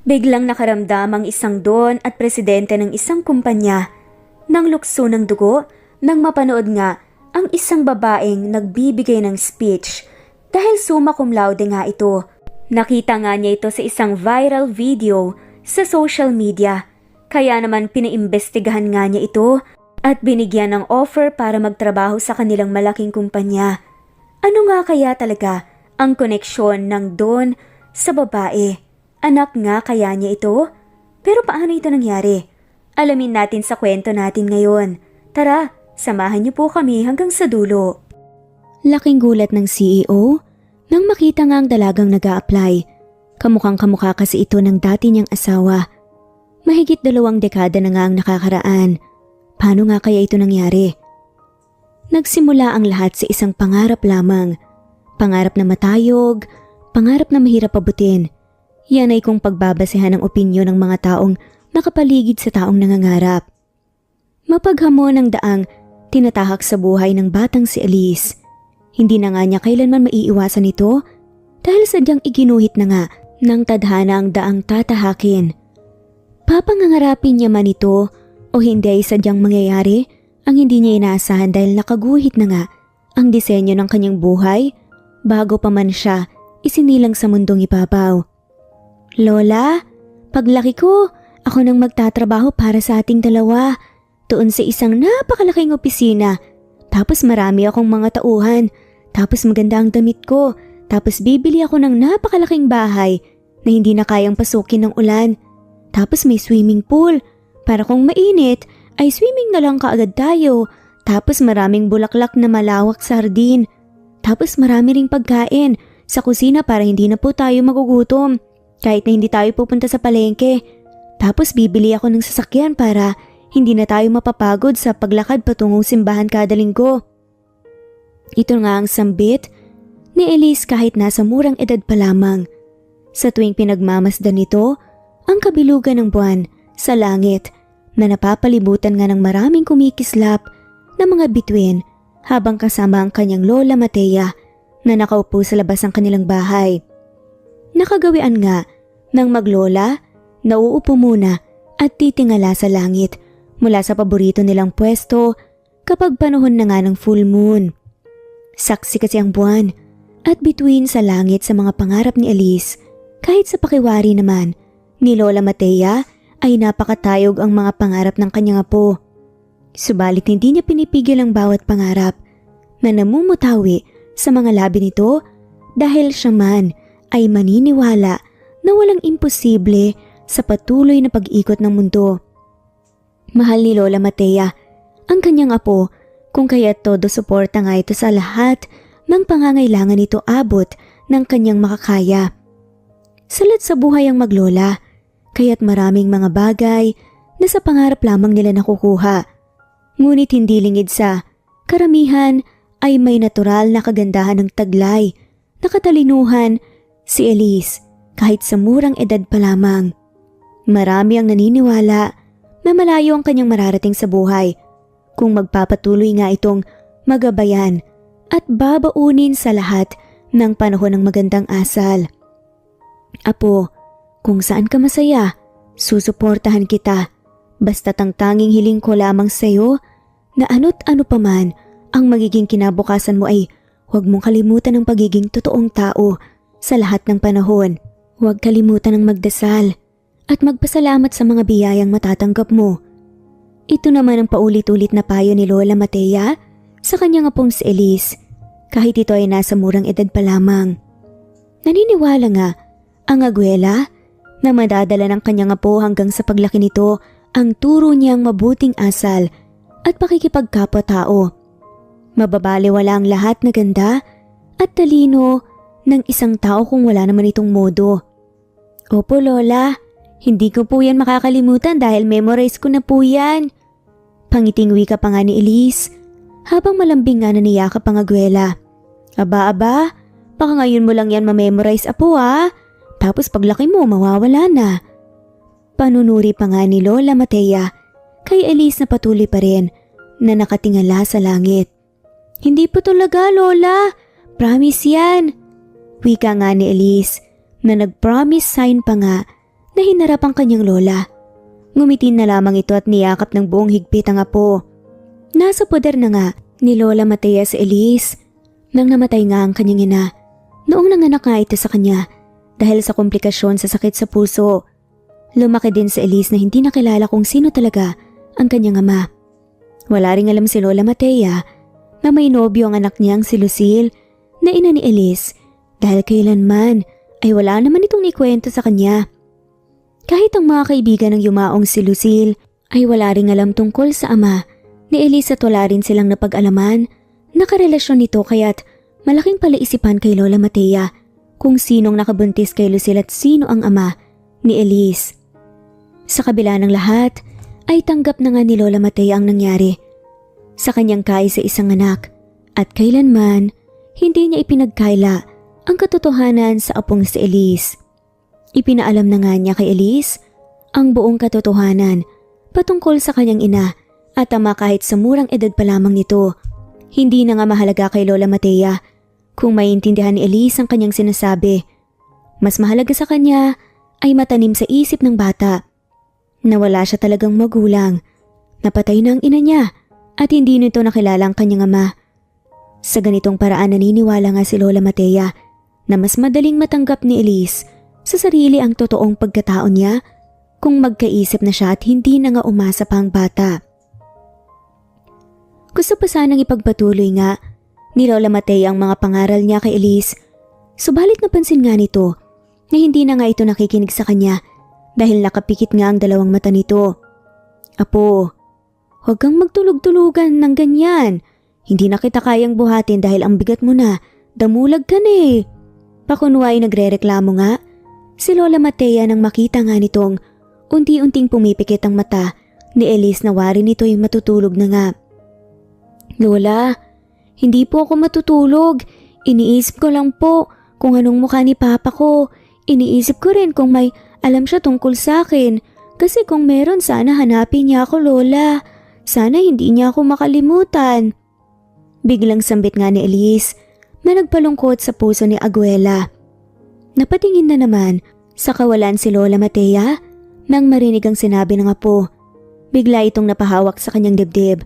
Biglang nakaramdam ang isang don at presidente ng isang kumpanya ng lukso ng dugo nang mapanood nga ang isang babaeng nagbibigay ng speech dahil summa cum laude nga ito. Nakita nga niya ito sa isang viral video sa social media, kaya naman pinaimbestigahan nga niya ito at binigyan ng offer para magtrabaho sa kanilang malaking kumpanya. Ano nga kaya talaga ang koneksyon ng don sa babae? Anak nga kaya niya ito? Pero paano ito nangyari? Alamin natin sa kwento natin ngayon. Tara, samahan niyo po kami hanggang sa dulo. Laking gulat ng CEO nang makita nga ang dalagang nag-a-apply. Kamukhang kamukha kasi ito ng dati niyang asawa. Mahigit 2 dekada na nga ang nakakaraan. Paano nga kaya ito nangyari? Nagsimula ang lahat sa isang pangarap lamang. Pangarap na matayog, pangarap na mahirap abutin. Yan ay kung pagbabasehan ng opinyon ng mga taong nakapaligid sa taong nangangarap. Mapaghamon ang daang tinatahak sa buhay ng batang si Elise. Hindi na nga niya kailanman maiiwasan ito dahil sadyang iginuhit na nga ng tadhana ang daang tatahakin. Papangangarapin niya man ito o hindi ay sadyang mangyayari ang hindi niya inaasahan dahil nakaguhit na nga ang disenyo ng kanyang buhay bago pa man siya isinilang sa mundong ibabaw. Lola, paglaki ko, ako nang magtatrabaho para sa ating dalawa. Doon sa isang napakalaking opisina. Tapos marami akong mga tauhan. Tapos maganda ang damit ko. Tapos bibili ako ng napakalaking bahay na hindi na kayang pasukin ng ulan. Tapos may swimming pool. Para kung mainit, ay swimming na lang kaagad tayo. Tapos maraming bulaklak na malawak sa hardin. Tapos marami ring pagkain sa kusina para hindi na po tayo magugutom. Kahit na hindi tayo pupunta sa palengke. Tapos bibili ako ng sasakyan para hindi na tayo mapapagod sa paglakad patungong simbahan kada linggo. Ito nga ang sambit ni Elise kahit nasa murang edad pa lamang. Sa tuwing pinagmamasdan nito, ang kabilugan ng buwan sa langit na napapalibutan nga ng maraming kumikislap na mga bituin habang kasama ang kanyang lola Matea na nakaupo sa labas ng kanilang bahay. Nakagawian nga ng maglola, nauupo muna at titingala sa langit mula sa paborito nilang pwesto kapag panahon na nga ng full moon. Saksi kasi ang buwan at bituin sa langit sa mga pangarap ni Elise kahit sa pakiwari naman ni Lola Matea ay napakatayog ang mga pangarap ng kanyang apo. Subalit hindi niya pinipigil ang bawat pangarap na namumutawi sa mga labi nito dahil siya man ay maniniwala na walang imposible sa patuloy na pag-ikot ng mundo. Mahal ni Lola Matea ang kanyang apo kung kaya todo suporta nga ito sa lahat ng pangangailangan nito abot ng kanyang makakaya. Salat sa buhay ang maglola kaya't maraming mga bagay na sa pangarap lamang nila nakukuha. Ngunit hindi lingid sa karamihan ay may natural na kagandahan ng taglay na katalinuhan si Elise kahit sa murang edad pa lamang. Marami ang naniniwala na malayo ang kanyang mararating sa buhay kung magpapatuloy nga itong magabayan at babaunin sa lahat ng panahon ng magandang asal. Apo, kung saan ka masaya, susuportahan kita. Basta't ang tanging hiling ko lamang sa iyo na ano't ano pa man ang magiging kinabukasan mo ay huwag mong kalimutan ang pagiging totoong tao sa lahat ng panahon. Huwag kalimutan ang magdasal at magpasalamat sa mga biyayang matatanggap mo. Ito naman ang paulit-ulit na payo ni Lola Matea sa kanyang apong si Elise kahit ito ay nasa murang edad pa lamang. Naniniwala nga ang agwela na madadala ng kanyang apo hanggang sa paglaki nito ang turo niyang mabuting asal at pakikipagkapwa-tao. Mababaliwala ang lahat na ganda at talino ng isang tao kung wala naman itong modo. Opo Lola, hindi ko po yan makakalimutan dahil memorize ko na po yan. Pangiting wika pa nga ni Elise habang malambing nga naniyakap ang agwela. Aba, baka ngayon mo lang yan mamemorize apo ha. Tapos paglaki mo mawawala na. Panunuri pa nga ni Lola Matea kay Elise na patuloy pa rin na nakatingala sa langit. Hindi po talaga Lola, promise yan. Wika nga ni Elise na nag-promise sign pa nga na hinarap ang kanyang lola. Ngumitin na lamang ito at niyakap ng buong higpit ang apo. Nasa poder na nga ni Lola Matea si Elise nang namatay nga ang kanyang ina. Noong nanganak nga ito sa kanya dahil sa komplikasyon sa sakit sa puso. Lumaki din si Elise na hindi nakilala kung sino talaga ang kanyang ama. Wala ring alam si Lola Matea na may nobyo ang anak niyang si Lucille na ina ni Elise dahil kailanman ay wala naman itong ikwento sa kanya. Kahit ang mga kaibigan ng yumaong si Lucille ay wala ring alam tungkol sa ama ni Elise at wala rin silang napag-alaman na karelasyon nito kaya't malaking palaisipan kay Lola Matea kung sinong nakabuntis kay Lucille at sino ang ama ni Elise. Sa kabila ng lahat ay tanggap na nga ni Lola Matea ang nangyari sa kanyang kaisa-isang anak at kailanman hindi niya ipinagkaila ang katotohanan sa apong si Elise. Ipinaalam na nga niya kay Elise ang buong katotohanan patungkol sa kanyang ina at ama kahit sa murang edad pa lamang nito. Hindi na nga mahalaga kay Lola Matea kung maintindihan ni Elise ang kanyang sinasabi. Mas mahalaga sa kanya ay matanim sa isip ng bata na wala siya talagang magulang. Napatay na ang ina niya at hindi nito nakilala ang kanyang ama. Sa ganitong paraan naniniwala nga si Lola Matea na mas madaling matanggap ni Elise sa sarili ang totoong pagkatao niya kung magkaisip na siya at hindi na nga umasa pa ang bata. Gusto pa sanang ipagpatuloy nga ni Lola Matea ang mga pangaral niya kay Elise, subalit napansin nga nito na hindi na nga ito nakikinig sa kanya dahil nakapikit nga ang dalawang mata nito. Apo, huwag kang magtulog-tulugan ng ganyan. Hindi na kita kayang buhatin dahil ang bigat mo na, damulag ka na eh. Pakunway nagrereklamo nga si Lola Matea nang makita nga nitong unti-unting pumipikit ang mata ni Elise na wari nito'y matutulog na nga. Lola, hindi po ako matutulog. Iniisip ko lang po kung anong mukha ni Papa ko. Iniisip ko rin kung may alam siya tungkol sa akin. Kasi kung meron sana hanapin niya ako, Lola. Sana hindi niya ako makalimutan. Biglang sambit nga ni Elise na nagpalungkot sa puso ni Aguela. Napatingin na naman sa kawalan si Lola Matea nang marinig ang sinabi ng apo. Bigla itong napahawak sa kanyang dibdib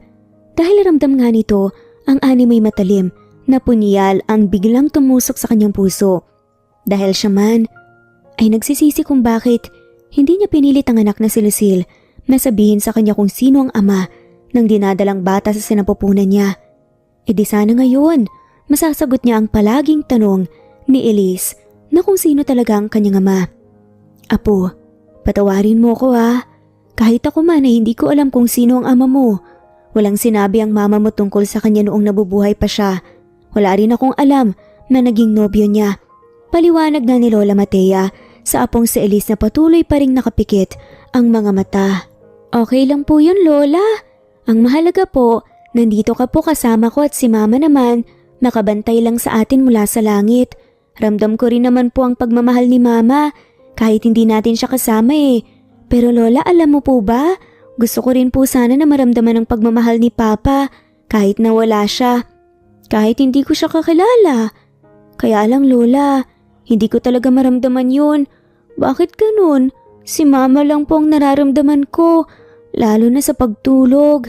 dahil ramdam nga nito ang animoy matalim na punyal ang biglang tumusok sa kanyang puso. Dahil siya man ay nagsisisi kung bakit hindi niya pinilit ang anak na si Lucille na sabihin sa kanya kung sino ang ama ng dinadalang bata sa sinapupunan niya. E di sana ngayon masasagot niya ang palaging tanong ni Elise na kung sino talaga ang kanyang ama. Apo, patawarin mo ko ha. Kahit ako man ay hindi ko alam kung sino ang ama mo. Walang sinabi ang mama mo tungkol sa kanya noong nabubuhay pa siya. Wala rin akong alam na naging nobyo niya. Paliwanag na ni Lola Matea sa apong si Elise na patuloy pa ring nakapikit ang mga mata. Okay lang po yun, Lola. Ang mahalaga po, nandito ka po kasama ko at si mama naman nakabantay lang sa atin mula sa langit. Ramdam ko rin naman po ang pagmamahal ni mama kahit hindi natin siya kasama eh. Pero Lola, alam mo po ba? Gusto ko rin po sana na maramdaman ang pagmamahal ni Papa kahit nawala siya. Kahit hindi ko siya kakilala. Kaya lang Lola, hindi ko talaga maramdaman yun. Bakit ganun? Si Mama lang po ang nararamdaman ko, lalo na sa pagtulog.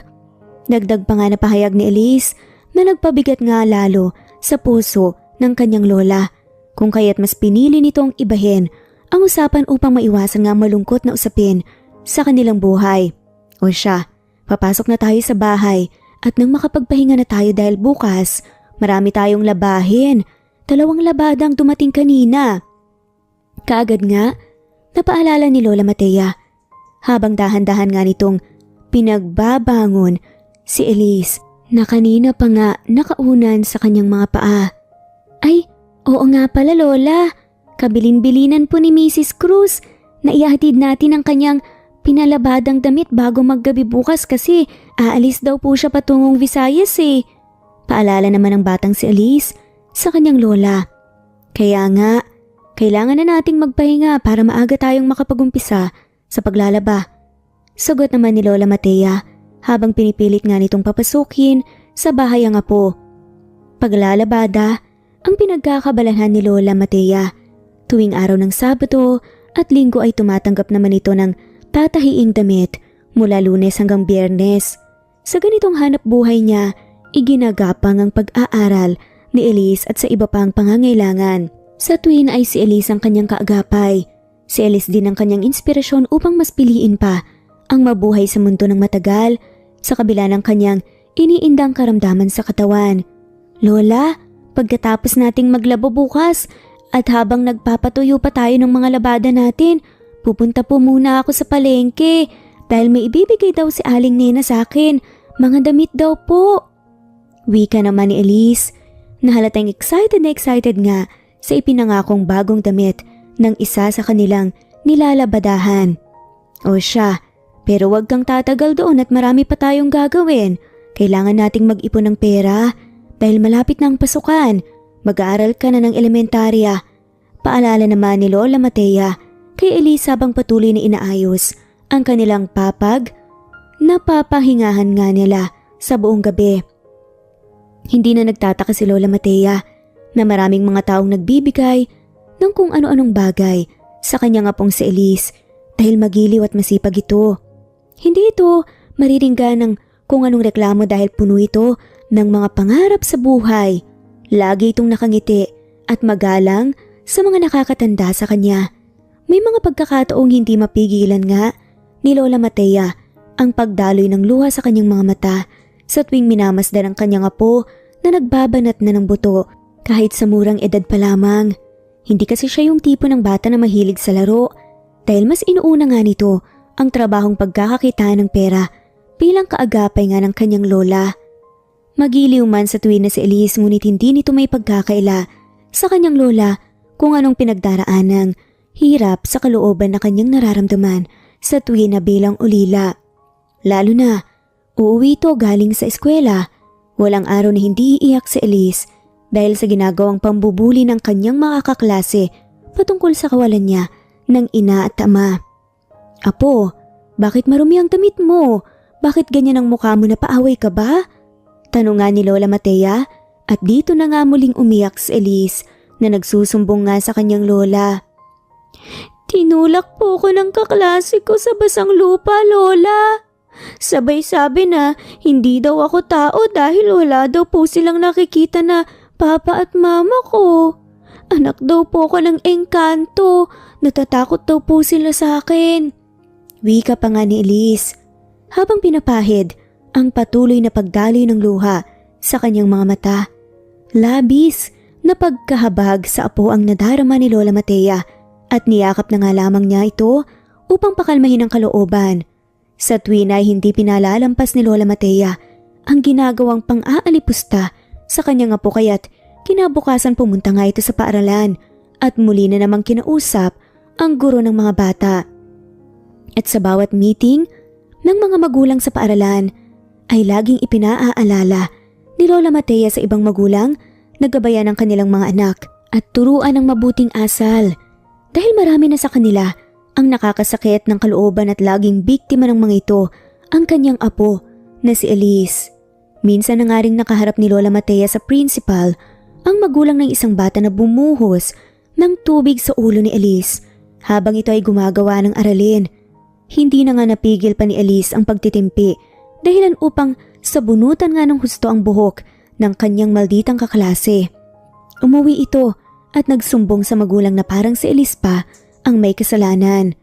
Dagdag pa nga na pahayag ni Elise na nagpabigat nga lalo sa puso ng kanyang lola. Kung kaya't mas pinili nitong ibahin ang usapan upang maiwasan nga malungkot na usapin sa kanilang buhay. O siya, papasok na tayo sa bahay at nang makapagpahinga na tayo dahil bukas marami tayong labahin. 2 labada ang dumating kanina. Kaagad nga, napaalala ni Lola Matea habang dahan-dahan nga nitong pinagbabangon si Elise na kanina pa nga nakaunan sa kanyang mga paa. Ay, oo nga pala Lola, kabilin-bilinan po ni Mrs. Cruz na ihatid natin ang kanyang pinalabadang damit bago maggabi bukas kasi aalis daw po siya patungong Visayas eh. Paalala naman ng batang si Elise sa kanyang lola. Kaya nga, kailangan na nating magpahinga para maaga tayong makapagumpisa sa paglalaba. Sagot naman ni Lola Matea habang pinipilit nga nitong papasukin sa bahay ang apo. Paglalabada ang pinagkakabalanhan ni Lola Matea tuwing araw ng Sabado at Linggo ay tumatanggap naman ito ng tatahiing damit mula Lunes hanggang Biyernes. Sa ganitong hanap buhay niya, iginagapang ang pag-aaral ni Elise at sa iba pang pangangailangan. Sa tuwin ay si Elise ang kanyang kaagapay. Si Elise din ang kanyang inspirasyon upang mas piliin pa ang mabuhay sa mundo ng matagal sa kabila ng kanyang iniindang karamdaman sa katawan. Lola, pagkatapos nating maglabo bukas at habang nagpapatuyo pa tayo ng mga labada natin, pupunta po muna ako sa palengke dahil may ibibigay daw si Aling Nena sa akin. Mga damit daw po. Wika naman ni Elise na halatang excited na excited nga sa ipinangakong bagong damit ng isa sa kanilang nilalabadahan. O siya, pero wag kang tatagal doon at marami pa tayong gagawin. Kailangan nating mag-ipon ng pera dahil malapit na ang pasukan. Mag-aaral ka na ng elementarya. Paalala naman ni Lola Matea kay Elise habang patuloy na inaayos ang kanilang papag. Napapahingahan nga nila sa buong gabi. Hindi na nagtataka si Lola Matea na maraming mga taong nagbibigay ng kung ano-anong bagay sa kanyang apong si Elise dahil magiliw at masipag ito. Hindi ito mariringgan ng kung anong reklamo dahil puno ito ng mga pangarap sa buhay. Lagi itong nakangiti at magalang sa mga nakakatanda sa kanya. May mga pagkakataong hindi mapigilan nga ni Lola Matea ang pagdaloy ng luha sa kanyang mga mata sa tuwing minamasdan ang kanyang apo na nagbabanat na ng buto kahit sa murang edad pa lamang. Hindi kasi siya yung tipo ng bata na mahilig sa laro dahil mas inuuna nga nito ang trabahong pagkakakitaan ng pera bilang kaagapay nga ng kanyang lola. Magiliw man sa tuwin na si Elise ngunit hindi nito may pagkakaila sa kanyang lola kung anong pinagdaraan ng hirap sa kalooban na kanyang nararamdaman sa tuwin na bilang ulila. Lalo na, uuwi ito galing sa eskwela. Walang araw na hindi iiyak si Elise dahil sa ginagawang pambubuli ng kanyang mga kaklase patungkol sa kawalan niya ng ina at ama. Apo, bakit marumi ang damit mo? Bakit ganyan ang mukha mo, na paaway ka ba? Tanong nga ni Lola Matea at dito na nga muling umiyak si Elise na nagsusumbong nga sa kanyang lola. Tinulak po ko ng kaklase ko sa basang lupa, Lola. Sabay sabi na hindi daw ako tao dahil wala daw po silang nakikita na papa at mama ko. Anak daw po ko ng engkanto, natatakot daw po sila sa akin. Wika pa nga ni Elise habang pinapahid ang patuloy na pagdaloy ng luha sa kanyang mga mata. Labis na pagkahabag sa apo ang nadarama ni Lola Matea at niyakap na nga lamang niya ito upang pakalmahin ang kalooban. Sa tuwin ay hindi pinalalampas ni Lola Matea ang ginagawang pang-aalipusta sa kanyang apo kaya't kinabukasan pumunta nga ito sa paaralan at muli na namang kinausap ang guro ng mga bata. At sa bawat meeting ng mga magulang sa paaralan ay laging ipinaaalala ni Lola Matea sa ibang magulang na gabayan ang kanilang mga anak at turuan ng mabuting asal dahil marami na sa kanila ang nakakasakit ng kalooban at laging biktima ng mga ito ang kanyang apo na si Elise. Minsan na nga ring nakaharap ni Lola Matea sa principal ang magulang ng isang bata na bumuhos ng tubig sa ulo ni Elise habang ito ay gumagawa ng aralin. Hindi na nga napigil pa ni Elise ang pagtitimpi dahilan upang sabunutan nga ng husto ang buhok ng kanyang malditang kaklase. Umuwi ito at nagsumbong sa magulang na parang si Elise pa ang may kasalanan.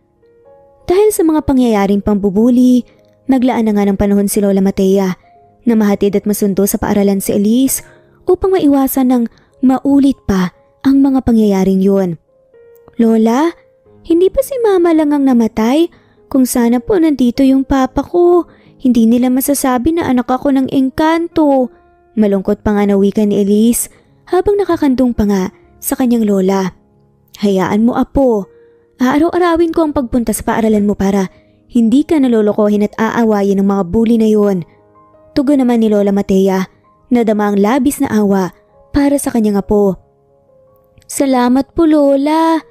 Dahil sa mga pangyayaring pambubuli, naglaan na nga ng panahon si Lola Matea na mahatid at masundo sa paaralan si Elise upang maiwasan ng maulit pa ang mga pangyayaring yun. Lola, hindi pa si Mama lang ang namatay? Kung sana po nandito yung papa ko, hindi nila masasabi na anak ako ng engkanto. Malungkot pa nga na wika ni Elise habang nakakandong pa nga sa kanyang lola. Hayaan mo, apo. Aaraw-arawin ko ang pagpunta sa paaralan mo para hindi ka nalolokohin at aawayin ng mga bully na yon. Tugon naman ni Lola Matea na dama ang labis na awa para sa kanyang apo. Salamat po, Lola.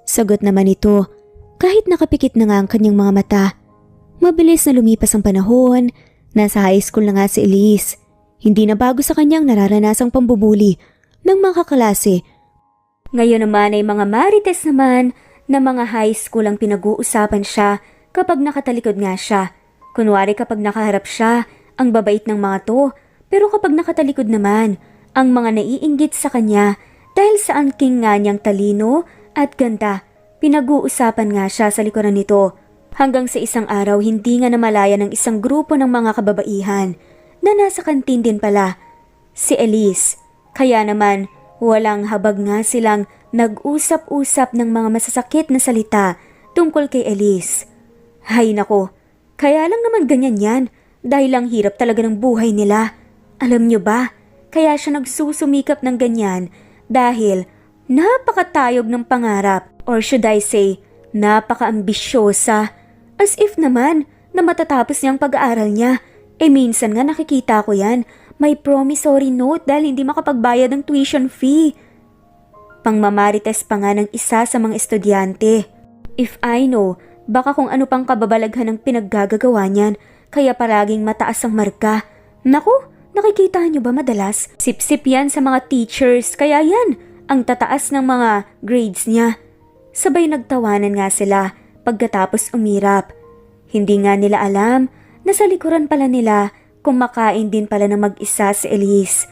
Sagot naman ito kahit nakapikit na nga ang kanyang mga mata. Mabilis na lumipas ang panahon, nasa high school na nga si Elise. Hindi na bago sa kanyang nararanasang pambubuli ng mga kaklase. Ngayon naman ay mga marites naman na mga high school ang pinag-uusapan siya kapag nakatalikod nga siya. Kunwari kapag nakaharap siya, ang babait ng mga to, pero kapag nakatalikod naman, ang mga naiinggit sa kanya dahil sa angking nga niyang talino at ganda, pinag-uusapan nga siya sa likuran nito. Hanggang sa isang araw hindi nga namalaya ng isang grupo ng mga kababaihan na nasa kantin din pala, si Elise. Kaya naman, walang habag nga silang nag-usap-usap ng mga masasakit na salita tungkol kay Elise. Hay nako, kaya lang naman ganyan yan dahil ang hirap talaga ng buhay nila. Alam nyo ba, kaya siya nagsusumikap ng ganyan dahil napakatayog ng pangarap, or should I say, napaka-ambisyosa. As if naman na matatapos niyang pag-aaral niya. Minsan nga nakikita ko yan, may promissory note dahil hindi makapagbayad ng tuition fee. Pangmamarites pa nga ng isa sa mga estudyante. If I know, baka kung ano pang kababalaghan ng pinaggagawa niyan, kaya paraging mataas ang marka. Naku, nakikita niyo ba madalas? Sip-sip yan sa mga teachers, kaya yan, ang tataas ng mga grades niya. Sabay nagtawanan nga sila pagkatapos umirap. Hindi nga nila alam na sa likuran pala nila kumakain din pala ng mag-isa si Elise.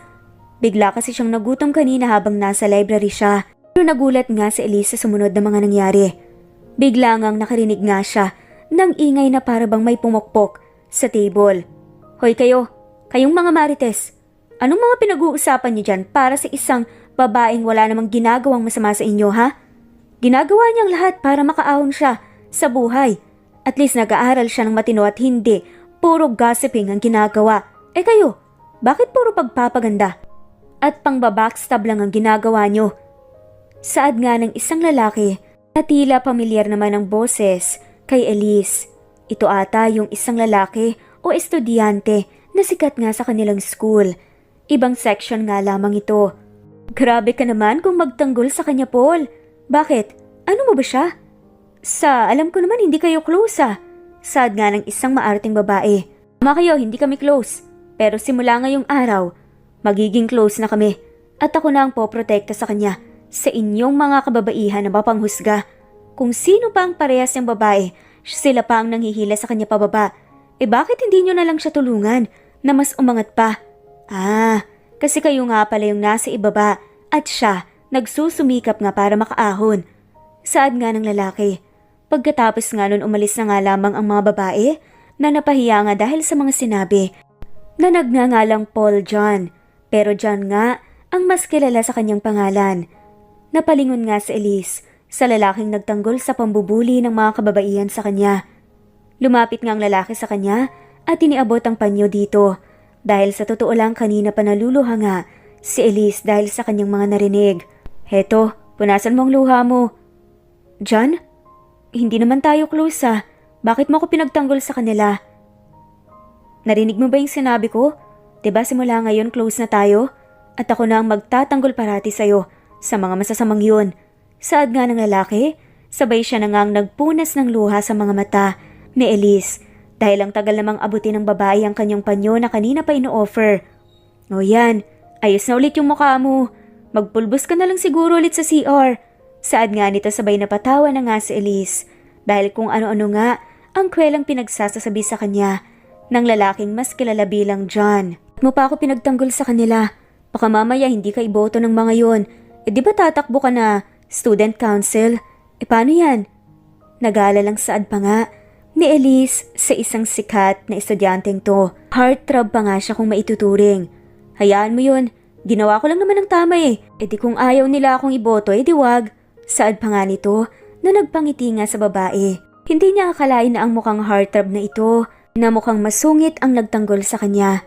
Bigla kasi siyang nagutom kanina habang nasa library siya. Pero nagulat nga si Elise sa sumunod na mga nangyari. Bigla ngang nakarinig nga siya ng ingay na para bang may pumokpok sa table. Hoy kayong mga marites, anong mga pinag-uusapan niyo dyan para sa isang babaeng wala namang ginagawang masama sa inyo, ha? Ginagawa niyang lahat para makaahon siya sa buhay. At least nag-aaral siya ng matino at hindi puro gossiping ang ginagawa. Kayo, bakit puro pagpapaganda? At pang-backstab lang ang ginagawa niyo? Saad nga ng isang lalaki na tila pamilyar naman ang boses kay Elise. Ito ata yung isang lalaki o estudyante na sikat nga sa kanilang school. Ibang section nga lamang ito. Grabe ka naman kung magtanggol sa kanya, Paul. Bakit? Ano mo ba siya? Alam ko naman hindi kayo close Saad nga ng isang maarting babae. Tama kayo, hindi kami close. Pero simula ngayong araw, magiging close na kami. At ako na ang poprotekta sa kanya, sa inyong mga kababaihan na mapanghusga. Kung sino pa ang parehas ng babae, sila pa ang nanghihila sa kanya pababa. Bakit hindi nyo na lang siya tulungan na mas umangat pa? Kasi kayo nga pala yung nasa ibaba at siya nagsusumikap nga para makaahon. Saad nga ng lalaki. Pagkatapos nga nun umalis na nga lamang ang mga babae na napahiya nga dahil sa mga sinabi na nagngangalang Paul John. Pero John nga ang mas kilala sa kanyang pangalan. Napalingon nga si Elise sa lalaking nagtanggol sa pambubuli ng mga kababaihan sa kanya. Lumapit nga ang lalaki sa kanya at iniabot ang panyo dito dahil sa totoo lang kanina pa naluluha nga si Elise dahil sa kanyang mga narinig. Heto, punasan mo ang luha mo. John? Hindi naman tayo close Bakit mo ako pinagtanggol sa kanila? Narinig mo ba yung sinabi ko? Diba simula ngayon close na tayo? At ako na ang magtatanggol parati sa'yo sa mga masasamang yun. Saad nga ng lalaki, sabay siya na ngang nagpunas ng luha sa mga mata ni Elise dahil ang tagal namang abutin ng babae ang kanyang panyo na kanina pa ino-offer. O yan, ayos na ulit yung mukha mo. Magpulbos ka na lang siguro ulit sa CR. Saad nga nito sabay napatawa na nga si Elise dahil kung ano-ano nga ang kwelang pinagsasasabi sa kanya ng lalaking mas kilala bilang John. Mo pa ako pinagtanggol sa kanila. Baka mamaya hindi ka iboto ng mga yon. Di ba tatakbo ka na student council? Paano yan? Nag-aalalang saad pa nga ni Elise sa isang sikat na estudyanteng to. Heartthrob pa nga siya kung maituturing. Hayaan mo yun. Ginawa ko lang naman ng tama di kung ayaw nila akong iboto di wag. Saad pa nga nito na nagpangiti nga sa babae. Hindi niya akalain na ang mukhang heartthrob na ito na mukhang masungit ang nagtanggol sa kanya.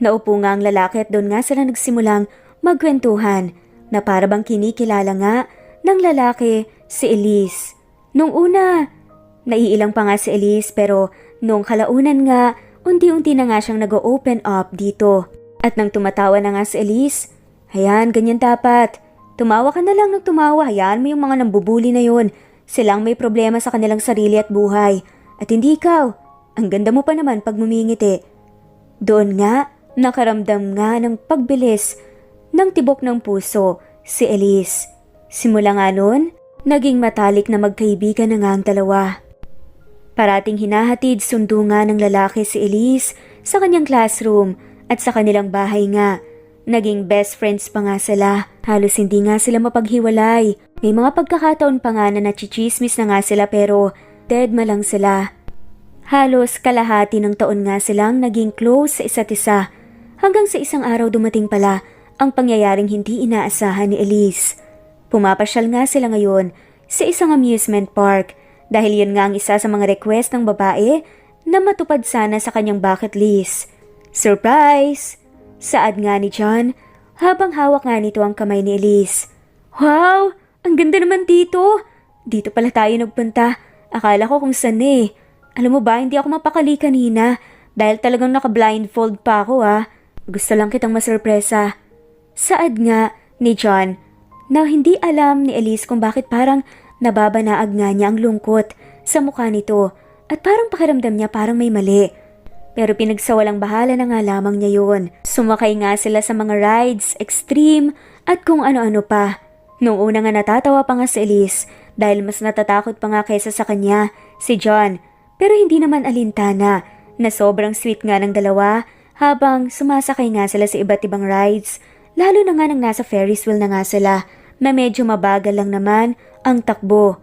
Naupo nga ang lalaki at doon nga sila nagsimulang magkwentuhan na para bang kinikilala nga ng lalaki si Elise. Nung una, naiilang pa nga si Elise pero nung kalaunan nga, unti-unti na nga siyang nag-open up dito. At nang tumatawa na nga si Elise, ayan, ganyan dapat. Tumawa ka na lang ng tumawa, hayaan mo yung mga nambubuli na yun. Silang may problema sa kanilang sarili at buhay. At hindi ikaw. Ang ganda mo pa naman pag mumingiti. Doon nga, nakaramdam nga ng pagbilis ng tibok ng puso si Elise. Simula nga noon, Naging matalik na magkaibigan na nga ang dalawa. Parating hinahatid sundo nga ng lalaki si Elise sa kanyang classroom at sa kanilang bahay nga. Naging best friends pa nga sila. Halos hindi nga sila mapaghiwalay. May mga pagkakataon pa nga na nachichismis na nga sila pero deadma lang sila. Halos kalahati ng taon nga silang naging close sa isa't isa. Hanggang sa isang araw dumating pala ang pangyayaring hindi inaasahan ni Elise. Pumapasyal nga sila ngayon sa isang amusement park dahil yun nga ang isa sa mga request ng babae na matupad sana sa kanyang bucket list. Surprise! Saad nga ni John habang hawak nga nito ang kamay ni Elise. Wow! Ang ganda naman dito! Dito pala tayo nagpunta. Akala ko kung saan eh. Alam mo ba, hindi ako mapakali kanina dahil talagang naka-blindfold pa ako Gusto lang kitang masurpresa. Saad nga ni John na hindi alam ni Elise kung bakit parang nababanaag nga niya ang lungkot sa mukha nito at parang pakiramdam niya parang may mali. Pero pinagsawalang bahala na nga lamang niya yun. Sumakay nga sila sa mga rides, extreme at kung ano-ano pa. Nung una nga natatawa pa nga si Elise dahil mas natatakot pa nga kaysa sa kanya si John. Pero hindi naman alintana na sobrang sweet nga ng dalawa habang sumasakay nga sila sa iba't ibang rides. Lalo na nga nang nasa Ferris wheel na nga sila na medyo mabagal lang naman ang takbo.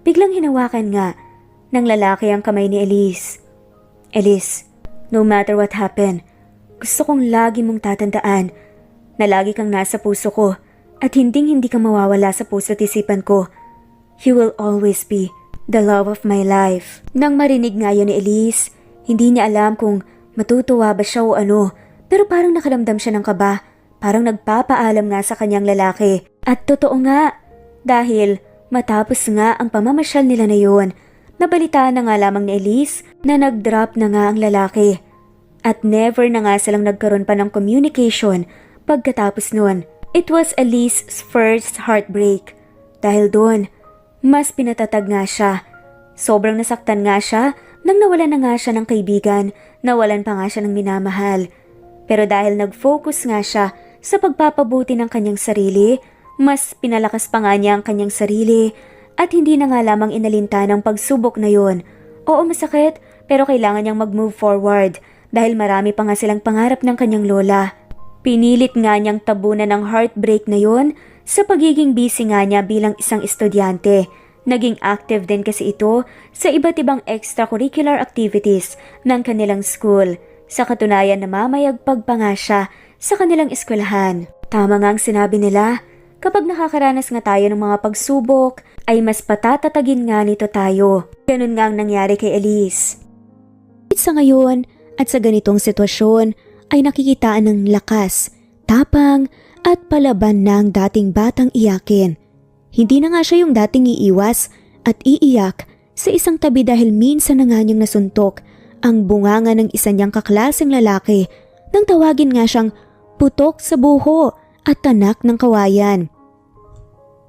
Biglang hinawakan nga ng lalaki ang kamay ni Elise. Elise, no matter what happened, gusto kong lagi mong tatandaan na lagi kang nasa puso ko at hindi ka mawawala sa puso't isipan ko. You will always be the love of my life. Nang marinig nga yun ni Elise, hindi niya alam kung matutuwa ba siya o ano, pero parang nakaramdam siya ng kaba, parang nagpapaalam nga sa kanyang lalaki. At totoo nga, dahil matapos nga ang pamamasyal nila na yun, nabalitaan na nga lamang ni Elise na nag-drop na nga ang lalaki. At never na nga silang nagkaroon pa ng communication pagkatapos nun. It was Elise's first heartbreak. Dahil doon, mas pinatatag nga siya. Sobrang nasaktan nga siya nang nawalan na nga siya ng kaibigan, nawalan pa nga siya ng minamahal. Pero dahil nag-focus nga siya sa pagpapabuti ng kanyang sarili, mas pinalakas pa nga niya ang kanyang sarili at hindi na nga lamang inalinta ng pagsubok na yon. Oo, masakit, pero kailangan niyang mag-move forward dahil marami pa nga silang pangarap ng kanyang lola. Pinilit nga niyang tabunan ng heartbreak na yon sa pagiging busy nga niya bilang isang estudyante. Naging active din kasi ito sa iba't ibang extracurricular activities ng kanilang school. Sa katunayan namamayagpag pa nga siya sa kanilang eskwelahan. Tama nga ang sinabi nila, kapag nakakaranas nga tayo ng mga pagsubok, ay mas patatatagin nga nito tayo. Ganun nga ang nangyari kay Elise. Sa ngayon at sa ganitong sitwasyon ay nakikitaan ng lakas, tapang at palaban ng dating batang iyakin. Hindi na nga siya yung dating iiwas at iiyak sa isang tabi dahil minsan na nga niyang nasuntok ang bunganga ng isa niyang kaklaseng lalaki nang tawagin nga siyang putok sa buho at tanak ng kawayan.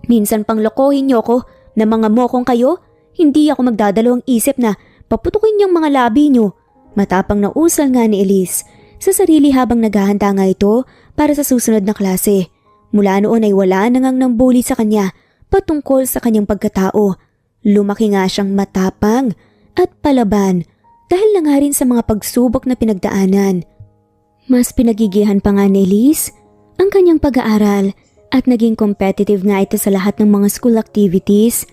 Minsan pang lokohin niyo ko na mga mokong kayo, hindi ako magdadalawang isip na paputukin niyang mga labi niyo. Matapang na usal nga ni Elise sa sarili habang naghahanda nga ito para sa susunod na klase. Mula noon ay wala na ngang nambuli sa kanya patungkol sa kanyang pagkatao. Lumaki nga siyang matapang at palaban dahil na nga rin sa mga pagsubok na pinagdaanan. Mas pinagigihan pa nga ni Elise ang kanyang pag-aaral at naging competitive nga ito sa lahat ng mga school activities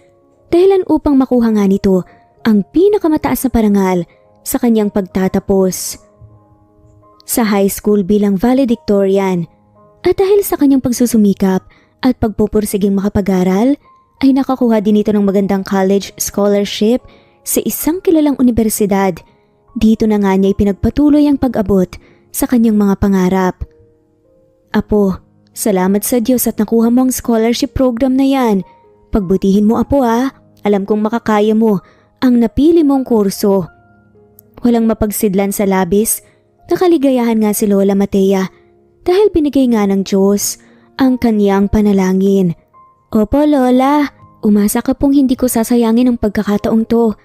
dahilan upang makuha nga nito ang pinakamataas na parangal sa kanyang pagtatapos sa high school bilang valedictorian. At dahil sa kanyang pagsusumikap at pagpupursiging makapag-aral, ay nakakuha din ito ng magandang college scholarship sa isang kilalang universidad. Dito na nga niya ipinagpatuloy ang pag-abot sa kanyang mga pangarap. Apo, salamat sa Diyos at nakuha mo ang scholarship program na yan. Pagbutihin mo, Apo, alam kong makakaya mo ang napili mong kurso. Walang mapagsidlan sa labis, nakaligayahan nga si Lola Matea dahil binigay nga ng Diyos ang kanyang panalangin. Opo, Lola, umasa ka pong hindi ko sasayangin ang pagkakataong to.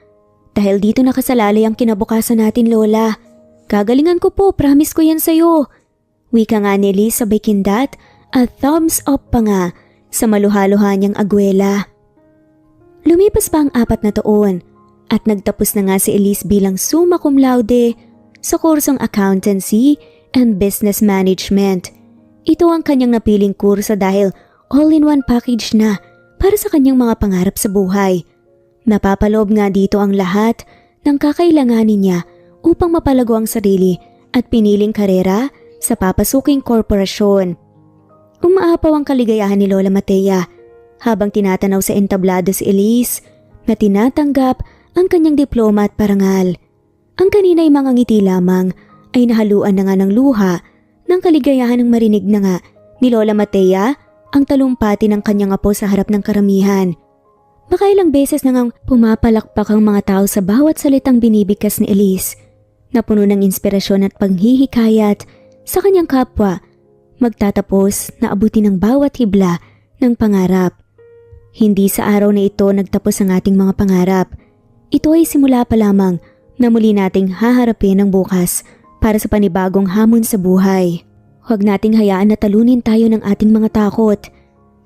Dahil dito nakasalalay ang kinabukasan natin, Lola. Gagalingan ko po, promise ko yan sa'yo. Wika nga ni Elise sabay kindat at thumbs up pa nga sa maluhaluha niyang agwela. Lumipas pa ang 4 na taon at nagtapos na nga si Elise bilang summa cum laude sa kursong Accountancy and Business Management. Ito ang kanyang napiling kurso dahil all-in-one package na para sa kanyang mga pangarap sa buhay. Napapaloob nga dito ang lahat ng kakailanganin niya upang mapalago ang sarili at piniling karera sa papasuking korporasyon. Umaapaw ang kaligayahan ni Lola Matea habang tinatanaw sa entablado si Elise na tinatanggap ang kanyang diploma at parangal. Ang kanina'y mga ngiti lamang ay nahaluan na nga ng luha ng kaligayahan ng marinig na nga ni Lola Matea ang talumpati ng kanyang apo sa harap ng karamihan. Makailang beses na ngang pumapalakpak ang mga tao sa bawat salitang binibigkas ni Elise na puno ng inspirasyon at panghihikayat sa kanyang kapwa, magtatapos na abutin ang bawat hibla ng pangarap. Hindi sa araw na ito nagtapos ang ating mga pangarap. Ito ay simula pa lamang na muli nating haharapin ang bukas para sa panibagong hamon sa buhay. Huwag nating hayaan na talunin tayo ng ating mga takot.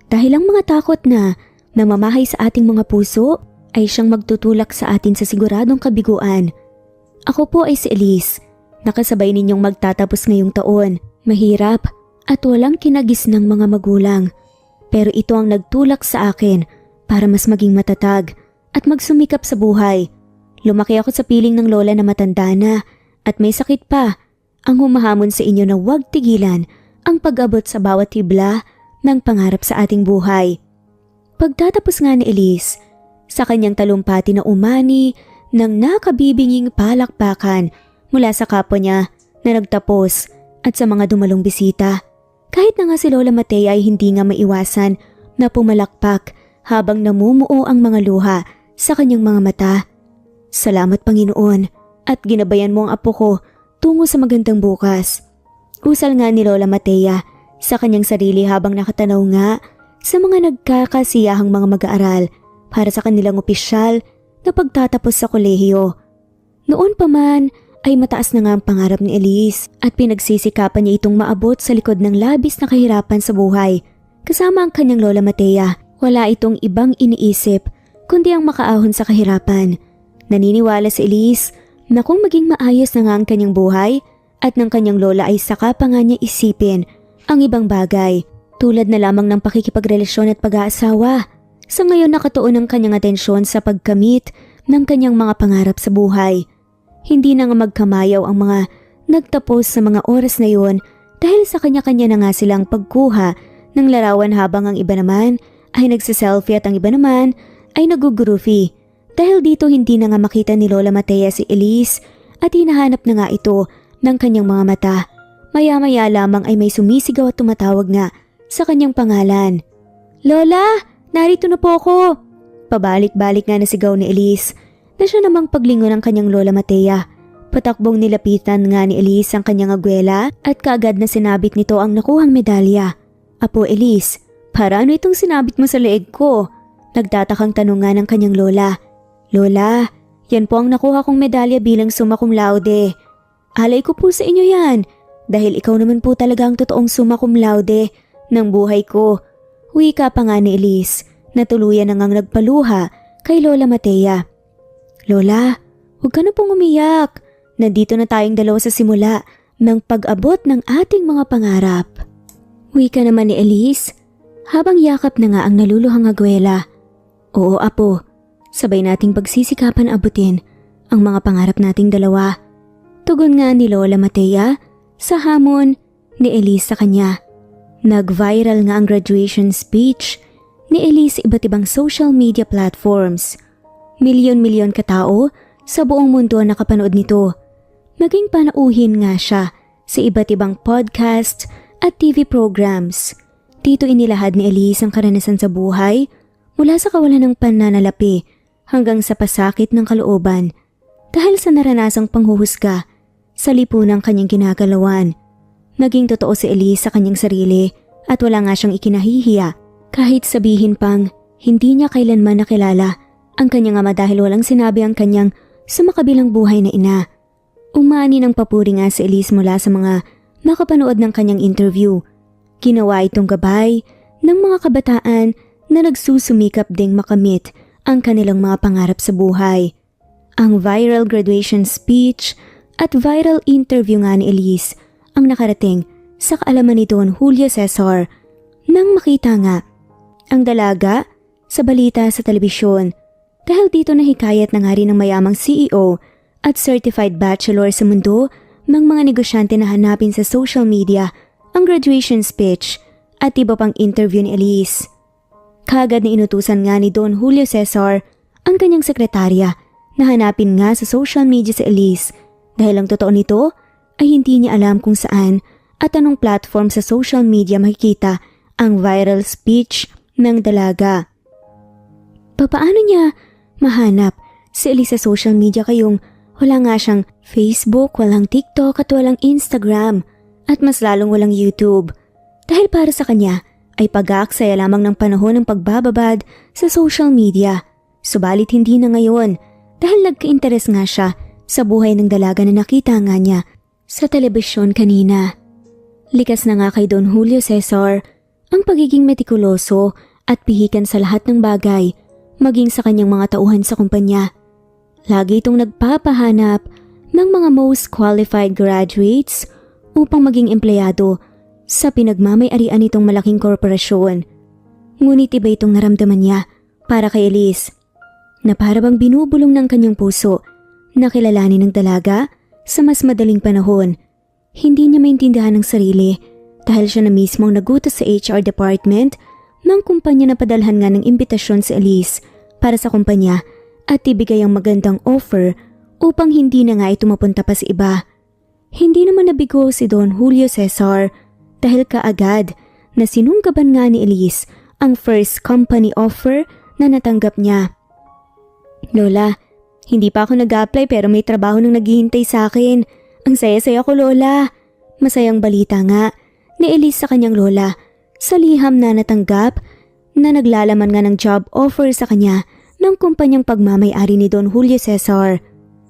Dahil ang mga takot na namamahay sa ating mga puso ay siyang magtutulak sa atin sa siguradong kabiguan. Ako po ay si Elise, nakasabay ninyong magtatapos ngayong taon. Mahirap at walang kinagis ng mga magulang. Pero ito ang nagtulak sa akin para mas maging matatag at magsumikap sa buhay. Lumaki ako sa piling ng lola na matanda na at may sakit pa, ang humahamon sa inyo na huwag tigilan ang pag-abot sa bawat hibla ng pangarap sa ating buhay. Pagtatapos nga ni Elise, sa kanyang talumpati na umani ng nakabibinging palakpakan mula sa kapwa niya na nagtapos at sa mga dumalong bisita. Kahit na nga si Lola Matea ay hindi nga maiwasan na pumalakpak habang namumuo ang mga luha sa kanyang mga mata. Salamat Panginoon at ginabayan mo ang apo ko tungo sa magandang bukas. Usal nga ni Lola Matea sa kanyang sarili habang nakatanaw nga sa mga nagkakasiyahang mga mag-aaral para sa kanilang opisyal na pagtatapos sa kolehiyo. Noon pa man ay mataas na nga ang pangarap ni Elise at pinagsisikapan niya itong maabot sa likod ng labis na kahirapan sa buhay. Kasama ang kanyang Lola Matea, wala itong ibang iniisip kundi ang makaahon sa kahirapan. Naniniwala si Elise na kung maging maayos na nga ang kanyang buhay at ng kanyang lola ay saka pa nga niya isipin ang ibang bagay tulad na lamang ng pakikipagrelasyon at pag-aasawa. Sa ngayon nakatuon ang kanyang atensyon sa pagkamit ng kanyang mga pangarap sa buhay. Hindi na nga magkamayaw ang mga nagtapos sa mga oras na yon dahil sa kanya-kanya na nga silang pagkuha ng larawan habang ang iba naman ay nagsiselfie at ang iba naman ay nagugurufi. Dahil dito hindi na nga makita ni Lola Matea si Elise at hinahanap na nga ito ng kanyang mga mata. Maya-maya lamang ay may sumisigaw at tumatawag nga sa kanyang pangalan. Lola! Narito na po ako! Pabalik-balik nga nasigaw ni Elise na siya namang paglingon ng kanyang Lola Matea. Patakbong nilapitan nga ni Elise ang kanyang agwela at kaagad na sinabit nito ang nakuhang medalya. Apo Elise, para ano itong sinabit mo sa leeg ko? Nagtatakang tanong nga ng kanyang lola. Lola, yan po ang nakuha kong medalya bilang summa cum laude. Alay ko po sa inyo yan dahil ikaw naman po talaga ang totoong summa cum laude ng buhay ko. Wika pa nga ni Elise na tuluyan na ngang nagpaluha kay Lola Matea. Lola, huwag ka na pong umiyak. Nandito na tayong dalawa sa simula ng pag-abot ng ating mga pangarap. Wika naman ni Elise habang yakap na nga ang naluluhang agwela. Oo apo, sabay nating pagsisikapan abutin ang mga pangarap nating dalawa. Tugon nga ni Lola Matea sa hamon ni Elise sa kanya. Nag-viral nga ang graduation speech ni Elise sa iba't ibang social media platforms. Milyon-milyon katao sa buong mundo ang nakapanood nito. Naging panauhin nga siya sa iba't ibang podcast at TV programs. Dito inilahad ni Elise ang karanasan sa buhay mula sa kawalan ng pananalapi hanggang sa pasakit ng kalooban dahil sa naranasang panghuhusga sa lipunang kanyang ginagalawan. Naging totoo si Elise sa kanyang sarili at wala nga siyang ikinahihiya kahit sabihin pang hindi niya kailanman nakilala ang kanyang ama dahil walang sinabi ang kanyang sumakabilang buhay na ina. Umani ng papuri nga si Elise mula sa mga nakapanood ng kanyang interview. Ginawa itong gabay ng mga kabataan na nagsusumikap ding makamit ang kanilang mga pangarap sa buhay. Ang viral graduation speech at viral interview nga ni Elise ang nakarating sa kaalaman ni Don Julio Cesar nang makita nga ang dalaga sa balita sa telebisyon. Dahil dito nahikayat na nga rin ng mayamang CEO at certified bachelor sa mundo ng mga negosyante na hanapin sa social media ang graduation speech at iba pang interview ni Elise. Kaagad na inutusan nga ni Don Julio Cesar ang kanyang sekretarya na hanapin nga sa social media si Elise dahil ang totoo nito ay hindi niya alam kung saan at anong platform sa social media makikita ang viral speech ng dalaga. Papaano niya mahanap si Elise sa social media kayong wala nga siyang Facebook, walang TikTok at walang Instagram at mas lalong walang YouTube? Dahil para sa kanya ay pag-aaksaya lamang ng panahon ng pagbababad sa social media. Subalit hindi na ngayon dahil nagka-interes nga siya sa buhay ng dalaga na nakita nga niya sa telebisyon kanina. Likas na nga kay Don Julio Cesar ang pagiging metikuloso at pihikan sa lahat ng bagay, maging sa kanyang mga tauhan sa kumpanya. Lagi itong nagpapahanap ng mga most qualified graduates upang maging empleyado sa pinagmamay-arian nitong malaking korporasyon. Ngunit iba itong naramdaman niya para kay Elise, na para bang binubulong ng kanyang puso na kilalanin ng dalaga sa mas madaling panahon. Hindi niya maintindihan ang sarili dahil siya na mismo ang nagutos sa HR department ng kumpanya na padalhan nga ng imbitasyon si Elise para sa kumpanya at ibigay ang magandang offer upang hindi na nga ito mapunta pa sa iba. Hindi naman nabigo si Don Julio Cesar dahil kaagad na sinunggaban nga ni Elise ang first company offer na natanggap niya. Lola, hindi pa ako nag-apply pero may trabaho nang naghihintay sa akin. Ang saya-saya ko, Lola. Masayang balita nga ni Elise sa kanyang lola sa liham na natanggap na naglalaman nga ng job offer sa kanya ng kumpanyang pagmamay-ari ni Don Julio Cesar.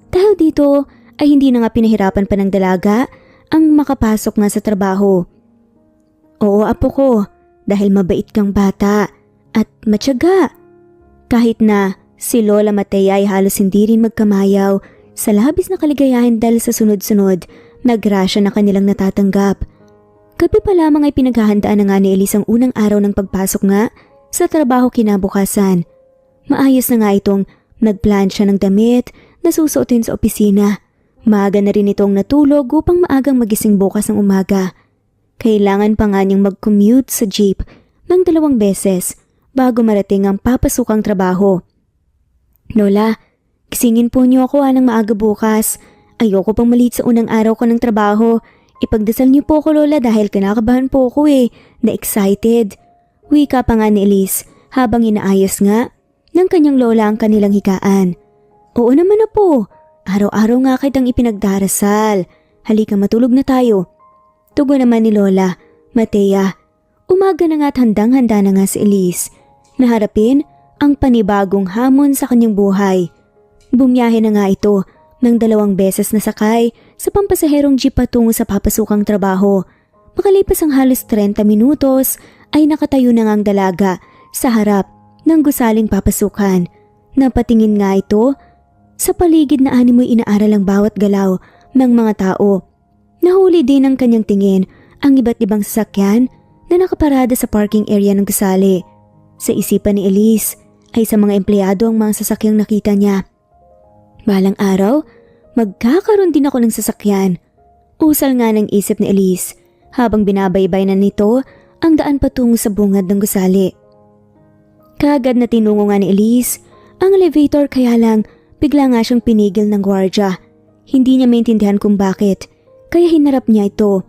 Dahil dito ay hindi na nga pinahirapan pa ng dalaga ang makapasok nga sa trabaho. Oo, apo ko, dahil mabait kang bata at matyaga. Kahit na si Lola Matea ay halos hindi rin magkamayaw sa labis na kaligayahan dahil sa sunod-sunod na grasya na kanilang natatanggap. Gabi pa lamang ay pinaghahandaan na nga ni Elise ang unang araw ng pagpasok nga sa trabaho kinabukasan. Maayos na nga itong nagplansya ng damit na susuotin sa opisina. Maaga na rin itong natulog upang maagang magising bukas ng umaga. Kailangan pa nga niyang mag-commute sa jeep ng 2 beses bago marating ang papasukang trabaho. Lola, gisingin po niyo ako ng maaga bukas. Ayoko pang malit sa unang araw ko ng trabaho. Ipagdasal niyo po ako, Lola, dahil kinakabahan po ako na-excited. Wika pa nga ni Elise habang inaayos nga ng kanyang lola ang kanilang higaan. Oo naman na po, araw-araw nga kitang ipinagdarasal. Halika, matulog na tayo. Tugon naman ni Lola Matea. Umaga na nga at handang-handa na nga si Elise na harapin ang panibagong hamon sa kanyang buhay. Bumiyahe na nga ito ng 2 beses na sakay sa pampasaherong jeep patungo sa papasukang trabaho. Makalipas ang halos 30 minutos ay nakatayo na nga ang dalaga sa harap ng gusaling papasukan. Napatingin nga ito sa paligid na animoy inaaral ang bawat galaw ng mga tao. Nahuli din ng kanyang tingin ang iba't ibang sasakyan na nakaparada sa parking area ng gusali. Sa isipan ni Elise ay sa mga empleyado ang mga sasakyang nakita niya. Balang araw, magkakaroon din ako ng sasakyan. Usal nga ng isip ni Elise habang binabaybay na nito ang daan patungo sa bungad ng gusali. Kaagad na tinungo nga ni Elise ang elevator kaya lang bigla nga siyang pinigil ng gwardya. Hindi niya maintindihan kung bakit, kaya hinarap niya ito.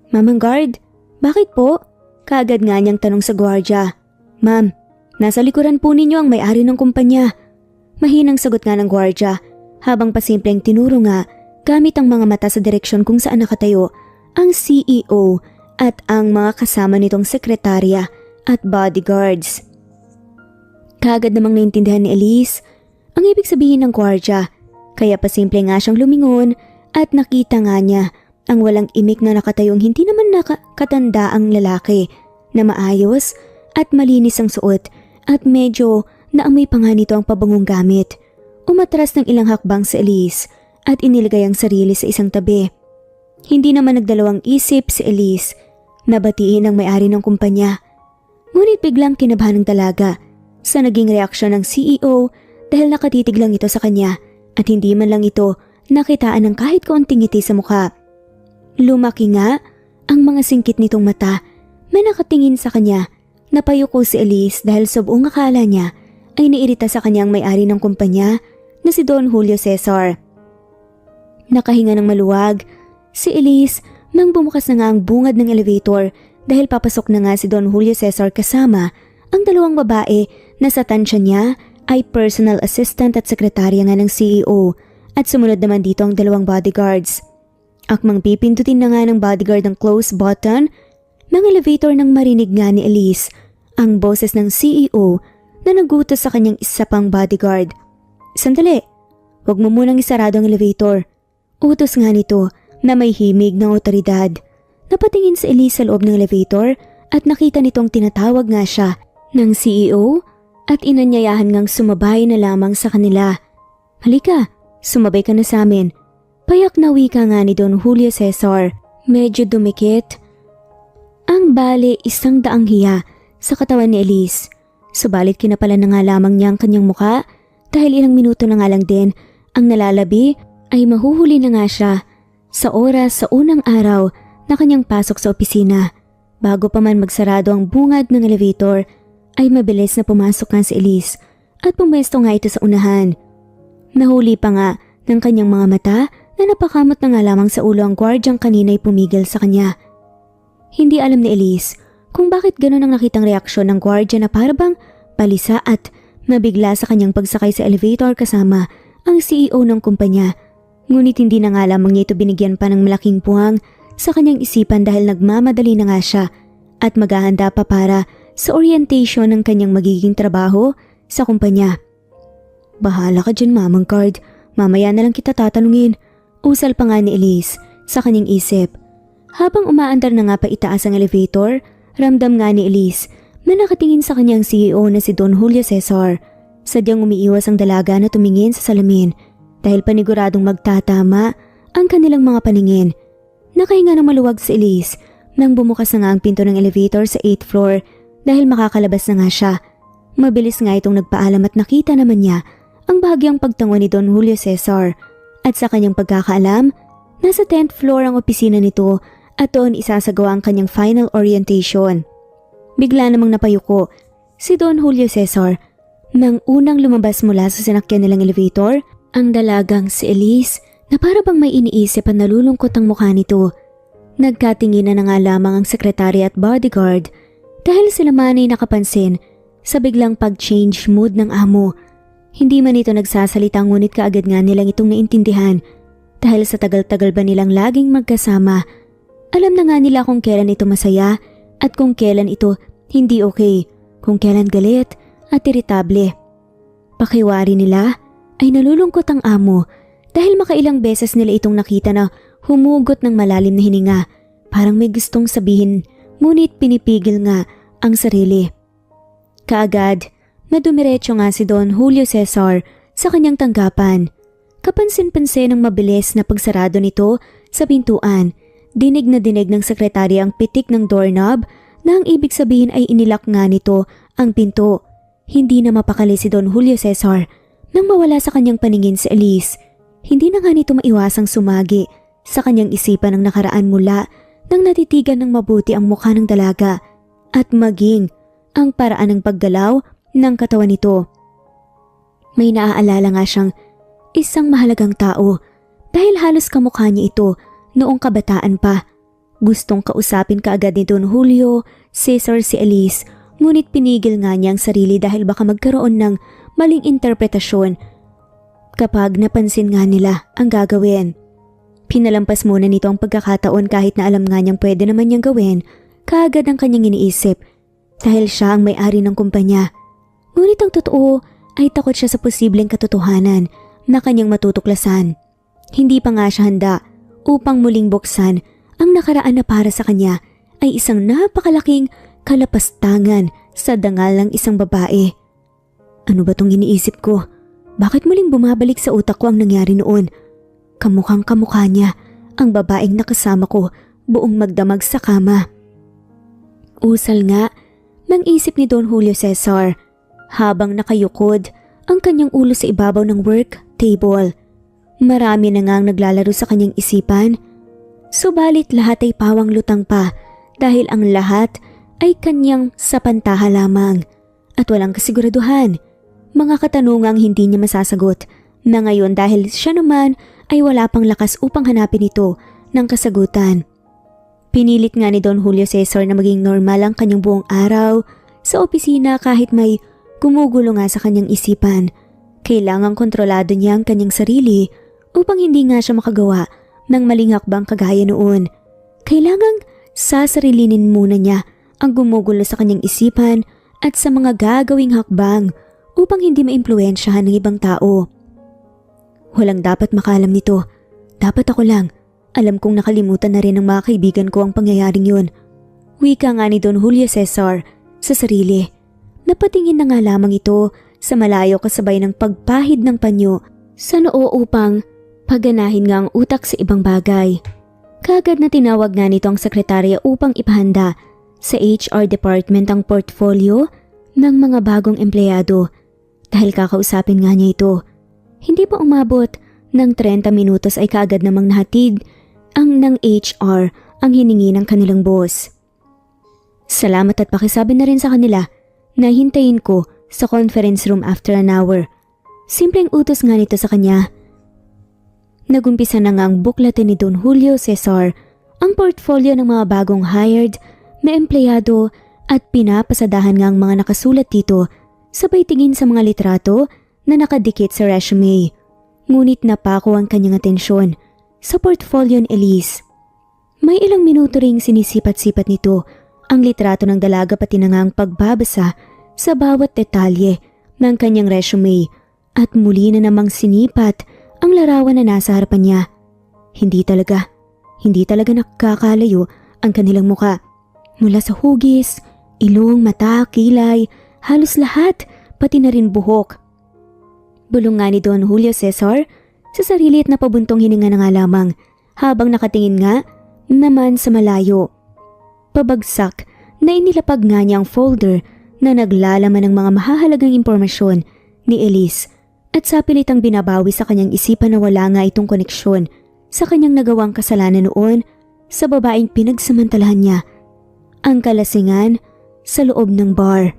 Mamang guard, bakit po? Kaagad nga niyang tanong sa gwardya. Ma'am, nasa likuran po ninyo ang may-ari ng kumpanya. Mahinang sagot nga ng gwardya habang pasimpleng tinuro nga gamit ang mga mata sa direksyon kung saan nakatayo ang CEO at ang mga kasama nitong sekretarya at bodyguards. Kaagad namang naintindihan ni Elise ang ibig sabihin ng gwardya, kaya pasimple nga siyang lumingon at nakita nga niya ang walang imik na nakatayong hindi naman nakatanda ang lalaki na maayos at malinis ang suot at medyo Naamoy pa nga nito ang pabangong gamit. Umatras ng ilang hakbang si Elise at inilagay ang sarili sa isang tabi. Hindi naman nagdalawang isip si Elise na batiin ang may-ari ng kumpanya. Ngunit biglang kinabahan ng dalaga sa naging reaksyon ng CEO dahil nakatitig lang ito sa kanya at hindi man lang ito nakitaan ng kahit kaunting ngiti sa mukha. Lumaki nga ang mga singkit nitong mata. May nakatingin sa kanya. Napayuko si Elise dahil sa buong akala niya ay naiirita sa kanyang may-ari ng kumpanya na si Don Julio Cesar. Nakahinga ng maluwag si Elise nang bumukas na nga ang bungad ng elevator dahil papasok na nga si Don Julio Cesar kasama ang dalawang babae na sa tansya niya ay personal assistant at sekretarya nga ng CEO at sumunod naman dito ang dalawang bodyguards. Akmang pipindutin na nga ng bodyguard ang close button ng elevator nang marinig nga ni Elise ang boses ng CEO na nagutos sa kanyang isa pang bodyguard. Sandali, huwag mo munang isarado ang elevator. Utos nga nito na may himig ng otoridad. Napatingin si Elise sa loob ng elevator at nakita nitong tinatawag nga siya ng CEO at inanyayahan ngang sumabay na lamang sa kanila. Halika, sumabay ka na sa amin. Payak na wika nga ni Don Julio Cesar. Medyo dumikit ang bali 100 hiya sa katawan ni Elise. Subalit kinapalan na nga lamang niya ang kanyang muka dahil ilang minuto na nga lang din ang nalalabi ay mahuhuli na nga siya sa oras sa unang araw na kanyang pasok sa opisina. Bago pa man magsarado ang bungad ng elevator ay mabilis na pumasok nga si Elise at pumesto nga ito sa unahan. Nahuli pa nga ng kanyang mga mata na napakamot na nga lamang sa ulo ang gwardyang kanina'y pumigil sa kanya. Hindi alam ni Elise kung bakit ganun ang nakitang reaksyon ng gwardya na parabang balisa at nabigla sa kanyang pagsakay sa elevator kasama ang CEO ng kumpanya. Ngunit hindi na nga lamang niya ito binigyan pa ng malaking puwang sa kanyang isipan dahil nagmamadali na nga siya at maghahanda pa para sa orientation ng kanyang magiging trabaho sa kumpanya. Bahala ka dyan, Mamang Card. Mamaya na lang kita tatanungin. Usal pa nga ni Elise sa kanyang isip. Habang umaandar na nga pa itaas ang elevator, ramdam nga ni Elise na nakatingin sa kanyang CEO na si Don Julio Cesar. Sadyang umiiwas ang dalaga na tumingin sa salamin dahil paniguradong magtatama ang kanilang mga paningin. Nakahinga ng maluwag si Elise nang bumukas na nga ang pinto ng elevator sa 8th floor dahil makakalabas na nga siya. Mabilis nga itong nagpaalam at nakita naman niya ang bahagyang pagtango ni Don Julio Cesar at sa kanyang pagkakaalam, nasa 10th floor ang opisina nito at doon isasagawa ang kanyang final orientation. Bigla namang napayuko si Don Julio Cesar nang unang lumabas mula sa sinakyan nilang elevator ang dalagang si Elise na para bang may iniisip at nalulungkot ang mukha nito. Nagkatinginan na nga lamang ang sekretary at bodyguard dahil sila man ay nakapansin sa biglang pag-change mood ng amo. Hindi man ito nagsasalita ngunit kaagad nga nilang itong naintindihan dahil sa tagal-tagal ba nilang laging magkasama. Alam na nga nila kung kailan ito masaya at kung kailan ito hindi okay, kung kailan galit at iritable. Pakiwari nila ay nalulungkot ang amo dahil makailang beses nila itong nakita na humugot ng malalim na hininga, parang may gustong sabihin ngunit pinipigil nga ang sarili. Kaagad na dumiretso nga si Don Julio Cesar sa kanyang tanggapan. Kapansin-pansin ang mabilis na pagsarado nito sa pintuan. Dinig na dinig ng sekretary ang pitik ng doorknob na ang ibig sabihin ay inilak nga nito ang pinto. Hindi na mapakali si Don Julio Cesar nang mawala sa kanyang paningin si Elise. Hindi na nga nito maiwasang sumagi sa kanyang isipan ang nakaraan mula nang natitigan ng mabuti ang mukha ng dalaga at maging ang paraan ng paggalaw ng katawan nito. May naaalala nga siyang isang mahalagang tao dahil halos kamukha niya ito noong kabataan pa. Gustong kausapin kaagad ni Don Julio Cesar si Elise ngunit pinigil nga niya ang sarili dahil baka magkaroon ng maling interpretasyon kapag napansin nga nila ang gagawin. Pinalampas muna nito ang pagkakataon kahit na alam nga niyang pwede naman niyang gawin kaagad ang kanyang iniisip dahil siya ang may-ari ng kumpanya. Ngunit ang totoo ay takot siya sa posibleng katotohanan na kanyang matutuklasan. Hindi pa nga siya handa upang muling buksan ang nakaraan na para sa kanya ay isang napakalaking kalapastangan sa dangal ng isang babae. Ano ba tong iniisip ko? Bakit muling bumabalik sa utak ko ang nangyari noon? Kamukhang kamukha niya ang babaeng nakasama ko buong magdamag sa kama. Usal nga ng isip ni Don Julio Cesar habang nakayukod ang kanyang ulo sa ibabaw ng work table. Marami na ngang naglalaro sa kanyang isipan, subalit lahat ay pawang lutang pa dahil ang lahat ay kanyang sapantaha lamang at walang kasiguraduhan. Mga katanungang hindi niya masasagot na ngayon dahil siya naman ay wala pang lakas upang hanapin ito ng kasagutan. Pinilit nga ni Don Julio Cesar na maging normal ang kanyang buong araw sa opisina kahit may gumugulo nga sa kanyang isipan. Kailangang kontrolado niya ang kanyang sarili upang hindi nga siya makagawa ng maling hakbang kagaya noon. Kailangang sasarilinin muna niya ang gumugulo sa kanyang isipan at sa mga gagawing hakbang upang hindi maimpluwensyahan ng ibang tao. Walang dapat makalam nito. Dapat ako lang. Alam kong nakalimutan na rin ng mga kaibigan ko ang pangyayaring yun. Wika nga ni Don Julio Cesar sa sarili. Napatingin na nga lamang ito sa malayo kasabay ng pagpahid ng panyo sa noo upang pagganahin nga ang utak sa ibang bagay. Kaagad na tinawag nga nito ang sekretarya upang ipahanda sa HR department ang portfolio ng mga bagong empleyado. Dahil kakausapin nga niya ito. Hindi pa umabot ng 30 minutos ay kaagad namang nahatid ang ng HR ang hiningi ng kanilang boss. Salamat at pakisabi na rin sa kanila na hintayin ko sa conference room after an hour. Simpleng utos nga nito sa kanya. Nagumpisa na nga ang buklatin ni Don Julio Cesar ang portfolio ng mga bagong hired na empleyado at pinapasadahan nga ang mga nakasulat dito sabay tingin sa mga litrato na nakadikit sa resume. Ngunit napako ang kanyang atensyon sa portfolio ni Elise. May ilang minuto ring sinisipat-sipat nito ang litrato ng dalaga pati na nga ang pagbabasa sa bawat detalye ng kanyang resume at muli na namang sinipat ang larawan na nasa harapan niya. Hindi talaga nakakalayo ang kanilang muka. Mula sa hugis, ilong, mata, kilay, halos lahat, pati na rin buhok. Bulong nga ni Don Julio Cesar sa sarili at napabuntong hininga na nga lamang habang nakatingin nga naman sa malayo. Pabagsak na inilapag nga niya ang folder na naglalaman ng mga mahahalagang impormasyon ni Elise at sa pilitang binabawi sa kanyang isipan na wala nga itong koneksyon sa kanyang nagawang kasalanan noon sa babaeng pinagsamantalahan niya, ang kalasingan sa loob ng bar.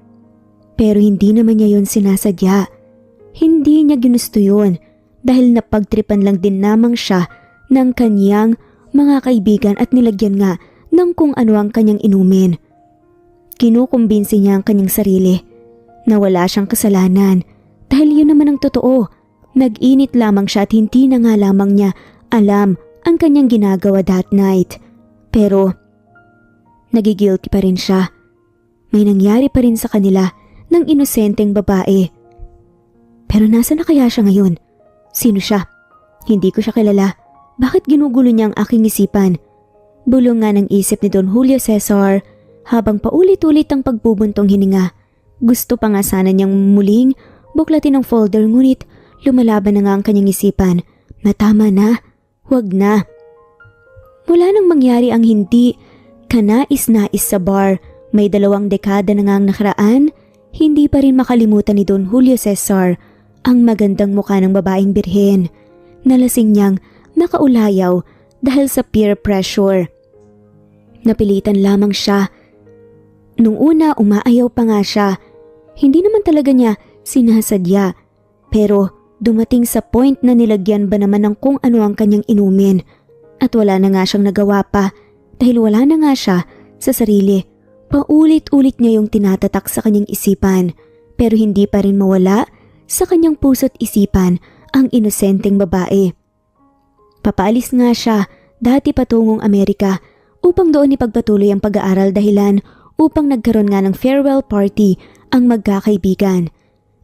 Pero hindi naman niya yon sinasadya. Hindi niya ginusto yun dahil napagtripan lang din namang siya ng kanyang mga kaibigan at nilagyan nga ng kung ano ang kanyang inumin. Kinukumbinsi niya ang kanyang sarili na wala siyang kasalanan dahil yun naman ang totoo. Nag-init lamang siya at hindi na nga lamang niya alam ang kanyang ginagawa that night. Pero nagigilty pa rin siya. May nangyari pa rin sa kanila ng inosenteng babae. Pero nasa na kaya siya ngayon? Sino siya? Hindi ko siya kilala. Bakit ginugulo niya ang aking isipan? Bulong nga ng isip ni Don Julio Cesar habang paulit-ulit ang pagbubuntong hininga. Gusto pa nga sana niyang muling buklatin ang folder ngunit lumalaban na nga ang kanyang isipan na tama na, huwag na. Mula nang mangyari ang hindi kanais-nais sa bar, may 2 dekada na nga ang nakaraan, hindi pa rin makalimutan ni Don Julio Cesar ang magandang mukha ng babaeng birhen. Nalasing niyang nakaulayaw dahil sa peer pressure. Napilitan lamang siya. Nung una umaayaw pa nga siya. Hindi naman talaga niya sinasadya. Pero dumating sa point na nilagyan ba naman ng kung ano ang kanyang inumin. At wala na nga siyang nagawa pa dahil wala na nga siya sa sarili. Paulit-ulit niya yung tinatatak sa kanyang isipan pero hindi pa rin mawala sa kanyang puso't isipan ang inosenteng babae. Papaalis nga siya dati patungong Amerika upang doon ipagpatuloy ang pag-aaral dahilan upang nagkaroon nga ng farewell party ang magkakaibigan.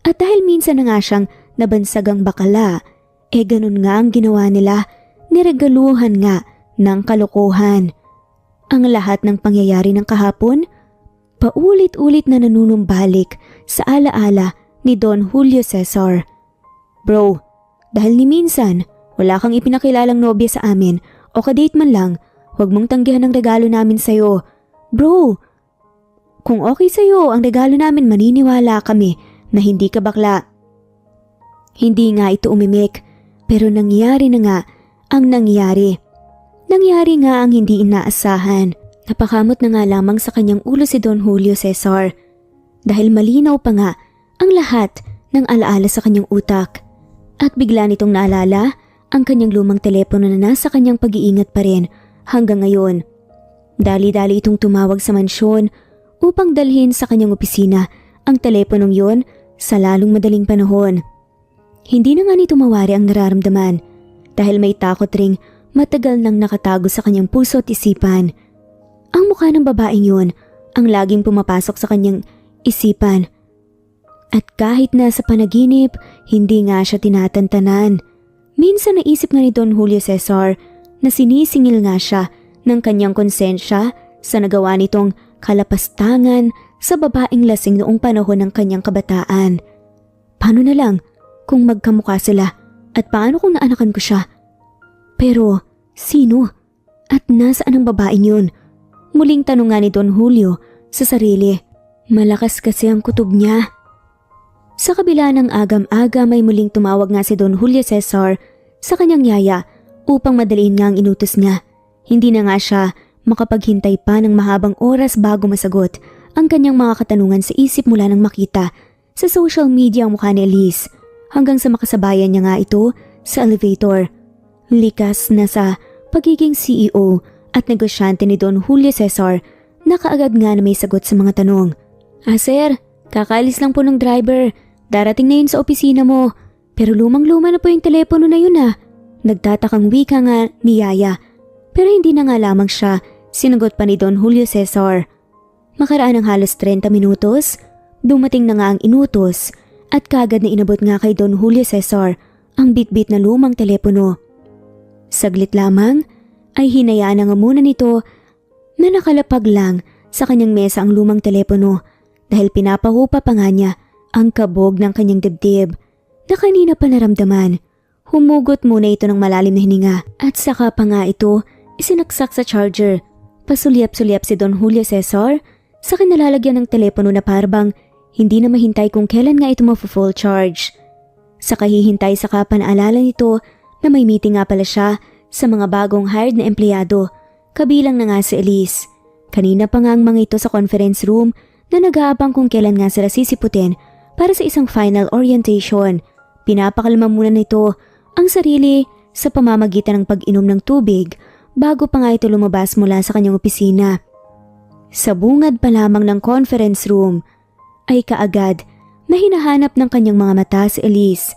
At dahil minsan na nga siyang nabansagang bakala, ganun nga ang ginawa nila, niregaluhan nga ng kalokohan. Ang lahat ng pangyayari ng kahapon, paulit-ulit na nanunumbalik sa alaala ni Don Julio Cesar. Bro, dahil ni minsan wala kang ipinakilalang nobya sa amin o kadate man lang, huwag mong tanggihan ang regalo namin sa'yo. Bro, kung okay sa'yo ang regalo namin, maniniwala kami na hindi ka bakla. Hindi nga ito umimik, pero nangyari na nga ang nangyari. Nangyari nga ang hindi inaasahan. Napakamot na nga lamang sa kanyang ulo si Don Julio Cesar dahil malinaw pa nga ang lahat ng alaala sa kanyang utak. At bigla nitong naalala ang kanyang lumang telepono na nasa kanyang pag-iingat pa rin hanggang ngayon. Dali-dali itong tumawag sa mansyon upang dalhin sa kanyang opisina ang teleponong yon sa lalong madaling panahon. Hindi na nga nito mawari ang nararamdaman dahil may takot ring matagal nang nakatago sa kanyang puso at isipan. Ang mukha ng babaeng yun ang laging pumapasok sa kanyang isipan. At kahit na sa panaginip, hindi nga siya tinatantanan. Minsan naisip nga ni Don Julio Cesar na sinisingil nga siya ng kanyang konsensya sa nagawa nitong kalapastangan sa babaeng lasing noong panahon ng kanyang kabataan. Paano na lang kung magkamukha sila at paano kung naanakan ko siya? Pero sino? At nasaan ang babaeng yun? Muling tanong nga ni Don Julio sa sarili. Malakas kasi ang kutob niya. Sa kabila ng agam-agam ay muling tumawag nga si Don Julio Cesar sa kanyang yaya upang madaliin nga ang inutos niya. Hindi na nga siya makapaghintay pa ng mahabang oras bago masagot ang kanyang mga katanungan sa isip mula nang makita sa social media ang mukha ni Elise hanggang sa makasabayan niya nga ito sa elevator. Likas na sa pagiging CEO at negosyante ni Don Julio Cesar, nakaagad nga na may sagot sa mga tanong. Sir, kakaalis lang po ng driver. Darating na yun sa opisina mo. Pero lumang-luma na po yung telepono na yun . Nagtatakang wika nga ni Yaya. Pero hindi na nga lamang siya, sinagot pa ni Don Julio Cesar. Makaraan ng halos 30 minutos, dumating na nga ang inutos at kagad na inabot nga kay Don Julio Cesar ang bitbit na lumang telepono. Saglit lamang ay hinayaan na nga muna nito na nakalapag lang sa kanyang mesa ang lumang telepono dahil pinapahupa pa nga niya ang kabog ng kanyang dibdib na kanina pa naramdaman. Humugot muna ito ng malalim na hininga at saka pa nga ito isinaksak sa charger. Pasulyap-sulyap si Don Julio Cesar sa kinalalagyan ng telepono na parabang hindi na mahintay kung kailan nga ito full charge. Sa kahihintay sa kapanaalala nito na may meeting nga pala siya sa mga bagong hired na empleyado, kabilang na nga si Elise. Kanina pa nga ang mga ito sa conference room na nag-aabang kung kailan nga sila sisiputin para sa isang final orientation. Pinapakalma muna nito ang sarili sa pamamagitan ng pag-inom ng tubig bago pa nga ito lumabas mula sa kanyang opisina. Sa bungad pa lamang ng conference room ay kaagad na hinahanap ng kanyang mga mata si Elise.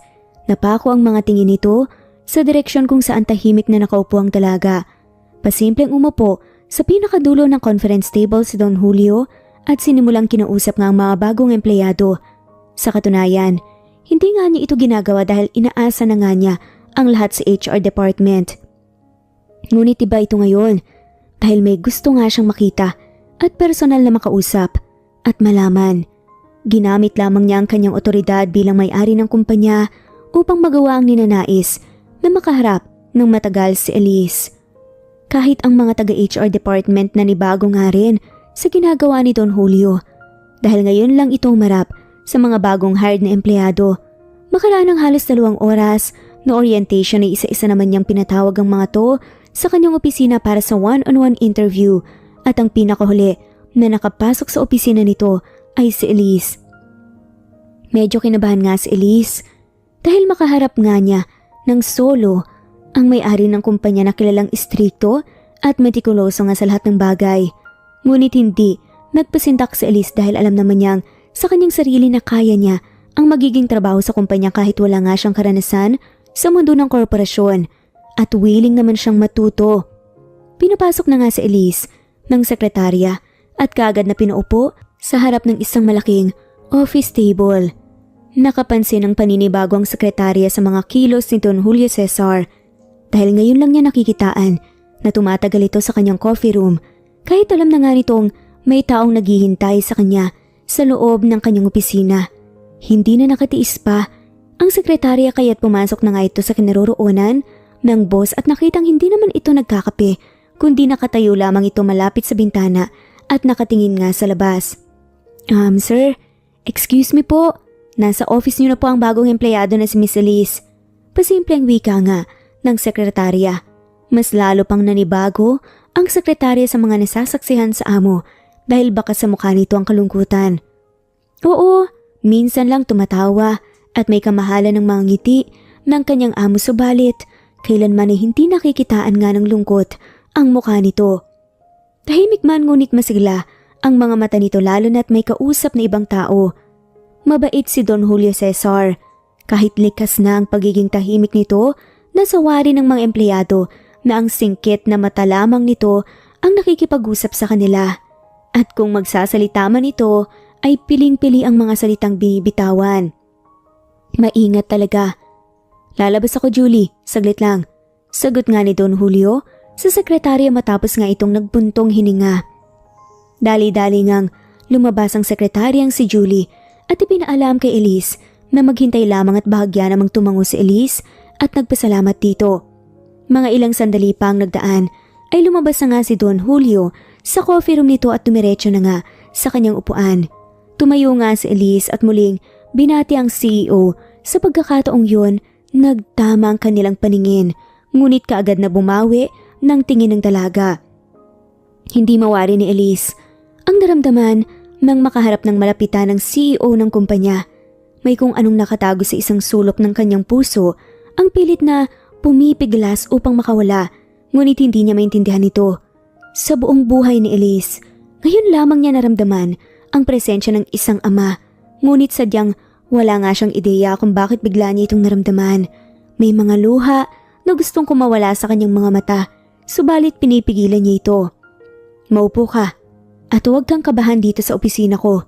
Napako ang mga tingin nito sa direksyon kung saan tahimik na nakaupo ang dalaga. Pasimpleng umupo sa pinakadulo ng conference table si Don Julio at sinimulang kinausap nga ang mga bagong empleyado. Sa katunayan, hindi nga niya ito ginagawa dahil inaasa na nga niya ang lahat sa HR department. Ngunit iba ito ngayon dahil may gusto nga siyang makita at personal na makausap at malaman. Ginamit lamang niya ang kanyang otoridad bilang may-ari ng kumpanya upang magawa ang ninanais na makaharap ng matagal si Elise. Kahit ang mga taga-HR department na nibago nga rin sa ginagawa ni Don Julio dahil ngayon lang ito umarap sa mga bagong hired na empleyado. Makaraan ng halos 2 oras na orientation ay isa-isa naman niyang pinatawag ang mga to sa kanyang opisina para sa one-on-one interview at ang pinakahuli na nakapasok sa opisina nito ay si Elise. Medyo kinabahan nga si Elise dahil makaharap nga niya ng solo ang may-ari ng kumpanya na kilalang istrikto at metikuloso nga sa lahat ng bagay. Ngunit hindi nagpasindak si Elise dahil alam naman niyang sa kanyang sarili na kaya niya ang magiging trabaho sa kumpanya kahit wala nga siyang karanasan sa mundo ng korporasyon at willing naman siyang matuto. Pinapasok na nga si Elise ng sekretarya at kaagad na pinaupo sa harap ng isang malaking office table. Nakapansin ang paninibago ang sekretarya sa mga kilos ni Don Julio Cesar dahil ngayon lang niya nakikitaan na tumatagal ito sa kanyang coffee room kahit alam na nga nitong may taong naghihintay sa kanya sa loob ng kanyang opisina. Hindi na nakatiis pa ang sekretarya kaya't pumasok na nga ito sa kinaroroonan ng boss at nakitang hindi naman ito nagkakape kundi nakatayo lamang ito malapit sa bintana at nakatingin nga sa labas. Sir, excuse me po. Nasa office niyo na po ang bagong empleyado na si Miss Elise. Pasimpleng wika nga ng sekretarya. Mas lalo pang nanibago ang sekretarya sa mga nasasaksihan sa amo dahil baka sa mukha nito ang kalungkutan. Oo, minsan lang tumatawa at may kamahalan ng mga ngiti ng kanyang amo subalit kailanman ay hindi nakikitaan nga ng lungkot ang mukha nito. Tahimik man ngunit masigla ang mga mata nito lalo na't may kausap na ibang tao. Mabait si Don Julio Cesar. Kahit likas na ang pagiging tahimik nito, nasawari ng mga empleyado na ang singkit na mata lamang nito ang nakikipag-usap sa kanila. At kung magsasalita man ito, ay piling-pili ang mga salitang binibitawan. Maingat talaga. Lalabas ako, Julie. Saglit lang. Sagot nga ni Don Julio sa sekretarya matapos nga itong nagbuntong hininga. Dali-dali ngang lumabas ang sekretaryang si Julie at ipinaalam kay Elise na maghintay lamang at bahagya namang tumango si Elise at nagpasalamat dito. Mga ilang sandali pa ang nagdaan ay lumabas na nga si Don Julio sa coffee room nito at dumiretso na nga sa kanyang upuan. Tumayo nga si Elise at muling binati ang CEO. Sa pagkakataong yun, nagtama ang kanilang paningin ngunit kaagad na bumawi ng tingin ng dalaga. Hindi mawari ni Elise ang naramdaman nang makaharap ng malapitan ng CEO ng kumpanya. May kung anong nakatago sa isang sulok ng kanyang puso, ang pilit na pumipiglas upang makawala, ngunit hindi niya maintindihan ito. Sa buong buhay ni Elise, ngayon lamang niya naramdaman ang presensya ng isang ama, ngunit sadyang wala nga siyang ideya kung bakit bigla niya itong naramdaman. May mga luha na gustong kumawala sa kanyang mga mata, subalit pinipigilan niya ito. Maupo ka at huwag kang kabahan dito sa opisina ko.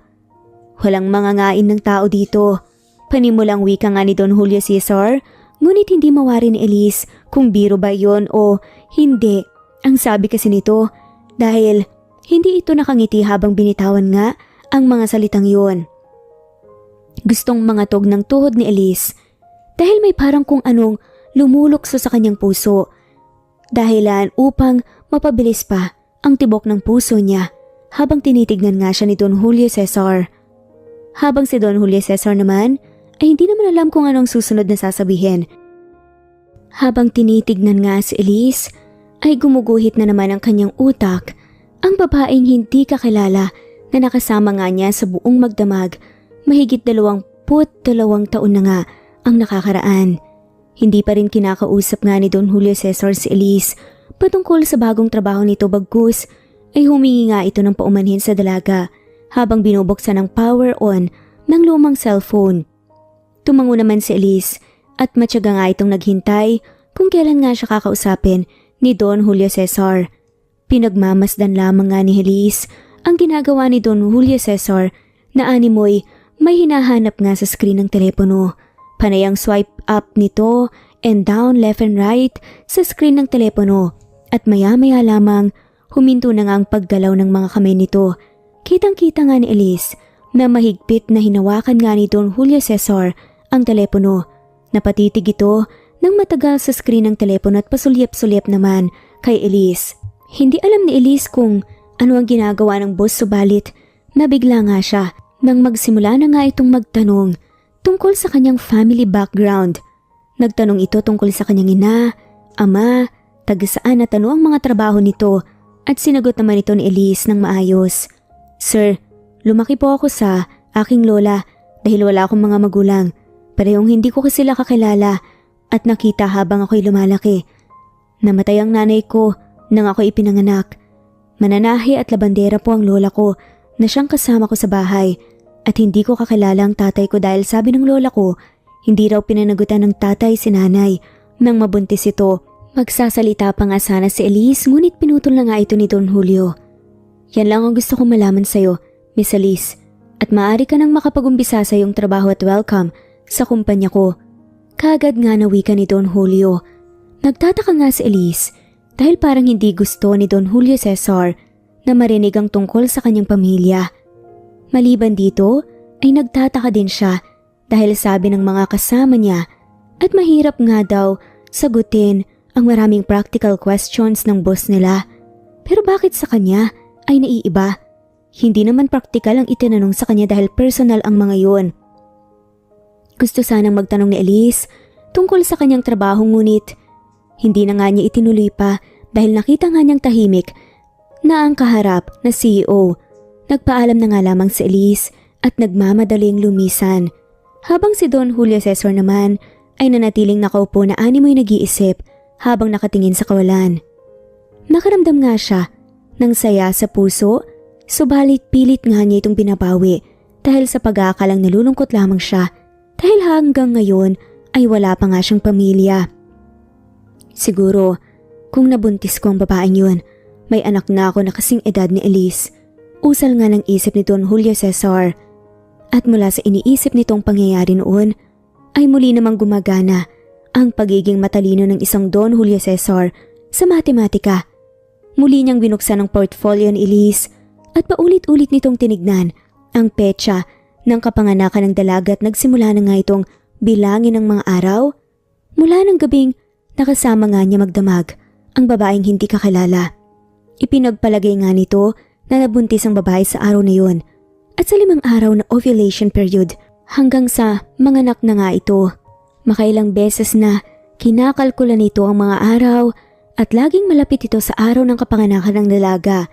Walang mangangain ng tao dito. Panimulang wika nga ni Don Julio Cesar, ngunit hindi mawari ni Elise kung biro ba yon o hindi. Ang sabi kasi nito dahil hindi ito nakangiti habang binitawan nga ang mga salitang yon. Gustong mangatog ng tuhod ni Elise dahil may parang kung anong lumulukso sa kanyang puso. Dahilan upang mapabilis pa ang tibok ng puso niya habang tinitignan nga siya ni Don Julio Cesar. Habang si Don Julio Cesar naman ay hindi naman alam kung anong susunod na sasabihin. Habang tinitignan nga si Elise ay gumuguhit na naman ang kanyang utak ang babaeng hindi kakilala na nakasama nga niya sa buong magdamag. Mahigit 22 taon na nga ang nakakaraan. Hindi pa rin kinakausap nga ni Don Julio Cesar si Elise patungkol sa bagong trabaho nito bagkus ay humingi nga ito ng paumanhin sa dalaga habang binubuksan ng power on ng lumang cellphone. Tumango naman si Elise at matyaga nga itong naghintay kung kailan nga siya kakausapin ni Don Julio Cesar. Pinagmamasdan lamang nga ni Elise ang ginagawa ni Don Julio Cesar na animoy may hinahanap nga sa screen ng telepono. Panay ang swipe up nito and down left and right sa screen ng telepono at maya-maya lamang huminto na nga ang paggalaw ng mga kamay nito. Kitang-kita nga ni Elise na mahigpit na hinawakan nga ni Don Julio Cesar ang telepono. Napatitig ito nang matagal sa screen ng telepono at pasulyap-sulyap naman kay Elise. Hindi alam ni Elise kung ano ang ginagawa ng boss subalit nabigla nga siya nang magsimula na nga itong magtanong tungkol sa kanyang family background. Nagtanong ito tungkol sa kanyang ina, ama, taga-saan at ano ang mga trabaho nito at sinagot naman ito ni Elise ng maayos. Sir, lumaki po ako sa aking lola dahil wala akong mga magulang. Parehong hindi ko kasi sila kakilala at nakita habang ako'y lumalaki. Namatay ang nanay ko nang ako'y ipinanganak. Mananahi at labandera po ang lola ko na siyang kasama ko sa bahay at hindi ko kakilala ang tatay ko dahil sabi ng lola ko, hindi raw pinanagutan ng tatay si nanay nang mabuntis ito. Magsasalita pa nga sana si Elise ngunit pinutol na nga ito ni Don Julio. Yan lang ang gusto kong malaman sa'yo, Miss Elise, at maaari ka nang makapag-umpisa sa iyong trabaho at welcome sa kumpanya ko. Kaagad nga nawika ni Don Julio. Nagtataka nga si Elise dahil parang hindi gusto ni Don Julio Cesar na marinig ang tungkol sa kanyang pamilya. Maliban dito ay nagtataka din siya dahil sabi ng mga kasama niya at mahirap nga daw sagutin ang maraming practical questions ng boss nila. Pero bakit sa kanya ay naiiba? Hindi naman practical ang itinanong sa kanya dahil personal ang mga yun. Gusto sanang magtanong ni Elise tungkol sa kanyang trabaho ngunit hindi na nga niya itinuloy pa dahil nakita nga niyang tahimik na ang kaharap na CEO. Nagpaalam na nga lamang si Elise at nagmamadaling lumisan. Habang si Don Julio Cesar naman ay nanatiling nakaupo na animoy nag-iisip habang nakatingin sa kawalan. Nakaramdam nga siya ng saya sa puso, subalit pilit nga niya itong binabawi dahil sa pag-aakalang nalulungkot lamang siya dahil hanggang ngayon ay wala pa nga siyang pamilya. Siguro, kung nabuntis ko ang babaeng yun, may anak na ako na kasing edad ni Elise. Usal nga ng isip ni Don Julio Cesar. At mula sa iniisip nitong pangyayari noon, ay muli namang gumagana ang pagiging matalino ng isang Don Julio Cesar sa matematika. Muli niyang binuksan ang portfolio ni Elise at paulit-ulit nitong tinignan ang petsa ng kapanganakan ng dalaga at nagsimula na nga itong bilangin ang mga araw. Mula ng gabing nakasama nga niya magdamag ang babaeng hindi kakilala. Ipinagpalagay nga nito na nabuntis ang babae sa araw na yun at sa 5 araw na ovulation period hanggang sa manganak na nga ito. Makailang beses na kinakalkula nito ang mga araw at laging malapit ito sa araw ng kapanganakan ng dalaga.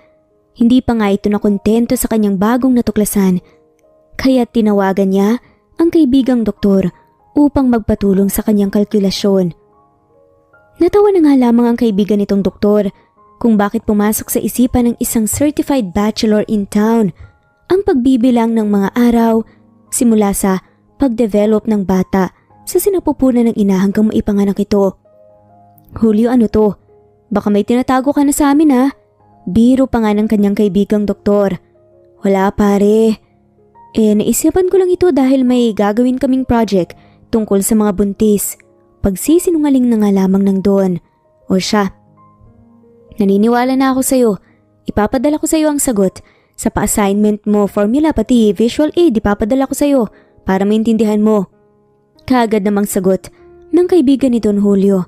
Hindi pa nga ito nakontento sa kanyang bagong natuklasan kaya tinawagan niya ang kaibigang doktor upang magpatulong sa kanyang kalkulasyon. Natawa na nga lamang ang kaibigan nitong doktor kung bakit pumasok sa isipan ng isang certified bachelor in town ang pagbibilang ng mga araw simula sa pagdevelop ng bata sa sinapupunan ng ina hanggang maipanganak ito. Julio, ano to? Baka may tinatago ka na sa amin ha? Biro pa nga ng kanyang kaibigang doktor. Wala pare. Naisipan ko lang ito dahil may gagawin kaming project tungkol sa mga buntis. Pagsisinungaling na nga lamang ng Don. O siya. Naniniwala na ako sa'yo. Ipapadala ko sa'yo ang sagot. Sa pa-assignment mo, formula pati visual aid ipapadala ko sa'yo para maintindihan mo. Kaagad namang sagot ng kaibigan ni Don Julio.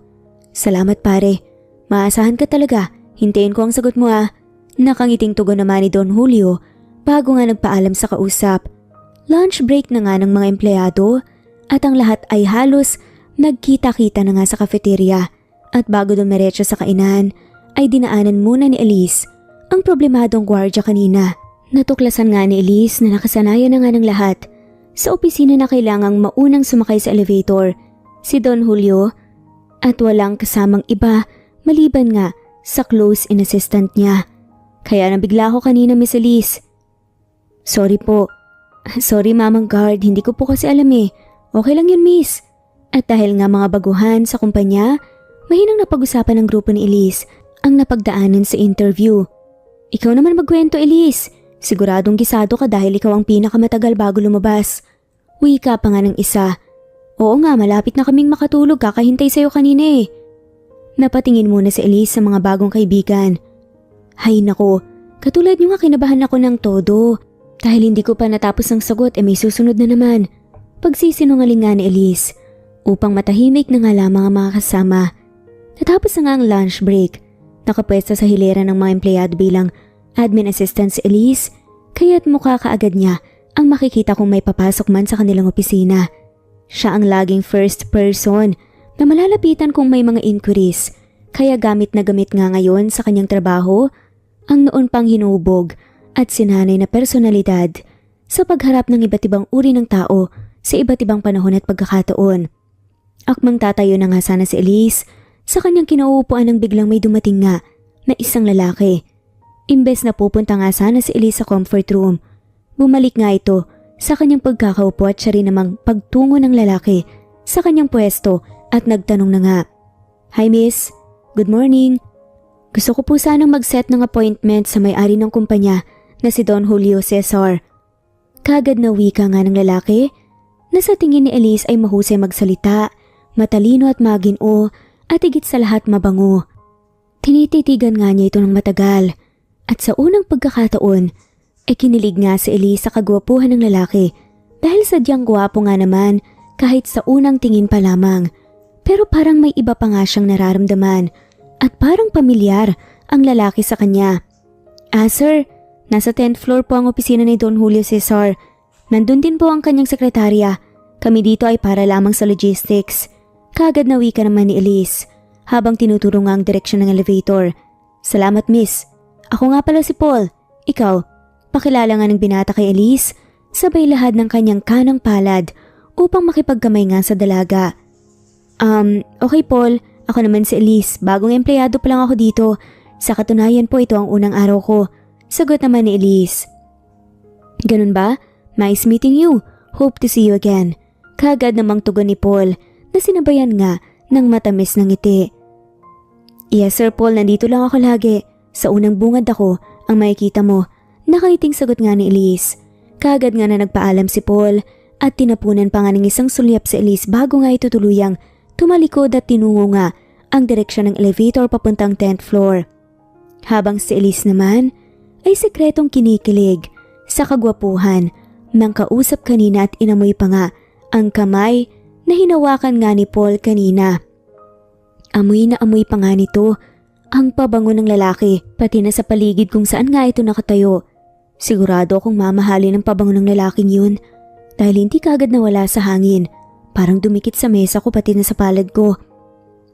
Salamat pare. Maasahan ka talaga. Hintayin ko ang sagot mo ha. Nakangiting tugon naman ni Don Julio bago nga nagpaalam sa kausap. Lunch break na nga ng mga empleyado at ang lahat ay halos nagkita-kita na nga sa cafeteria at bago dumiretso sa kainan ay dinaanan muna ni Elise ang problemadong gwardiya kanina. Natuklasan nga ni Elise na nakasanayan na nga ng lahat. Sa opisina na kailangang maunang sumakay sa elevator, si Don Julio at walang kasamang iba maliban nga sa close-in assistant niya. Kaya nabigla ako kanina, Miss Elise. Sorry po. Sorry Mamang Guard, hindi ko po kasi alam eh. Okay lang yun, Miss. At dahil nga mga baguhan sa kumpanya, mahinang napag-usapan ng grupo ni Elise ang napagdaanan sa interview. Ikaw naman magkwento, Elise. Siguradong gisado ka dahil ikaw ang pinakamatagal bago lumabas. Wika pa nga ng isa. Oo nga, malapit na kaming makatulog, kakahintay sa'yo kanina eh. Napatingin muna si Elise sa mga bagong kaibigan. Hay nako, katulad nyo nga kinabahan ako ng todo. Dahil hindi ko pa natapos ang sagot may susunod na naman. Pagsisinungaling nga ni Elise upang matahimik na nga lamang ang mga kasama. Natapos na nga ang lunch break. Nakapwesto sa hilera ng mga empleyado bilang admin assistant si Elise kaya't mukha kaagad niya ang makikita kung may papasok man sa kanilang opisina. Siya ang laging first person na malalapitan kung may mga inquiries kaya gamit na gamit nga ngayon sa kanyang trabaho ang noon pang hinubog at sinanay na personalidad sa pagharap ng iba't ibang uri ng tao sa iba't ibang panahon at pagkakataon. Akmang tatayo na nga sana si Elise sa kanyang kinauupuan nang biglang may dumating nga na isang lalaki. Imbes na pupunta nga sana si Elise sa comfort room, bumalik nga ito sa kanyang pagkakaupo at siya rin namang pagtungo ng lalaki sa kanyang pwesto at nagtanong na nga. Hi Miss, good morning. Gusto ko po sanang mag-set ng appointment sa may-ari ng kumpanya na si Don Julio Cesar. Kagad na wika nga ng lalaki na sa tingin ni Elise ay mahusay magsalita, matalino at maginoo at higit sa lahat mabango. Tinititigan nga niya ito ng matagal at sa unang pagkakataon ay kinilig nga si Elise sa kagwapuhan ng lalaki dahil sadyang gwapo nga naman kahit sa unang tingin pa lamang. Pero parang may iba pa nga siyang nararamdaman at parang pamilyar ang lalaki sa kanya. Sir, nasa 10th floor po ang opisina ni Don Julio Cesar. Nandun din po ang kanyang sekretarya. Kami dito ay para lamang sa logistics. Kaagad na wika naman ni Elise habang tinuturo nga ang direksyon ng elevator. Salamat miss. Ako nga pala si Paul. Ikaw, pakilala nga ng binata kay Elise, sabay lahad ng kanyang kanang palad upang makipagkamay nga sa dalaga. Okay Paul, ako naman si Elise, bagong empleyado pa lang ako dito. Sa katunayan po ito ang unang araw ko. Sagot naman ni Elise. Ganun ba? Nice meeting you. Hope to see you again. Kaagad namang tugon ni Paul na sinabayan nga ng matamis ng ngiti. Yes Sir Paul, nandito lang ako lagi. Sa unang bungad ako ang makikita mo. Nakangiting sagot nga ni Elise. Kaagad nga na nagpaalam si Paul at tinapunan pa nga ng isang sulyap si Elise bago nga ito tuluyang tumalikod at tinungo nga ang direksyon ng elevator papuntang 10th floor. Habang si Elise naman ay sekretong kinikilig sa kagwapuhan ng kausap kanina at inamoy pa nga ang kamay na hinawakan nga ni Paul kanina. Amoy na amoy pa nga nito ang pabango ng lalaki pati na sa paligid kung saan nga ito nakatayo. Sigurado akong mamahalin ang pabango ng lalaking yun dahil hindi kaagad nawala sa hangin. Parang dumikit sa mesa ko pati na sa palad ko.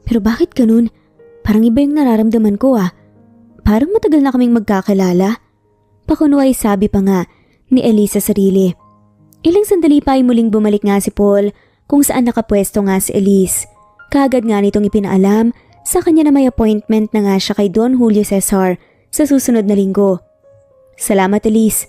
Pero bakit ganun? Parang iba yung nararamdaman ko Parang matagal na kaming magkakilala. Pakuno ay sabi pa nga ni Elise sa sarili. Ilang sandali pa ay muling bumalik nga si Paul kung saan nakapwesto nga si Elise. Kaagad nga nitong ipinaalam sa kanya na may appointment na nga siya kay Don Julio Cesar sa susunod na linggo. Salamat Elise.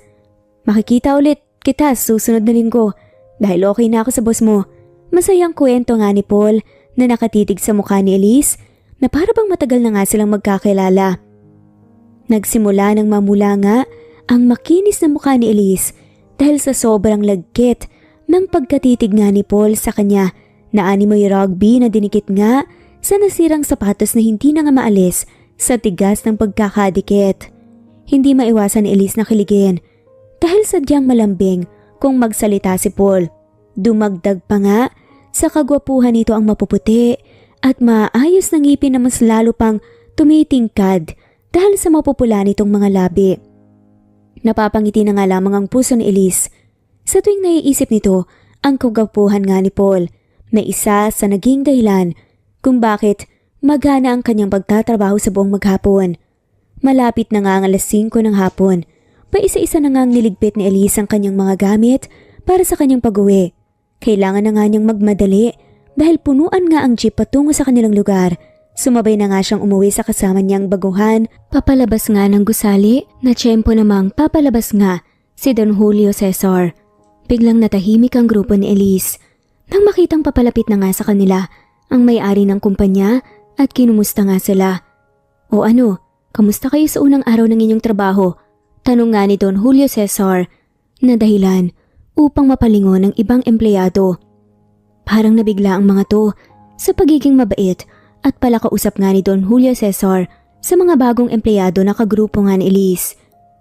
Makikita ulit kita sa susunod na linggo dahil okay na ako sa boss mo. Masayang kwento nga ni Paul na nakatitig sa mukha ni Elise na para bang matagal na nga silang magkakilala. Nagsimula ng mamula nga ang makinis na mukha ni Elise dahil sa sobrang lagkit ng pagkatitig nga ni Paul sa kanya na animoy rugby na dinikit nga sa nasirang sapatos na hindi na nga maalis sa tigas ng pagkakadikit. Hindi maiwasan ni Elise na kiligin dahil sadyang malambing kung magsalita si Paul. Dumagdag pa nga sa kagwapuhan nito ang mapuputi at maayos na ngipin na mas lalo pang tumitingkad dahil sa mapupula nitong mga labi. Napapangiti na nga lamang ang puso ni Elise sa tuwing naiisip nito ang kagwapuhan nga ni Paul na isa sa naging dahilan kung bakit magana ang kanyang pagtatrabaho sa buong maghapon. Malapit na nga ang alas 5 ng hapon, pa isa-isa na nga ang niligpit ni Elise ang kanyang mga gamit para sa kanyang pag-uwi. Kailangan na nga niyang magmadali dahil punuan nga ang jeep patungo sa kanilang lugar. Sumabay na nga siyang umuwi sa kasama niyang baguhan, papalabas nga ng gusali na tiyempo namang papalabas nga si Don Julio Cesar. Biglang natahimik ang grupo ni Elise nang makitang papalapit na nga sa kanila ang may-ari ng kumpanya at kinumusta nga sila. O ano, kamusta kayo sa unang araw ng inyong trabaho? Tanong nga ni Don Julio Cesar na dahilan upang mapalingon ng ibang empleyado. Parang nabigla ang mga to sa pagiging mabait at palakausap nga ni Don Julio Cesar sa mga bagong empleyado na kagrupo nga ni Elise.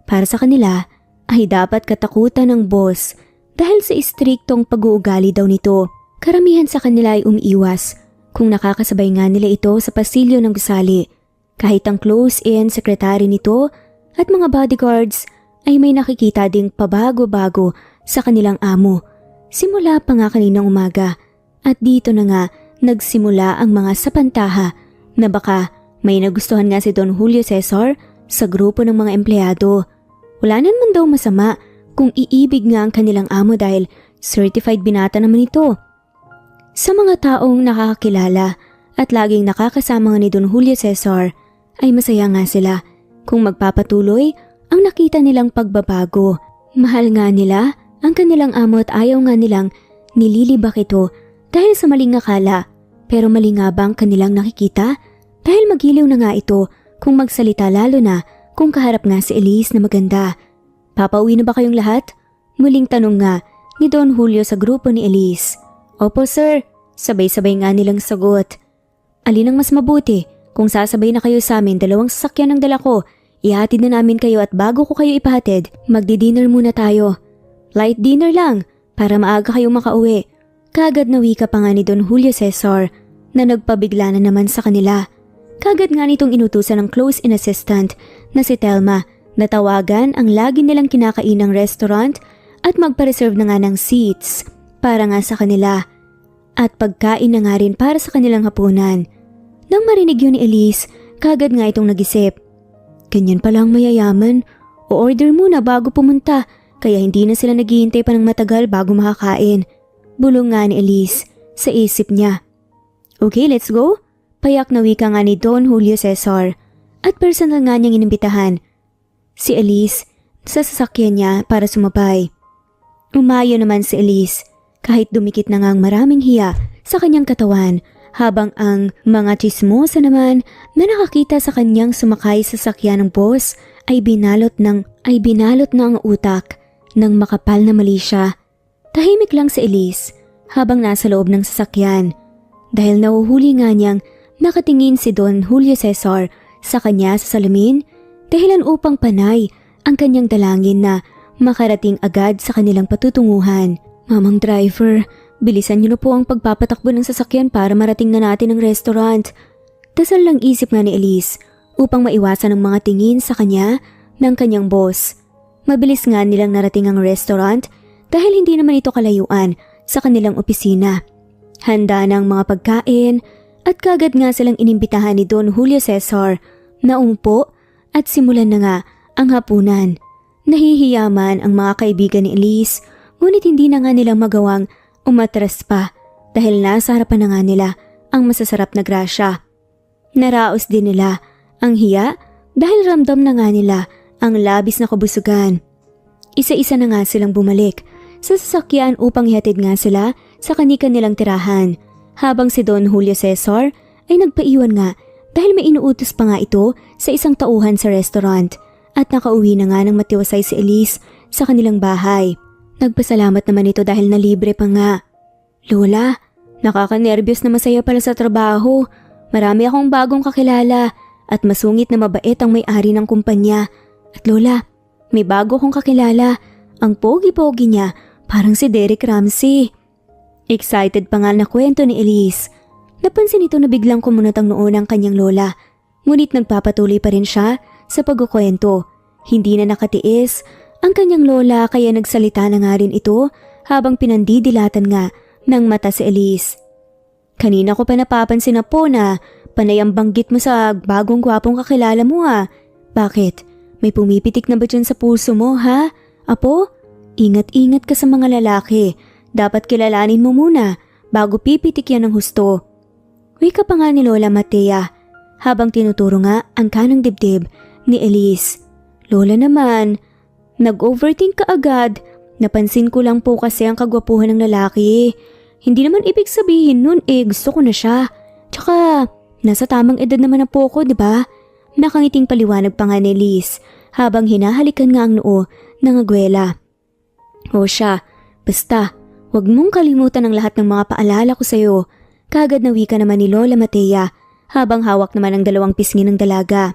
Para sa kanila ay dapat katakutan ng boss dahil sa istriktong pag-uugali daw nito. Karamihan sa kanila ay umiiwas kung nakakasabay nga nila ito sa pasilyo ng gusali. Kahit ang close-in sekretary nito at mga bodyguards ay may nakikita ding pabago-bago sa kanilang amo. Simula pa nga kaninang umaga at dito na nga nagsimula ang mga sapantaha na baka may nagustuhan nga si Don Julio Cesar sa grupo ng mga empleyado. Wala naman daw masama kung iibig nga ang kanilang amo dahil certified binata naman ito. Sa mga taong nakakakilala at laging nakakasama nga ni Don Julio Cesar ay masaya nga sila kung magpapatuloy ang nakita nilang pagbabago. Mahal nga nila ang kanilang amo at ayaw nga nilang nililibak ito dahil sa maling akala. Pero mali nga bang kanilang nakikita? Dahil magiliw na nga ito kung magsalita lalo na kung kaharap nga si Elise na maganda. Papauwi na ba kayong lahat? Muling tanong nga ni Don Julio sa grupo ni Elise. Opo sir, sabay-sabay nga nilang sagot. Alin ang mas mabuti? Kung sasabay na kayo sa amin, 2 sasakyan ang dala ko. Ihatid na namin kayo at bago ko kayo ipahatid, magdi-dinner muna tayo. Light dinner lang. para maaga kayong makauwi. Kagad na wika pa nga ni Don Julio Cesar na nagpabigla na naman sa kanila. Kagad nga nitong inutusan ng close-in assistant na si Telma na tawagan ang lagi nilang kinakainang restaurant at magpa-reserve na nga ng seats para nga sa kanila at pagkain na nga rin para sa kanilang hapunan. Nang marinig yun ni Elise, kagad nga itong nag-isip. Ganyan pala ang mayayaman, o-order muna bago pumunta kaya hindi na sila naghihintay pa ng matagal bago makakain. Bulong nga ni Elise sa isip niya. Okay, let's go. Payak na wika nga ni Don Julio Cesar at personal nga niyang inimbitahan si Elise sa sasakyan niya para sumabay. Umayo naman si Elise kahit dumikit na nga ang maraming hiya sa kanyang katawan habang ang mga chismosa naman na nakakita sa kanyang sumakay sa sasakyan ng boss ay binalot na ang utak ng makapal na mali siya. Tahimik lang si Elise habang nasa loob ng sasakyan dahil nahuhuli nga niyang nakatingin si Don Julio Cesar sa kanya sa salamin dahilan upang panay ang kanyang dalangin na makarating agad sa kanilang patutunguhan. Mamang driver, bilisan niyo na po ang pagpapatakbo ng sasakyan para marating na natin ang restaurant. Dasal lang isip nga ni Elise upang maiwasan ang mga tingin sa kanya ng kanyang boss. Mabilis nga nilang narating ang restaurant dahil hindi naman ito kalayuan sa kanilang opisina. Handa na ang mga pagkain at kagad nga silang inimbitahan ni Don Julio Cesar na umupo at simulan na nga ang hapunan. Nahihiyaman ang mga kaibigan ni Elise ngunit hindi na nga nilang magawang umatras pa dahil nasa harapan na nga nila ang masasarap na grasya. Naraos din nila ang hiya dahil ramdam na nga nila ang labis na kabusugan. Isa-isa na nga silang bumalik sa sasakyan upang ihatid nga sila sa kani-kanilang tirahan habang si Don Julio Cesar ay nagpaiwan nga dahil may inuutos pa nga ito sa isang tauhan sa restaurant at nakauwi na nga ng matiwasay si Elise sa kanilang bahay. Nagpasalamat naman ito dahil nalibre pa nga. Lola, nakaka-nervyos na masaya pala sa trabaho. Marami akong bagong kakilala at masungit na mabait ang may-ari ng kumpanya. At Lola, may bago akong kakilala. Ang pogi-pogi niya, parang si Derek Ramsey. Excited pa nga na kwento ni Elise. Napansin ito na biglang kumunot ang noo ng kanyang lola. Ngunit nagpapatuloy pa rin siya sa pagkukwento. Hindi na nakatiis ang kanyang lola kaya nagsalita na nga rin ito habang pinandidilatan nga ng mata si Elise. Kanina ko pa napapansin na po na panay ang banggit mo sa bagong gwapong kakilala mo ha. Bakit? May pumipitik na ba dyan sa puso mo ha? Apo, ingat-ingat ka sa mga lalaki. Dapat kilalanin mo muna bago pipitik yan ng husto. Wika pa nga ni Lola Matea habang tinuturo nga ang kanang dibdib ni Elise. Lola naman, nag-overthink ka agad. Napansin ko lang po kasi ang kagwapuhan ng lalaki. Hindi naman ibig sabihin nun gusto ko na siya. Tsaka, nasa tamang edad naman na po ko, diba? Nakangiting paliwanag pa nga ni Elise habang hinahalikan nga ang noo ng agwela. O siya, basta, huwag mong kalimutan ang lahat ng mga paalala ko sa'yo. Kagad na wika naman ni Lola Matea habang hawak naman ang dalawang pisngi ng dalaga.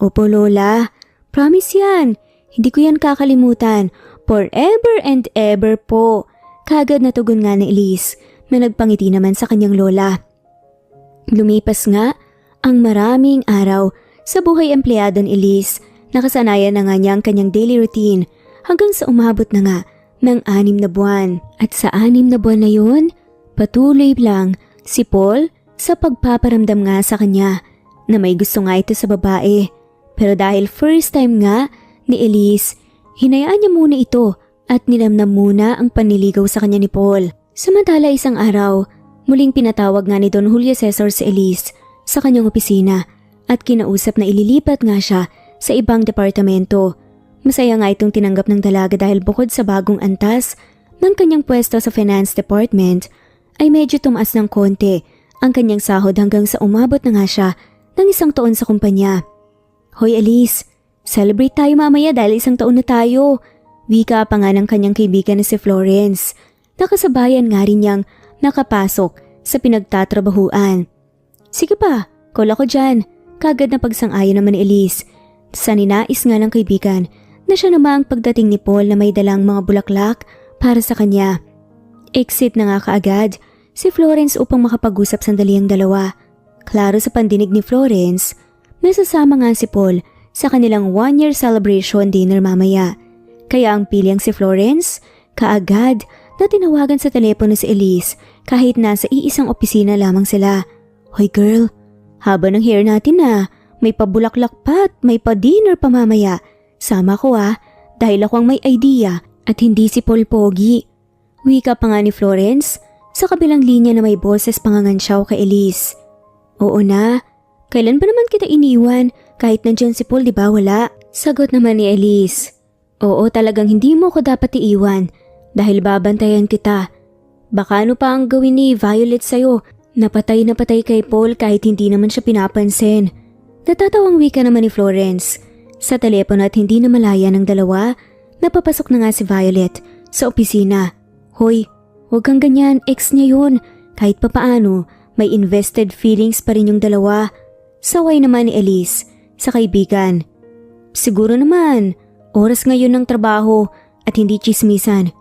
Opo Lola, promise yan. Hindi ko yan kakalimutan. Forever and ever po. Kagad na tugon nga ni Elise na nagpangiti naman sa kanyang lola. Lumipas nga ang maraming araw sa buhay empleyado ni Elise. Nakasanayan na nga niya ang kanyang daily routine hanggang sa umabot na nga ng 6 na buwan. At sa 6 na buwan na yun, patuloy lang si Paul sa pagpaparamdam nga sa kanya na may gusto nga ito sa babae. Pero dahil first time nga ni Elise, hinayaan niya muna ito at nilamnam muna ang panliligaw sa kanya ni Paul. Samantala isang araw, muling pinatawag nga ni Don Julio Cesar si Elise sa kanyang opisina at kinausap na ililipat nga siya sa ibang departamento. Masaya nga itong tinanggap ng dalaga dahil bukod sa bagong antas ng kanyang pwesto sa finance department, ay medyo tumaas ng konti ang kanyang sahod hanggang sa umabot na nga siya ng 1 taon sa kumpanya. Hoy Elise, celebrate tayo mamaya dahil 1 taon na tayo. Wika pa nga ng kanyang kaibigan na si Florence. Nakasabayan nga rin niyang nakapasok sa pinagtatrabahuan. Sige pa, call ako dyan. Kagad na pagsang-ayon naman ni Elise. Sa ninais nga ng kaibigan na siya namang pagdating ni Paul na may dalang mga bulaklak para sa kanya. Exit na nga kaagad si Florence upang makapag-usap sandali ang dalawa. Klaro sa pandinig ni Florence, nasasama nga si Paul sa kanilang 1-year celebration dinner mamaya. Kaya ang piliang si Florence, kaagad na tinawagan sa telepono si Elise kahit nasa iisang opisina lamang sila. Hoy girl, haba ng hair natin may pabulaklak pa at may pa-dinner pa mamaya. Sama ko dahil ako ang may idea at hindi si Paul Pogi. Wika pa nga ni Florence sa kabilang linya na may boses pangangansyaw kay Elise. Oo na, kailan ba naman kita iniwan kahit nandyan si Paul, di ba wala? Sagot naman ni Elise. Oo, talagang hindi mo ko dapat iiwan dahil babantayan kita. Baka ano pa ang gawin ni Violet sa'yo, napatay kay Paul kahit hindi naman siya pinapansin. Natatawang wika naman ni Florence. Sa telepono at hindi na malaya ng dalawa, napapasok na nga si Violet sa opisina. Hoy, huwag kang ganyan, ex niya yun. Kahit papaano, may invested feelings pa rin yung dalawa. Saway naman ni Elise sa kaibigan. Siguro naman, oras ngayon ng trabaho at hindi chismisan.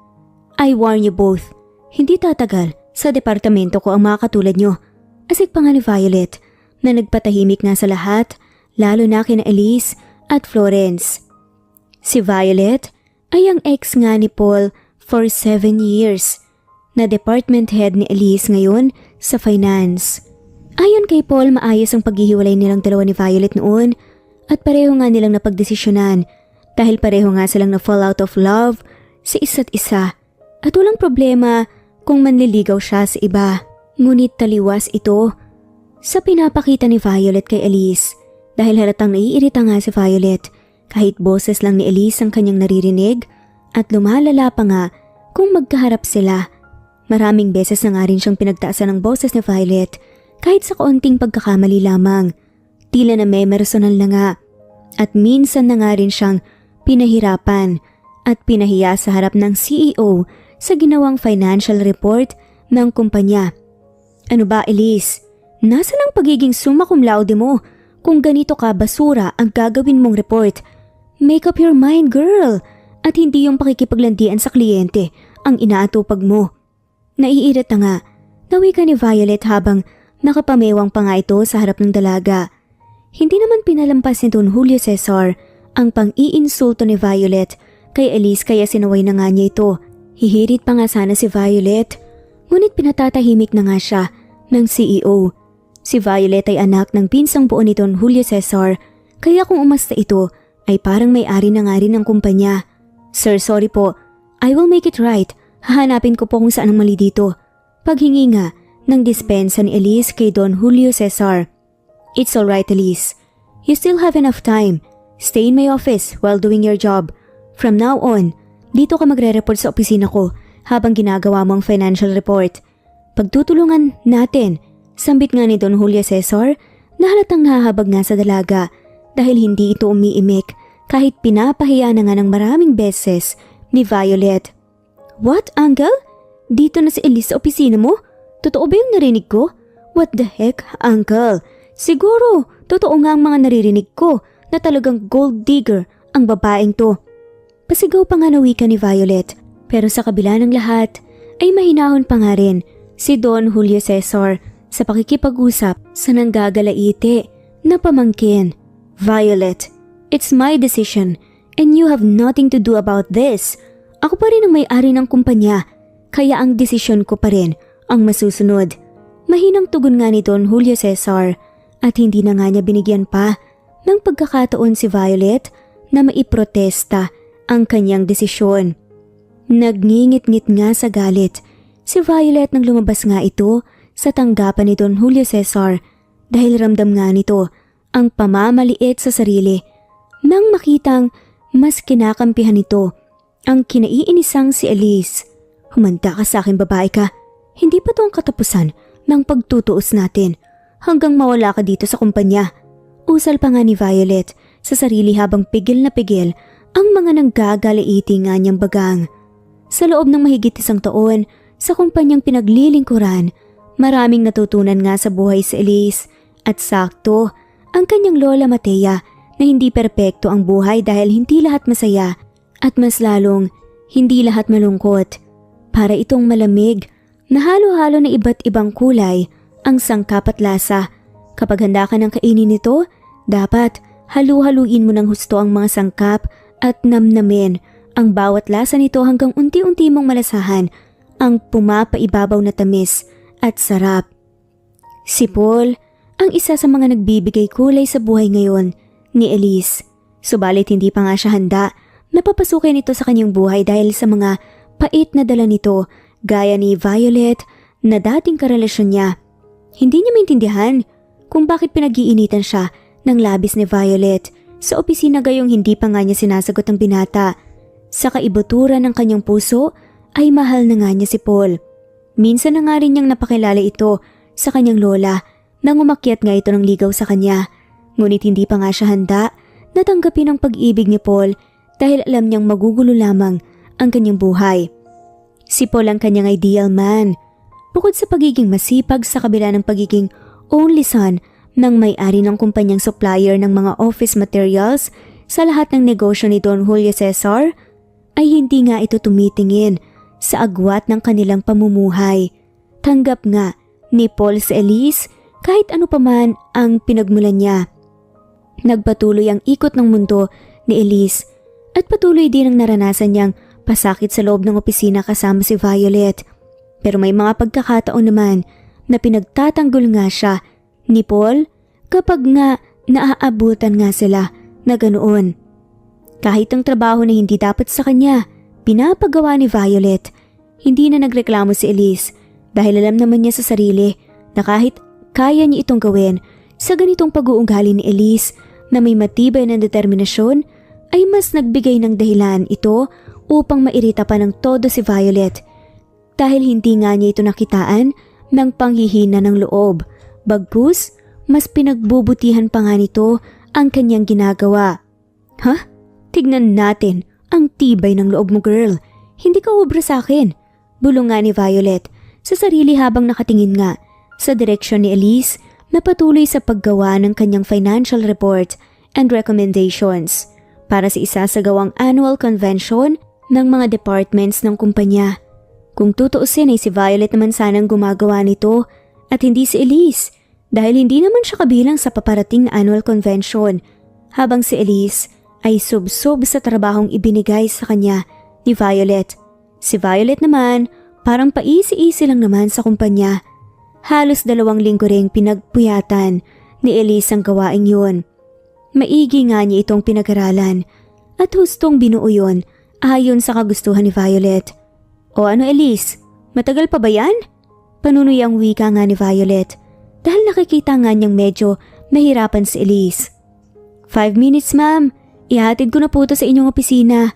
I warn you both, hindi tatagal sa departamento ko ang mga katulad nyo. Asik pa nga ni Violet na nagpatahimik nga sa lahat, lalo na kina Elise at Florence. Si Violet ay ang ex nga ni Paul for 7 years, na department head ni Elise ngayon sa finance. Ayon kay Paul, maayos ang paghihiwalay nilang dalawa ni Violet noon at pareho nga nilang napagdesisyonan dahil pareho nga silang na fall out of love sa isa't isa at walang problema kung manliligaw siya sa iba. Ngunit taliwas ito sa pinapakita ni Violet kay Elise dahil halatang naiirita nga si Violet kahit boses lang ni Elise ang kanyang naririnig at lumalala pa nga kung magkaharap sila. Maraming beses na nga rin siyang pinagtaasan ng boses ni Violet kahit sa kaunting pagkakamali lamang. Tila na may personal na nga at minsan na nga rin siyang pinahirapan at pinahiya sa harap ng CEO sa ginawang financial report ng kumpanya. Ano ba Elise? Nasaan ang pagiging summa cum laude mo kung ganito ka basura ang gagawin mong report? Make up your mind girl at hindi yung pakikipaglandian sa kliyente ang inaatupag mo. Naiirita nga, nawika ni Violet habang nakapamewang pa nga ito sa harap ng dalaga. Hindi naman pinalampas ni Don Julio Cesar ang pang-iinsulto ni Violet kay Elise kaya sinaway na nga niya ito. Hihirit pa nga sana si Violet, ngunit pinatatahimik na nga siya ng CEO. Si Violet ay anak ng pinsang buo ni Don Julio Cesar kaya kung umasta ito ay parang may-ari na nga rin ng kumpanya. Sir, sorry po. I will make it right. Hahanapin ko po kung saan ang mali dito. Paghingi nga ng dispensa ni Elise kay Don Julio Cesar. It's alright Elise. You still have enough time. Stay in my office while doing your job. From now on, dito ka magre-report sa opisina ko habang ginagawa mo ang financial report. Pagtutulungan natin, sambit nga ni Don Julio Cesar na halatang nahahabag nga sa dalaga dahil hindi ito umiimik kahit pinapahiya na nga ng maraming beses ni Violet. What, Uncle? Dito na si Elise sa opisina mo? Totoo ba yung narinig ko? What the heck, Uncle? Siguro, totoo nga ang mga naririnig ko na talagang gold digger ang babaeng to. Pasigaw pa nga na wika ni Violet pero sa kabila ng lahat ay mahinahon pa nga rin si Don Julio Cesar sa pakikipag-usap sa nanggagalaite na pamangkin. Violet, it's my decision and you have nothing to do about this. Ako pa rin ang may-ari ng kumpanya kaya ang desisyon ko pa rin ang masusunod. Mahinang tugon nga ni Don Julio Cesar at hindi na nga niya binigyan pa ng pagkakataon si Violet na maiprotesta ang kanyang desisyon. Nagngingit-ngit nga sa galit si Violet nang lumabas nga ito sa tanggapan ni Don Julio Cesar dahil ramdam nga nito ang pamamaliit sa sarili nang makitang mas kinakampihan nito ang kinaiinisang si Elise. Humanda ka sa akin babae ka, hindi pa to ang katapusan ng pagtutuos natin hanggang mawala ka dito sa kumpanya. Usal pa nga ni Violet sa sarili habang pigil na pigil ang mga nanggagalaiti nga niyang bagang. Sa loob ng mahigit 1 taon sa kumpanyang pinaglilingkuran, maraming natutunan nga sa buhay si Elise at sakto ang kanyang lola Matea na hindi perpekto ang buhay dahil hindi lahat masaya at mas lalong hindi lahat malungkot. Para itong malamig na halo-halo na iba't ibang kulay ang sangkap at lasa. Kapag handa ka ng kainin nito, dapat halu-haluin mo ng husto ang mga sangkap at namnamin ang bawat lasa nito hanggang unti-unti mong malasahan ang pumapaibabaw na tamis at sarap. Si Paul ang isa sa mga nagbibigay kulay sa buhay ngayon ni Elise. Subalit hindi pa nga siya handa na papasukin ito sa kanyang buhay dahil sa mga pait na dala nito gaya ni Violet na dating karelasyon niya. Hindi niya maintindihan kung bakit pinag-iinitan siya ng labis ni Violet sa opisina gayong hindi pa nga niya sinasagot ang binata. Sa kaibuturan ng kanyang puso ay mahal na nga niya si Paul. Minsan na nga rin niyang napakilala ito sa kanyang lola nang umakyat nga ito ng ligaw sa kanya. Ngunit hindi pa nga siya handa na tanggapin ang pag-ibig ni Paul dahil alam niyang magugulo lamang ang kanyang buhay. Si Paul ang kanyang ideal man. Bukod sa pagiging masipag sa kabila ng pagiging only son ng may-ari ng kumpanyang supplier ng mga office materials sa lahat ng negosyo ni Don Julio Cesar, ay hindi nga ito tumitingin sa agwat ng kanilang pamumuhay. Tanggap nga ni Paul si Elise kahit ano paman ang pinagmulan niya. Nagpatuloy ang ikot ng mundo ni Elise at patuloy din ang naranasan niyang pasakit sa loob ng opisina kasama si Violet. Pero may mga pagkakataon naman na pinagtatanggol nga siya ni Paul kapag nga naaabutan nga sila na ganoon. Kahit ang trabaho na hindi dapat sa kanya, pinapagawa ni Violet. Hindi na nagreklamo si Elise dahil alam naman niya sa sarili na kahit kaya niya itong gawin sa ganitong pag-uugali ni Elise na may matibay na determinasyon, ay mas nagbigay ng dahilan ito upang mairita pa ng todo si Violet. Dahil hindi nga niya ito nakitaan ng panghihina ng loob. Bagkus, mas pinagbubutihan pa nga nito ang kanyang ginagawa. Ha? Tignan natin ang tibay ng loob mo, girl. Hindi ka obra sa akin. Bulong nga ni Violet sa sarili habang nakatingin nga sa direksyon ni Elise na patuloy sa paggawa ng kanyang financial report and recommendations para sa isasagawang annual convention ng mga departments ng kumpanya. Kung tutuusin ay si Violet naman sanang gumagawa nito at hindi si Elise dahil hindi naman siya kabilang sa paparating na annual convention, habang si Elise ay sub-sub sa trabahong ibinigay sa kanya ni Violet. Si Violet naman parang paisi-isi lang naman sa kumpanya. Halos 2 linggo ring pinagpuyatan ni Elise ang gawaing yun. Maigi nga niya itong pinag-aralan at hustong binuo yun ayon sa kagustuhan ni Violet. O ano Elise, matagal pa ba yan? Panunoy ang wika nga ni Violet dahil nakikita nga niyang medyo nahirapan si Elise. 5 minutes ma'am, ihatid ko na po ito sa inyong opisina.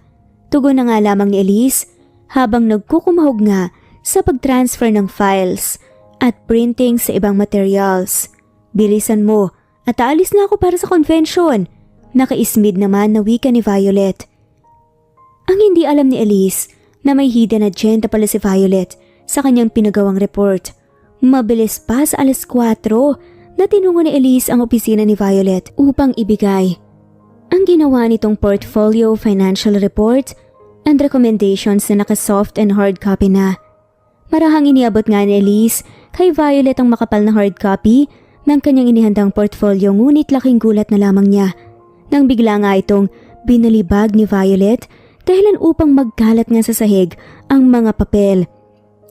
Tugon na nga lamang ni Elise habang nagkukumahog nga sa pag-transfer ng files at printing sa ibang materials. Bilisan mo at aalis na ako para sa convention. Nakaismid naman na wika ni Violet. Ang hindi alam ni Elise na may hidden agenda pala si Violet sa kanyang pinagawang report. Mabilis pa sa 4:00 na tinungo ni Elise ang opisina ni Violet upang ibigay ang ginawa nitong portfolio financial report and recommendations na naka-soft and hard copy na. Marahang iniabot nga ni Elise kay Violet ang makapal na hard copy ng kanyang inihandang portfolio, ngunit laking gulat na lamang niya nang bigla nga itong binalibag ni Violet dahilan upang magkalat nga sa sahig ang mga papel.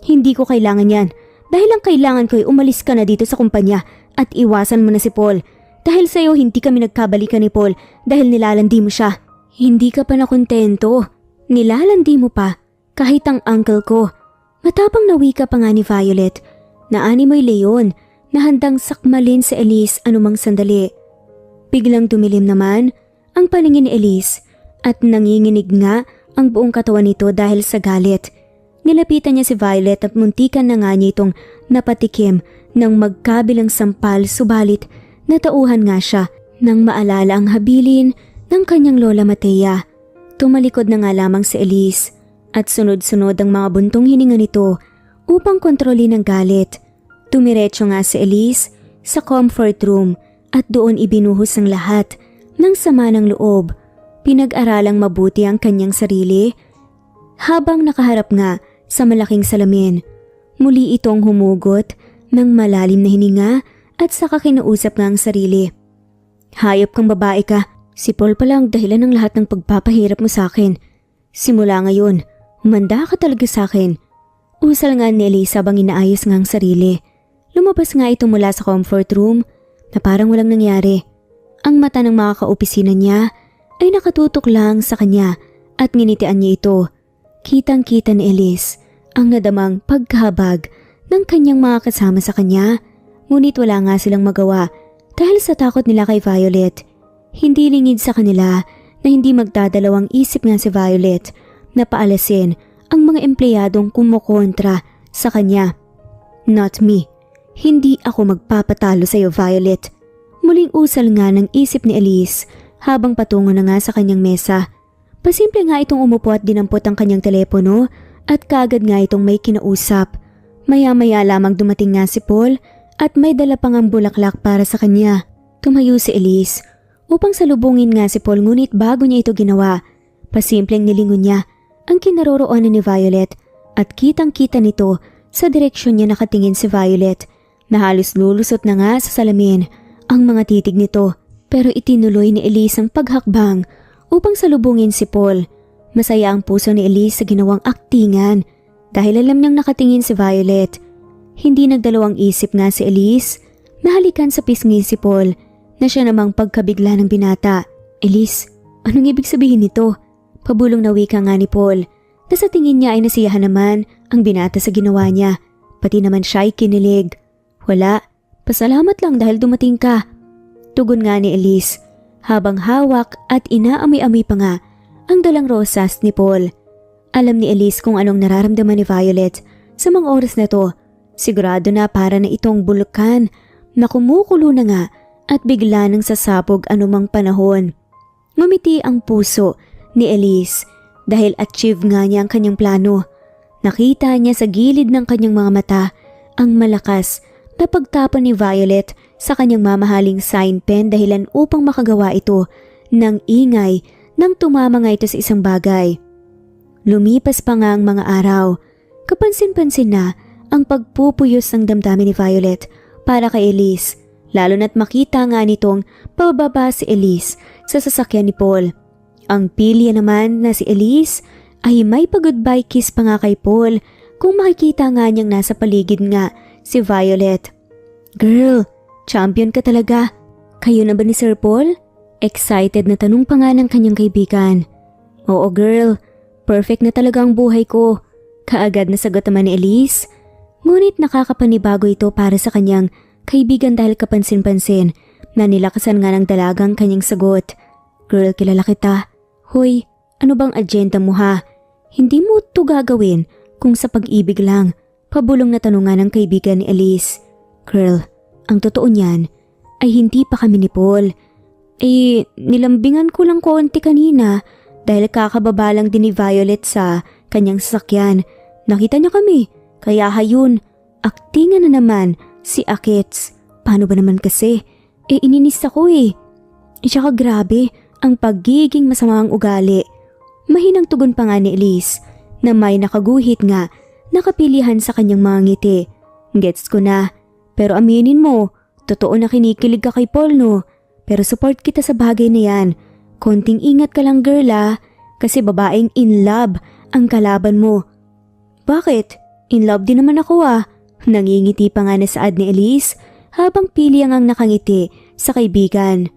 Hindi ko kailangan yan dahil ang kailangan ko ay umalis ka na dito sa kumpanya at iwasan mo na si Paul. Dahil sa'yo hindi kami nagkabalikan ni Paul dahil nilalandi mo siya. Hindi ka pa nakontento. Nilalandi mo pa kahit ang uncle ko. Matapang nawika pa nga ni Violet na animoy leon na handang sakmalin sa Elise anumang sandali. Biglang dumilim naman ang paningin ni Elise at nanginginig nga ang buong katawan nito dahil sa galit. Nilapitan niya si Violet at muntikan na nga niya itong napatikim ng magkabilang sampal, subalit natauhan nga siya nang maalala ang habilin ng kanyang lola Matea. Tumalikod na nga lamang si Elise at sunod-sunod ang mga buntong hininga nito upang kontrolin ang galit. Tumiretso nga si Elise sa comfort room at doon ibinuhos ang lahat ng sama ng loob. Pinag-aralang mabuti ang kanyang sarili habang nakaharap nga sa malaking salamin. Muli itong humugot ng malalim na hininga at saka kinausap nga ang sarili. Hayop kang babae ka. Si Paul pala ang dahilan ng lahat ng pagpapahirap mo sa akin. Simula ngayon, humanda ka talaga sa akin. Usal nga ni Elise habang inaayos nga ang sarili. Lumabas nga ito mula sa comfort room na parang walang nangyari. Ang mata ng mga kaopisina niya ay nakatutok lang sa kanya at nginitian niya ito. Kitang-kita ni Elise ang nadamang pagkahabag ng kanyang mga kasama sa kanya, ngunit wala nga silang magawa dahil sa takot nila kay Violet. Hindi lingid sa kanila na hindi magdadalawang isip nga si Violet na paalasin ang mga empleyadong kumukontra sa kanya. Not me. Hindi ako magpapatalo sa iyo, Violet. Muling usal nga ng isip ni Elise habang patungo na nga sa kanyang mesa. Pasimple nga itong umupo at dinampot ang kanyang telepono at kagad nga itong may kinausap. Maya-maya lamang dumating nga si Paul at may dala pang ang bulaklak para sa kanya. Tumayo si Elise upang salubungin nga si Paul, ngunit bago niya ito ginawa, pasimpleng nilingon niya ang kinaroroonan ni Violet at kitang-kita nito sa direksyon niya nakatingin si Violet na halos lulusot na nga sa salamin ang mga titig nito. Pero itinuloy ni Elise ang paghakbang upang salubungin si Paul. Masaya ang puso ni Elise sa ginawang aktingan dahil alam niyang nakatingin si Violet. Hindi nagdalawang isip nga si Elise na halikan sa pisngi si Paul na siya namang pagkabigla ng binata. Elise, anong ibig sabihin nito? Pabulong na wika nga ni Paul na sa tingin niya ay nasiyahan naman ang binata sa ginawa niya. Pati naman siya ay kinilig. Wala, pasalamat lang dahil dumating ka. Tugon nga ni Elise habang hawak at inaamoy-amoy pa nga ang dalang rosas ni Paul. Alam ni Elise kung anong nararamdaman ni Violet sa mga oras na to. Sigurado na para na itong bulkan na kumukulo na nga at bigla nang sasabog anumang panahon. Ngumiti ang puso ni Elise dahil achieve nga niya ang kanyang plano. Nakita niya sa gilid ng kanyang mga mata ang malakas na pagtapon ni Violet sa kanyang mamahaling sign pen dahilan upang makagawa ito ng ingay nang tumama nga ito sa isang bagay. Lumipas pa nga ang mga araw. Kapansin-pansin na ang pagpupuyos ng damdamin ni Violet para kay Elise, lalo na't makita nga nitong pababa si Elise sa sasakyan ni Paul. Ang pilya naman na si Elise ay may pag-goodbye kiss pa nga kay Paul kung makikita nga niyang nasa paligid nga si Violet. Girl, champion ka talaga. Kayo na ba ni Sir Paul? Excited na tanong pa nga ng kanyang kaibigan. Oo girl, perfect na talaga ang buhay ko. Kaagad na sagot naman ni Elise. Ngunit nakakapanibago ito para sa kanyang kaibigan dahil kapansin-pansin na nilakasan nga ng dalagang kanyang sagot. Girl, kilala kita. Hoy, ano bang agenda mo ha? Hindi mo ito gagawin kung sa pag-ibig lang. Pabulong na tanungan ng kaibigan ni Elise. Girl, ang totoo niyan ay hindi pa kami ni Paul. Nilambingan ko lang konti kanina dahil kakababa lang din ni Violet sa kanyang sasakyan. Nakita niya kami, kaya hayun, aktingan na naman si Akits. Paano ba naman kasi? Ininis ako Tsaka grabe ang pagiging masamang ugali. Mahinang tugon pa nga ni Elise na may nakaguhit nga nakapilihan sa kanyang mga ngiti. Gets ko na, pero aminin mo, totoo na kinikilig ka kay Paul no? Pero support kita sa bagay na yan. Konting ingat ka lang girl kasi babaeng in love ang kalaban mo. Bakit? In love din naman ako Nangingiti pa nga na saad ni Elise habang pili ang nakangiti sa kaibigan.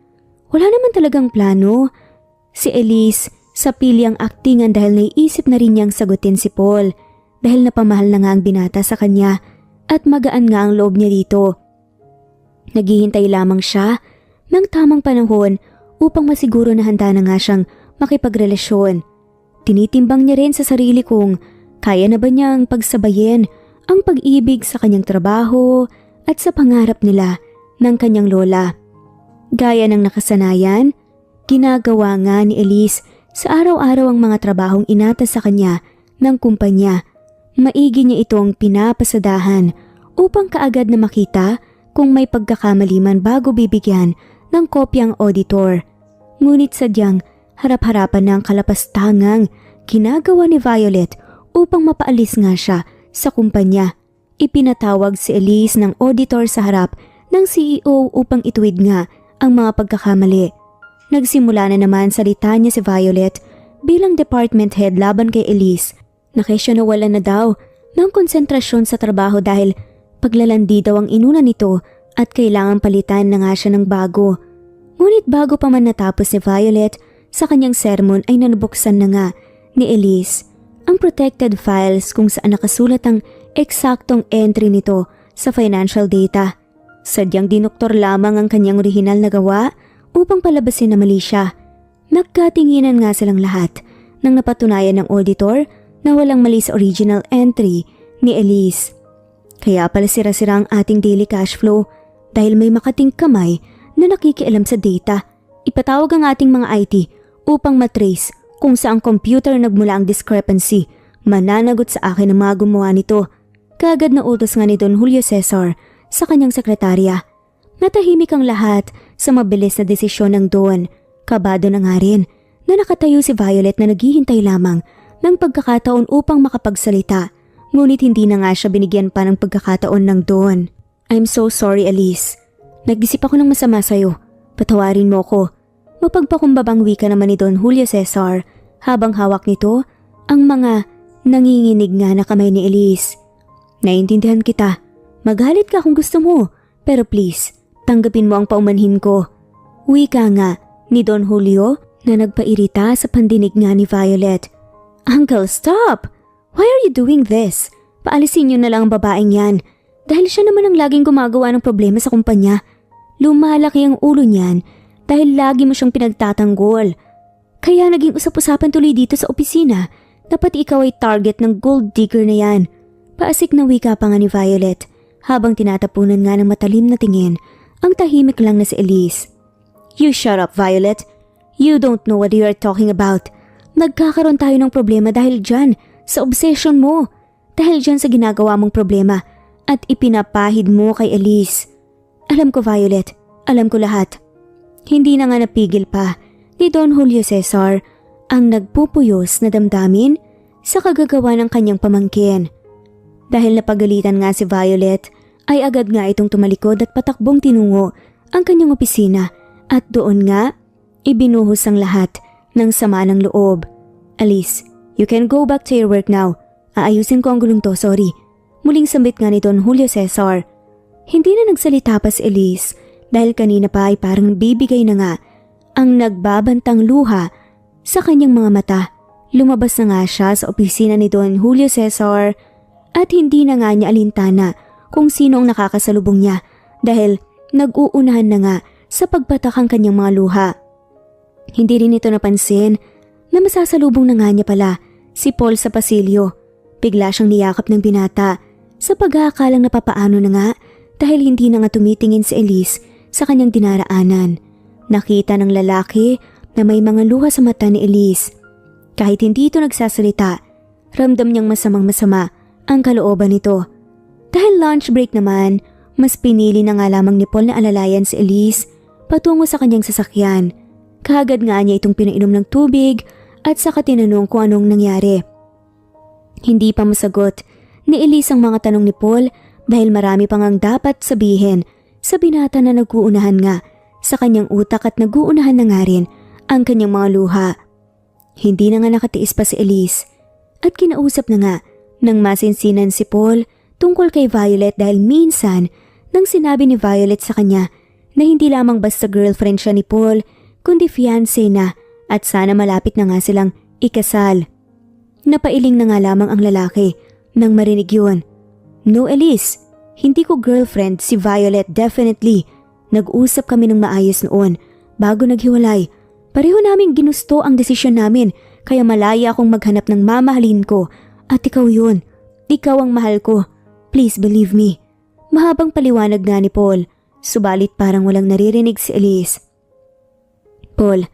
Wala naman talagang plano. Si Elise sa pili ang aktingan dahil naiisip na rin niyang sagutin si Paul dahil napamahal na nga ang binata sa kanya at magaan nga ang loob niya dito. Naghihintay lamang siya ng tamang panahon upang masiguro na handa na nga siyang makipagrelasyon. Tinitimbang niya rin sa sarili kung kaya na ba niyang pagsabayin ang pag-ibig sa kanyang trabaho at sa pangarap nila ng kanyang lola. Gaya ng nakasanayan, ginagawa nga ni Elise sa araw-araw ang mga trabahong inatas sa kanya ng kumpanya. Maigi niya itong pinapasadahan upang kaagad na makita kung may pagkakamali man bago bibigyan ng kopyang auditor. Ngunit sadyang harap-harapan ng kalapastangang ginagawa ni Violet upang mapaalis nga siya sa kumpanya. Ipinatawag si Elise ng auditor sa harap ng CEO upang ituwid nga ang mga pagkakamali. Nagsimula na naman salita niya si Violet bilang department head laban kay Elise na kesyo nawalan na daw ng konsentrasyon sa trabaho dahil paglalandi daw ang inuna nito at kailangan palitan na nga siya ng bago. Ngunit bago pa man natapos ni Violet sa kanyang sermon ay nanubuksan na nga ni Elise ang protected files kung saan nakasulat ang eksaktong entry nito sa financial data. Sadyang dinoktor lamang ang kanyang orihinal na gawa upang palabasin na mali siya. Nagkatinginan nga silang lahat nang napatunayan ng auditor na walang mali sa original entry ni Elise. Kaya pala sira-sira ang ating daily cash flow dahil may makating kamay na nakikialam sa data. Ipatawag ang ating mga IT upang matrace kung saang computer nagmula ang discrepancy. Mananagot sa akin ang mga gumawa nito. Kaagad na utos nga ni Don Julio Cesar sa kanyang sekretarya. Natahimik ang lahat sa mabilis na desisyon ng Don. Kabado na nga rin na nakatayo si Violet na naghihintay lamang ng pagkakataon upang makapagsalita. Ngunit hindi na nga siya binigyan pa ng pagkakataon ng Don. I'm so sorry, Elise. Nag-isip ako ng masama sa'yo. Patawarin mo ko. Mapagpakumbabang wika naman ni Don Julio Cesar habang hawak nito ang mga nanginginig nga na kamay ni Elise. Naintindihan kita. Magalit ka kung gusto mo. Pero please, tanggapin mo ang paumanhin ko. Wika nga ni Don Julio na nagpairita sa pandinig nga ni Violet. Uncle, stop! Why are you doing this? Paalisin niyo na lang ang babaeng yan. Dahil siya naman ang laging gumagawa ng problema sa kumpanya. Lumalaki ang ulo niyan dahil lagi mo siyang pinagtatanggol. Kaya naging usap-usapan tuloy dito sa opisina na pati ikaw ay target ng gold digger na yan. Paasik na wika pa nga ni Violet habang tinatapunan nga ng matalim na tingin ang tahimik lang na si Elise. You shut up, Violet. You don't know what you are talking about. Nagkakaroon tayo ng problema dahil dyan sa obsession mo. Dahil dyan sa ginagawa mong problema at ipinapahid mo kay Elise. Alam ko, Violet. Alam ko lahat. Hindi na nga napigil pa ni Don Julio Cesar ang nagpupuyos na damdamin sa kagagawa ng kanyang pamangkin. Dahil napagalitan nga si Violet, ay agad nga itong tumalikod at patakbong tinungo ang kanyang opisina at doon nga ibinuhos ang lahat ng sama ng loob. Elise, you can go back to your work now. Aayusin ko ang gulong to, sorry. Muling sambit nga ni Don Julio Cesar. Hindi na nagsalita pa si Elise dahil kanina pa ay parang bibigay na nga ang nagbabantang luha sa kanyang mga mata. Lumabas na nga siya sa opisina ni Don Julio Cesar at hindi na nga niya alintana kung sino ang nakakasalubong niya dahil nag-uunahan na nga sa pagpatak ang kanyang mga luha. Hindi rin ito napansin na masasalubong na nga niya pala si Paul sa pasilyo. Bigla siyang niyakap ng binata sa pag-aakalang napapaano na nga dahil hindi na nga tumitingin si Elise sa kanyang dinaraanan. Nakita ng lalaki na may mga luha sa mata ni Elise. Kahit hindi ito nagsasalita, ramdam niyang masamang-masama ang kalooban nito. Dahil lunch break naman, mas pinili na nga lamang ni Paul na alalayan si Elise patungo sa kanyang sasakyan. Kaagad nga niya itong pinainom ng tubig at saka tinanong kung anong nangyari. Hindi pa masagot ni Elise ang mga tanong ni Paul dahil marami pang ang dapat sabihin sa binata na nag-uunahan nga sa kanyang utak at nag-uunahan na nga rin ang kanyang mga luha. Hindi na nga nakatiis pa si Elise at kinausap na nga ng masinsinan si Paul tungkol kay Violet dahil minsan nang sinabi ni Violet sa kanya na hindi lamang basta girlfriend siya ni Paul kundi fiancé na at sana malapit na nga silang ikasal. Napailing na nga lamang ang lalaki nang marinig yun. No, Elise, hindi ko girlfriend si Violet, definitely. Nag-usap kami ng maayos noon bago naghiwalay. Pareho naming ginusto ang desisyon namin kaya malaya akong maghanap ng mamahalin ko at ikaw yun. Ikaw ang mahal ko. Please believe me. Mahabang paliwanag nga ni Paul, subalit parang walang naririnig si Elise. Paul,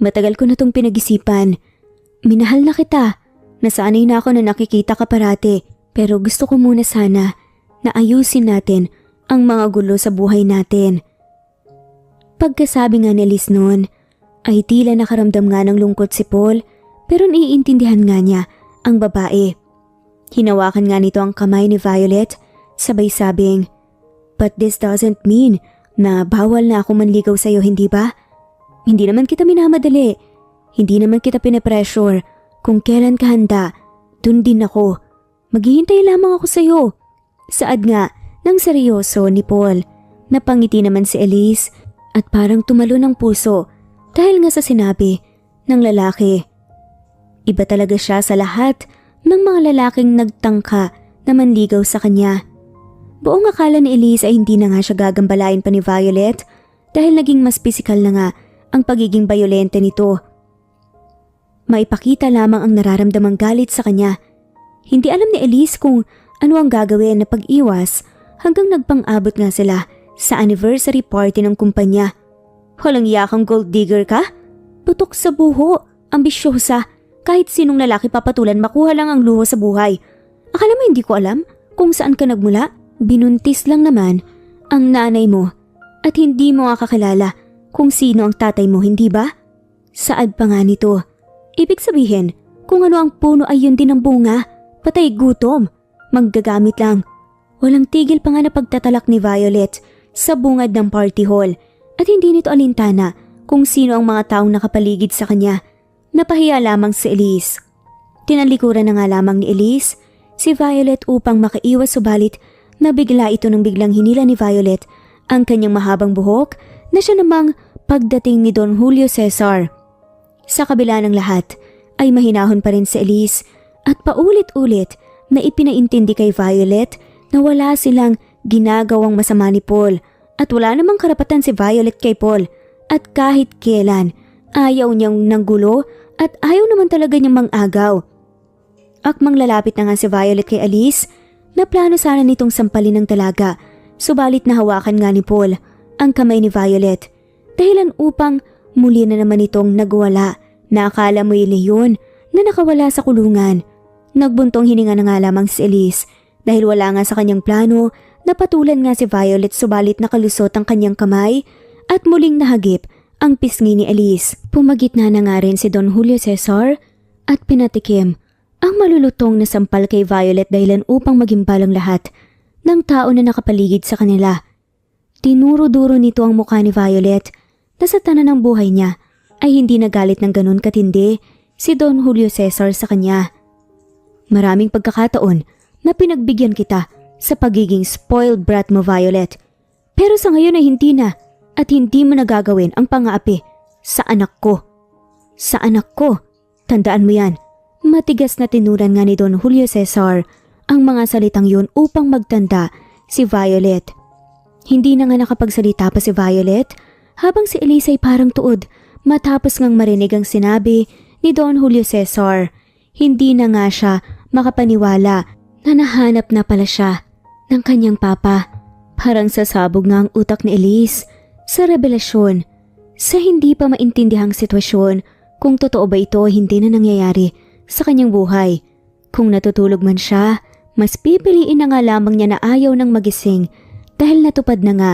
matagal ko na tong pinag-isipan. Minahal na kita. Nasanay na ako na nakikita ka parate pero gusto ko muna sana na ayusin natin ang mga gulo sa buhay natin. Pagkasabi nga ni Elise noon ay tila nakaramdam nga ng lungkot si Paul pero naiintindihan nga niya ang babae. Hinawakan nga nito ang kamay ni Violet, sabay sabing, "But this doesn't mean na bawal na ako manligaw sa'yo, hindi ba? Hindi naman kita minamadali. Hindi naman kita pinapressure. Kung kailan ka handa, dun din ako. Maghihintay lamang ako sa'yo." Saad nga ng seryoso ni Paul. Napangiti naman si Elise at parang tumalo ng puso dahil nga sa sinabi ng lalaki. Iba talaga siya sa lahat ng mga lalaking nagtangka na manligaw sa kanya. Buong akala ni Elise ay hindi na nga siya gagambalain pa ni Violet dahil naging mas pisikal na nga ang pagiging bayolente nito. Maipakita lamang ang nararamdamang galit sa kanya. Hindi alam ni Elise kung ano ang gagawin na pag-iwas hanggang nagpang-abot nga sila sa anniversary party ng kumpanya. Walang yakang gold digger ka? Putok sa buho, ambisyosa, kahit sinong lalaki papatulan makuha lang ang luho sa buhay. Akala mo hindi ko alam kung saan ka nagmula? Binuntis lang naman ang nanay mo at hindi mo nga kakilala kung sino ang tatay mo, hindi ba? Saad pa nga nito. Ibig sabihin, kung ano ang puno ay yun din ang bunga, patay gutom, maggagamit lang. Walang tigil pa nga na pagtatalak ni Violet sa bungad ng party hall at hindi nito alintana kung sino ang mga taong nakapaligid sa kanya. Napahiya lamang si Elise. Tinalikuran na nga lamang ni Elise si Violet upang makaiwas, subalit nabigla ito nang biglang hinila ni Violet ang kanyang mahabang buhok na siya namang pagdating ni Don Julio Cesar. Sa kabila ng lahat ay mahinahon pa rin si Elise at paulit-ulit na ipinaintindi kay Violet na wala silang ginagawang masama ni Paul at wala namang karapatan si Violet kay Paul at kahit kailan ayaw niyang nanggulo at ayaw naman talaga niyang mang-agaw. Akmang lalapit na nga si Violet kay Elise na plano sana nitong sampalin ng talaga, subalit nahawakan nga ni Paul ang kamay ni Violet dahilan upang muli na naman itong nagwala na akala mo'y leyon na nakawala sa kulungan. Nagbuntong hininga na nga lamang si Elise dahil wala nga sa kanyang plano na patulan nga si Violet, subalit nakalusot ang kanyang kamay at muling nahagip ang pisngi ni Elise. Pumagitna na nga rin si Don Julio Cesar at pinatikim ang malulutong na sampal kay Violet dahilan upang magimbalang lahat ng tao na nakapaligid sa kanila. Tinuro-duro nito ang mukha ni Violet na sa tanan ng buhay niya ay hindi nagalit ng ganun katindi si Don Julio Cesar sa kanya. Maraming pagkakataon na pinagbigyan kita sa pagiging spoiled brat mo, Violet. Pero sa ngayon ay hindi na at hindi mo nagagawin ang pang-aapi sa anak ko. Sa anak ko, tandaan mo yan. Matigas na tinuran nga ni Don Julio Cesar ang mga salitang yun upang magtanda si Violet. Hindi na nga nakapagsalita pa si Violet habang si Elise ay parang tuod matapos ngang marinig ang sinabi ni Don Julio Cesar. Hindi na nga siya makapaniwala na nahanap na pala siya ng kanyang papa. Parang sasabog nga ang utak ni Elise sa revelasyon, sa hindi pa maintindihang sitwasyon kung totoo ba ito o hindi na nangyayari sa kanyang buhay. Kung natutulog man siya, mas pipiliin na nga lamang niya na ayaw ng magising dahil natupad na nga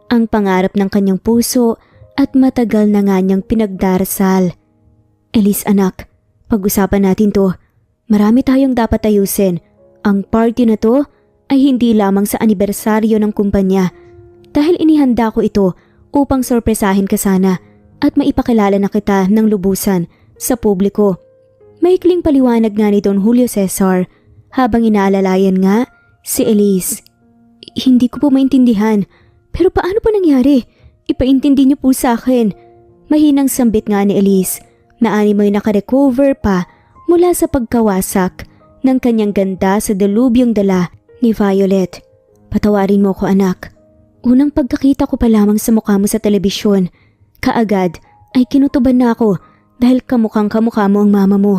ang pangarap ng kanyang puso at matagal na nga niyang pinagdarasal. Elise anak, pag-usapan natin to. Marami tayong dapat ayusin. Ang party na to ay hindi lamang sa anibersaryo ng kumpanya dahil inihanda ko ito upang sorpresahin ka sana at maipakilala na kita ng lubusan sa publiko. Maikling paliwanag nga ni Don Julio Cesar habang inaalalayan nga si Elise. Hindi ko po maintindihan, pero paano pa nangyari? Ipaintindi niyo po sa akin. Mahinang sambit nga ni Elise na animoy nakarecover pa mula sa pagkawasak ng kanyang ganda sa delubyong dala ni Violet. Patawarin mo ko anak. Unang pagkakita ko pa lamang sa mukha mo sa telebisyon, kaagad ay kinutuban na ako dahil kamukhang kamukha mo ang mama mo.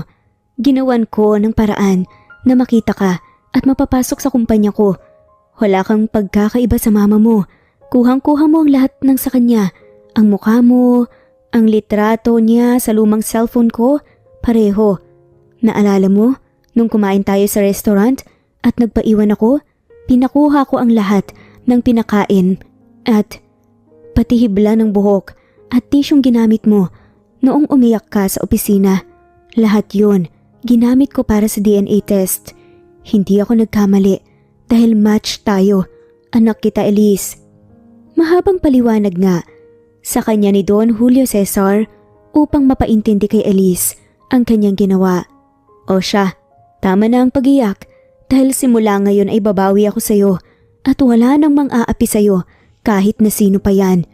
Ginawan ko ng paraan na makita ka at mapapasok sa kumpanya ko. Wala kang pagkakaiba sa mama mo. Kuhang-kuha mo ang lahat ng sa kanya. Ang mukha mo, ang litrato niya sa lumang cellphone ko, pareho. Naalala mo, nung kumain tayo sa restaurant at nagpaiwan ako, pinakuha ko ang lahat ng pinakain at pati hibla ng buhok at tisyong ginamit mo noong umiyak ka sa opisina. Lahat yun, ginamit ko para sa DNA test. Hindi ako nagkamali dahil match tayo. Anak kita, Elise. Mahabang paliwanag nga sa kanya ni Don Julio Cesar upang mapaintindi kay Elise ang kanyang ginawa. O siya, tama na ang pagiyak dahil simula ngayon ay babawi ako sa'yo at wala nang mang-aapi sa'yo kahit na sino pa yan.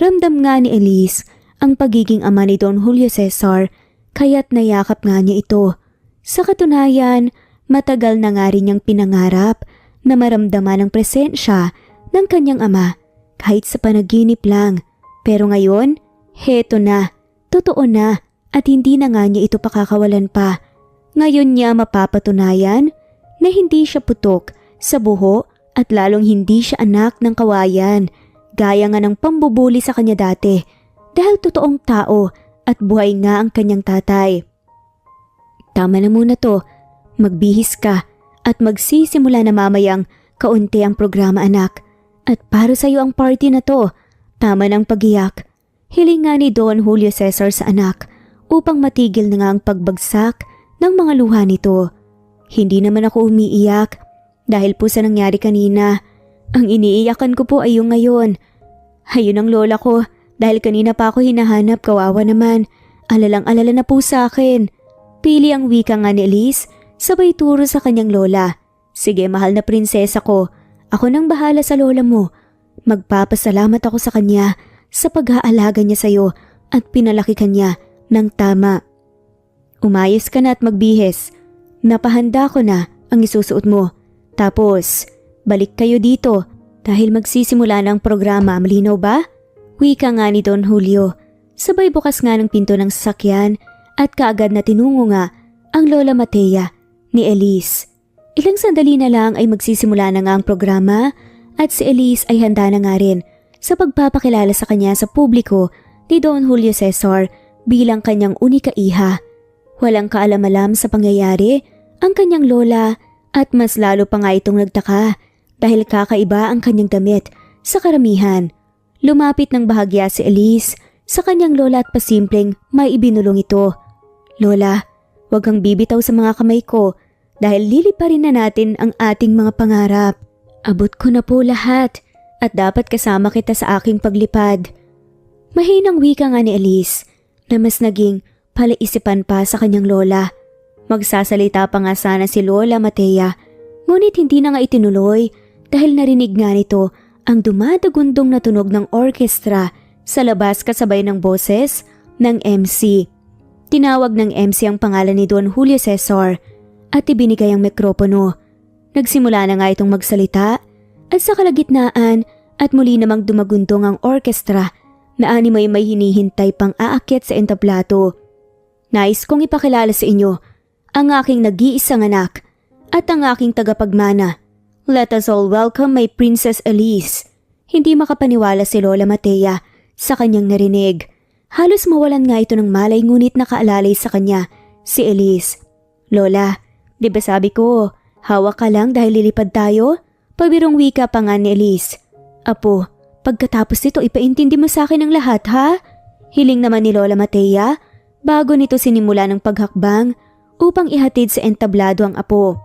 Ramdam nga ni Elise ang pagiging ama ni Don Julio Cesar kaya't nayakap nga niya ito. Sa katunayan, matagal na nga rin niyang pinangarap na maramdaman ang presensya ng kanyang ama kahit sa panaginip lang. Pero ngayon, heto na, totoo na at hindi na nga niya ito pakakawalan pa. Ngayon niya mapapatunayan na hindi siya putok sa buho at lalong hindi siya anak ng kawayan gaya nga ng pambubuli sa kanya dati dahil totoong tao at buhay nga ang kanyang tatay. Tama na muna to, magbihis ka at magsisimula na mamayang kaunti ang programa anak at para sa iyo ang party na to. Tama ng pagiyak. Hiling nga ni Don Julio Cesar sa anak upang matigil na nga ang pagbagsak ng mga luha nito. Hindi naman ako umiiyak dahil po sa nangyari kanina. Ang iniiyakan ko po ay yung ngayon. Ayun ang lola ko dahil kanina pa ako hinahanap, kawawa naman. Alalang-alala na po sa akin. Pili ang wika nga ni Elise sabay turo sa kanyang lola. Sige mahal na prinsesa ko, ako nang bahala sa lola mo. Magpapasalamat ako sa kanya sa pag-aalaga niya sa iyo at pinalaki kanya ng tama. Umayos ka na at magbihis. Napahanda ko na ang isusuot mo. Tapos, balik kayo dito dahil magsisimula ng programa, malinaw ba? Wika nga ni Don Julio. Sabay bukas nga ng pinto ng sasakyan at kaagad na tinungo nga ang Lola Matea ni Elise. Ilang sandali na lang ay magsisimula na nga ang programa at si Elise ay handa na nga rin sa pagpapakilala sa kanya sa publiko ni Don Julio Cesar bilang kanyang unika iha. Walang kaalam-alam sa pangyayari ang kanyang lola at mas lalo pa nga itong nagtaka dahil kakaiba ang kanyang damit sa karamihan. Lumapit ng bahagya si Elise sa kanyang lola at pasimpleng may ibinulong ito. Lola, wag kang bibitaw sa mga kamay ko dahil liliparin na natin ang ating mga pangarap. Abot ko na po lahat at dapat kasama kita sa aking paglipad. Mahinang wika nga ni Elise na mas naging palaisipan pa sa kanyang lola. Magsasalita pa nga sana si Lola Matea, ngunit hindi na nga itinuloy dahil narinig nga nito ang dumadagundong na tunog ng orkestra sa labas kasabay ng boses ng MC. Tinawag ng MC ang pangalan ni Don Julio Cesar at ibinigay ang mikropono. Nagsimula na nga itong magsalita at sa kalagitnaan at muli namang dumagundong ang orkestra na animoy may hinihintay pang aakyat sa entablado. Nais kong ipakilala sa inyo ang aking nag-iisang anak at ang aking tagapagmana. Let us all welcome my Princess Elise. Hindi makapaniwala si Lola Matea sa kanyang narinig. Halos mawalan nga ito ng malay ngunit nakaalalay sa kanya si Elise. Lola, di ba sabi ko, hawak ka lang dahil lilipad tayo? Pabirong wika pa nga ni Elise. Apo, pagkatapos nito ipaintindi mo sa akin ang lahat ha? Hiling naman ni Lola Matea bago nito sinimula ng paghakbang upang ihatid sa entablado ang apo.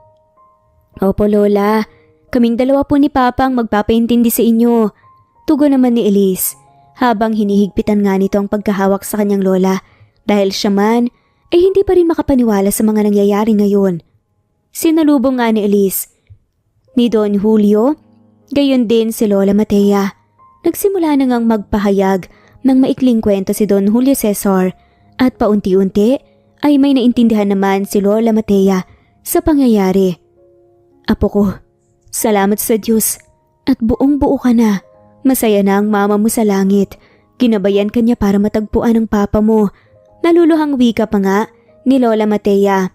Opo Lola, kaming dalawa po ni Papa ang magpapaintindi sa inyo. Tugon naman ni Elise habang hinihigpitan nga nito ang pagkahawak sa kanyang lola dahil siya man ay hindi pa rin makapaniwala sa mga nangyayari ngayon. Sinalubong nga ni Elise ni Don Julio, gayon din si Lola Matea. Nagsimula na ngang magpahayag ng maikling kwento si Don Julio Cesar at paunti-unti ay may naintindihan naman si Lola Matea sa pangyayari. Apo ko, salamat sa Diyos at buong-buo ka na. Masaya na ang mama mo sa langit. Ginabayan ka niya para matagpuan ang papa mo. Naluluhang wika pa nga ni Lola Matea.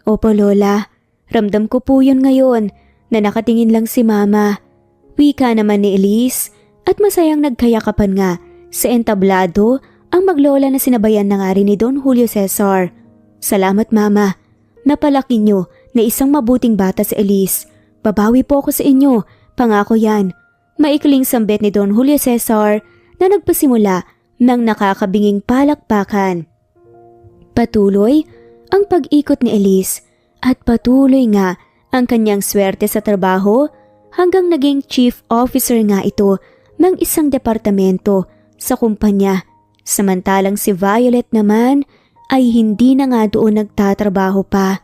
Opo Lola, ramdam ko po yun ngayon na nakatingin lang si mama. Wika naman ni Elise at masayang nagkayakapan nga sa entablado ang maglola na sinabayan na nga rin ni Don Julio Cesar. Salamat mama, napalaki niyo na isang mabuting bata si Elise. Babawi po ako sa inyo, pangako yan. Maikling sambit ni Don Julio Cesar na nagpasimula ng nakakabinging palakpakan. Patuloy ang pag-ikot ni Elise at patuloy nga ang kanyang swerte sa trabaho hanggang naging chief officer nga ito ng isang departamento sa kumpanya. Samantalang si Violet naman ay hindi na nga doon nagtatrabaho pa.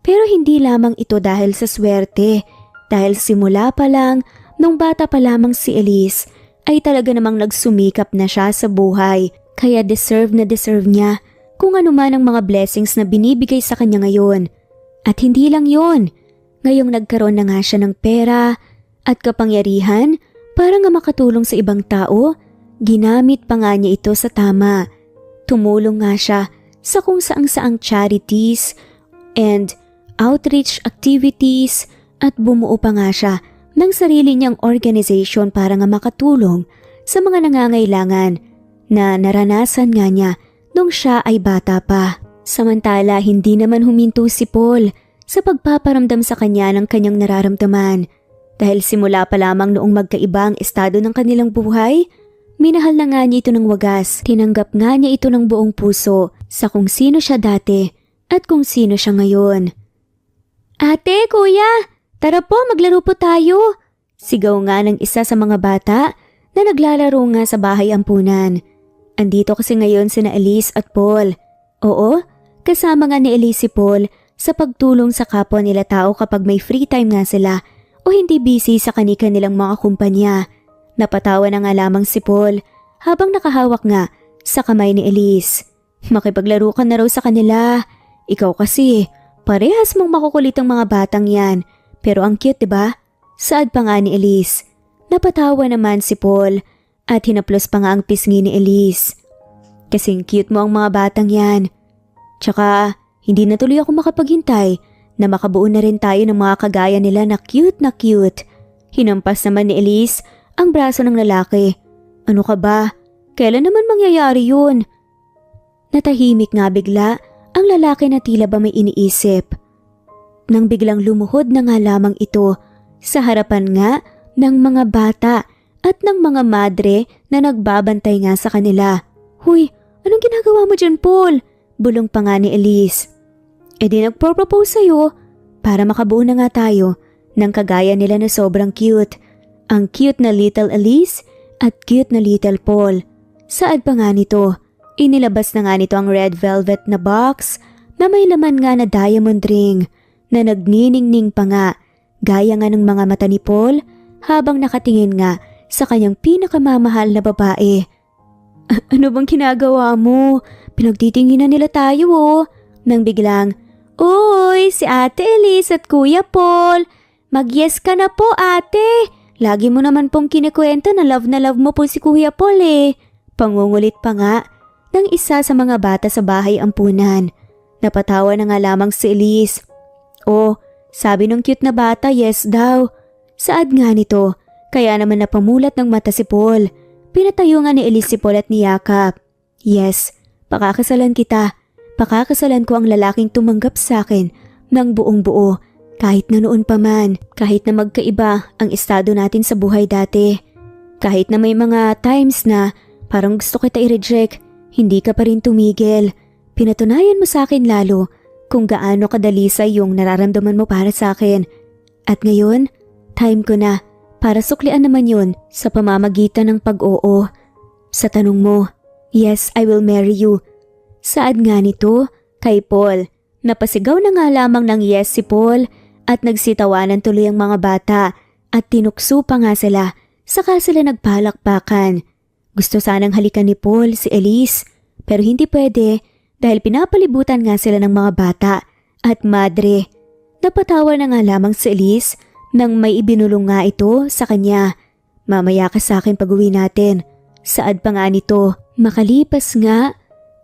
Pero hindi lamang ito dahil sa swerte, dahil simula pa lang nung bata pa lamang si Elise ay talaga namang nagsumikap na siya sa buhay, kaya deserve na deserve niya kung ano man ang mga blessings na binibigay sa kanya ngayon. At hindi lang yon, ngayong nagkaroon na nga siya ng pera at kapangyarihan para nga makatulong sa ibang tao, ginamit pa nga niya ito sa tama. Tumulong nga siya sa kung saang charities and outreach activities at bumuo pa nga siya ng sarili niyang organization para nga makatulong sa mga nangangailangan na naranasan nga niya nung siya ay bata pa. Samantala, hindi naman huminto si Paul sa pagpaparamdam sa kanya ng kanyang nararamdaman. Dahil simula pa lamang noong magkaiba ang estado ng kanilang buhay, minahal na nga niya ito ng wagas. Tinanggap nga niya ito ng buong puso sa kung sino siya dati at kung sino siya ngayon. Ate, kuya, tara po maglaro po tayo. Sigaw nga ng isa sa mga bata na naglalaro nga sa bahay ampunan. Andito kasi ngayon sina Elise at Paul. Oo, kasama nga ni Elise si Paul sa pagtulong sa kapwa nila tao kapag may free time nga sila o hindi busy sa kani-kanilang mga kumpanya. Napatawa na nga lamang si Paul habang nakahawak nga sa kamay ni Elise. Makipaglaro ka na raw sa kanila. Ikaw kasi, parehas mong makukulit ang mga batang yan. Pero ang cute, diba? Saad pa nga ni Elise. Napatawa naman si Paul at hinaplos pa nga ang pisngi ni Elise. Kasing cute mo ang mga batang yan. Tsaka, hindi na tuloy ako makapaghintay na makabuo na rin tayo ng mga kagaya nila na cute na cute. Hinampas naman ni Elise ang braso ng lalaki. Ano ka ba? Kailan naman mangyayari yun? Natahimik nga bigla ang lalaki na tila ba may iniisip. Nang biglang lumuhod na nga lamang ito sa harapan nga ng mga bata at ng mga madre na nagbabantay nga sa kanila. Huy, anong ginagawa mo dyan, Paul? Bulong pa nga ni Elise. E di nagpropose sa'yo para makabuo na nga tayo ng kagaya nila na sobrang cute. Ang cute na little Elise at cute na little Paul. Saad pa nga nito? Inilabas na nga nito ang red velvet na box na may laman nga na diamond ring na nagniningning pa nga gaya nga ng mga mata ni Paul habang nakatingin nga sa kanyang pinakamamahal na babae. Ano bang ginagawa mo? Pinagtitinginan nila tayo oh. Nang biglang, uy, si Ate Elise at Kuya Paul. Mag-yes ka na po, ate. Lagi mo naman pong kinikwento na love mo po si Kuya Paul eh. Pangungulit pa nga ng isa sa mga bata sa bahay ampunan. Napatawa na nga lamang si Elise. Oh, sabi ng cute na bata, yes daw. Saad nga nito, kaya naman napamulat ng mata si Paul. Pinatayo nga ni Elise si Paul at niyakap. Yes, pakakasalan kita. Pakakasalan ko ang lalaking tumanggap sa akin ng buong buo. Kahit na noon pa man, kahit na magkaiba ang estado natin sa buhay dati. Kahit na may mga times na parang gusto kita i-reject, hindi ka pa rin tumigil. Pinatunayan mo sa akin lalo kung gaano kadalisay yung nararamdaman mo para sa akin. At ngayon, time ko na para suklian naman yun sa pamamagitan ng pag-oo. Sa tanong mo, yes, I will marry you. Saad nga nito kay Paul. Napasigaw na nga lamang ng yes si Paul at nagsitawanan tuloy ang mga bata at tinukso pa nga sila. Saka sila nagpalakpakan. Gusto sanang halikan ni Paul si Elise pero hindi pwede dahil pinapalibutan nga sila ng mga bata at madre. Napatawa na nga lamang si Elise nang may ibinulong nga ito sa kanya. Mamaya ka sa akin pag-uwi natin. Saad pa nga nito. Makalipas nga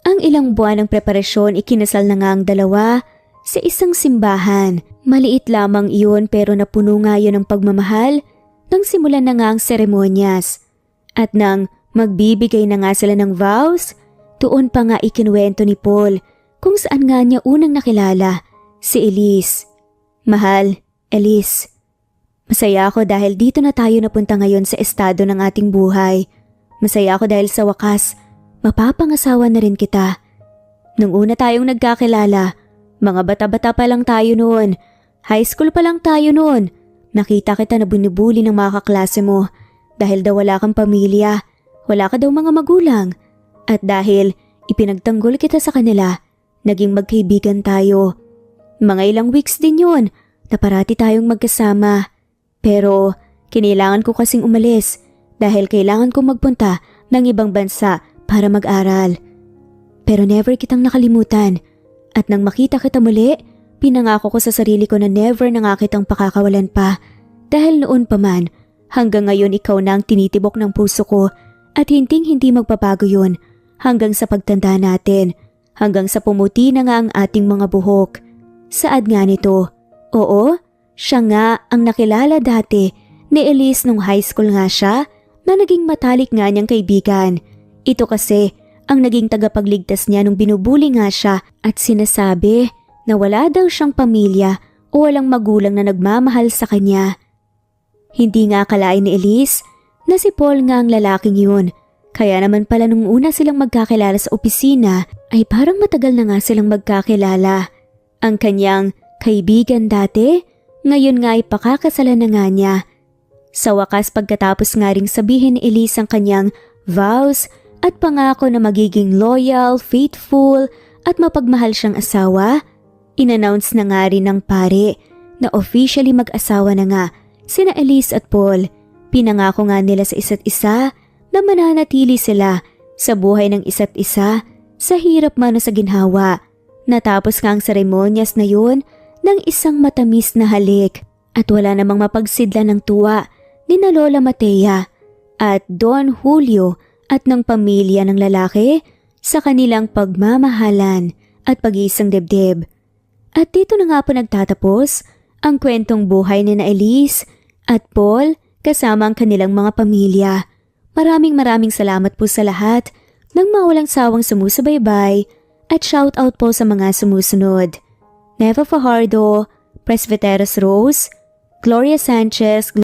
ang ilang buwan ng preparasyon, ikinasal na nga ang dalawa sa isang simbahan. Maliit lamang iyon pero napuno nga yun ng pagmamahal nang simulan na nga ang seremonyas. At nang magbibigay na nga sila ng vows, doon pa nga ikinuwento ni Paul kung saan nga niya unang nakilala si Elise. Mahal, Elise, masaya ako dahil dito na tayo napunta ngayon sa estado ng ating buhay. Masaya ako dahil sa wakas, mapapangasawa na rin kita. Nung una tayong nagkakilala, mga bata-bata pa lang tayo noon High school pa lang tayo noon. Nakita kita na binubuli ng mga kaklase mo dahil daw wala kang pamilya, wala ka daw mga magulang. At dahil ipinagtanggol kita sa kanila, naging magkaibigan tayo. Mga ilang weeks din yun na parati tayong magkasama. Pero kinailangan ko kasing umalis dahil kailangan kong magpunta ng ibang bansa para mag-aral. Pero never kitang nakalimutan at nang makita kita muli, pinangako ko sa sarili ko na never na nga kitang pakakawalan pa dahil noon pa man hanggang ngayon ikaw na ang tinitibok ng puso ko at hindi magbabago yun hanggang sa pagtanda natin, hanggang sa pumuti na nga ang ating mga buhok. Saad nga nito? Oo, siya nga ang nakilala dati ni Elise nung high school nga siya na naging matalik nga niyang kaibigan. Ito kasi ang naging tagapagligtas niya nung binubuli nga siya at sinasabi na wala daw siyang pamilya o walang magulang na nagmamahal sa kanya. Hindi nga akalain ni Elise na si Paul nga ang lalaking yun. Kaya naman pala nung una silang magkakilala sa opisina ay parang matagal na nga silang magkakilala. Ang kanyang kaibigan dati, ngayon nga ay pakakasalan na nga niya. Sa wakas pagkatapos nga ring sabihin ni Elise ang kanyang vows at pangako na magiging loyal, faithful at mapagmahal siyang asawa, inannounce na nga rin ng pare na officially mag-asawa na nga sina Elise at Paul. Pinangako nga nila sa isa't isa na mananatili sila sa buhay ng isa't isa sa hirap man o sa ginhawa. Natapos nga ang seremonyas na yun ng isang matamis na halik at wala namang mapagsidla ng tuwa ni na Lola Matea at Don Julio at ng pamilya ng lalaki sa kanilang pagmamahalan at pag-iisang dibdib. At dito na nga po nagtatapos ang kwentong buhay ni na Elise at Paul kasama ang kanilang mga pamilya. Maraming salamat po sa lahat ng mawalang sawang sumusubaybay at shout out po sa mga sumusunod. Neva Fajardo, Presbyteros Rose, Gloria Sanchez,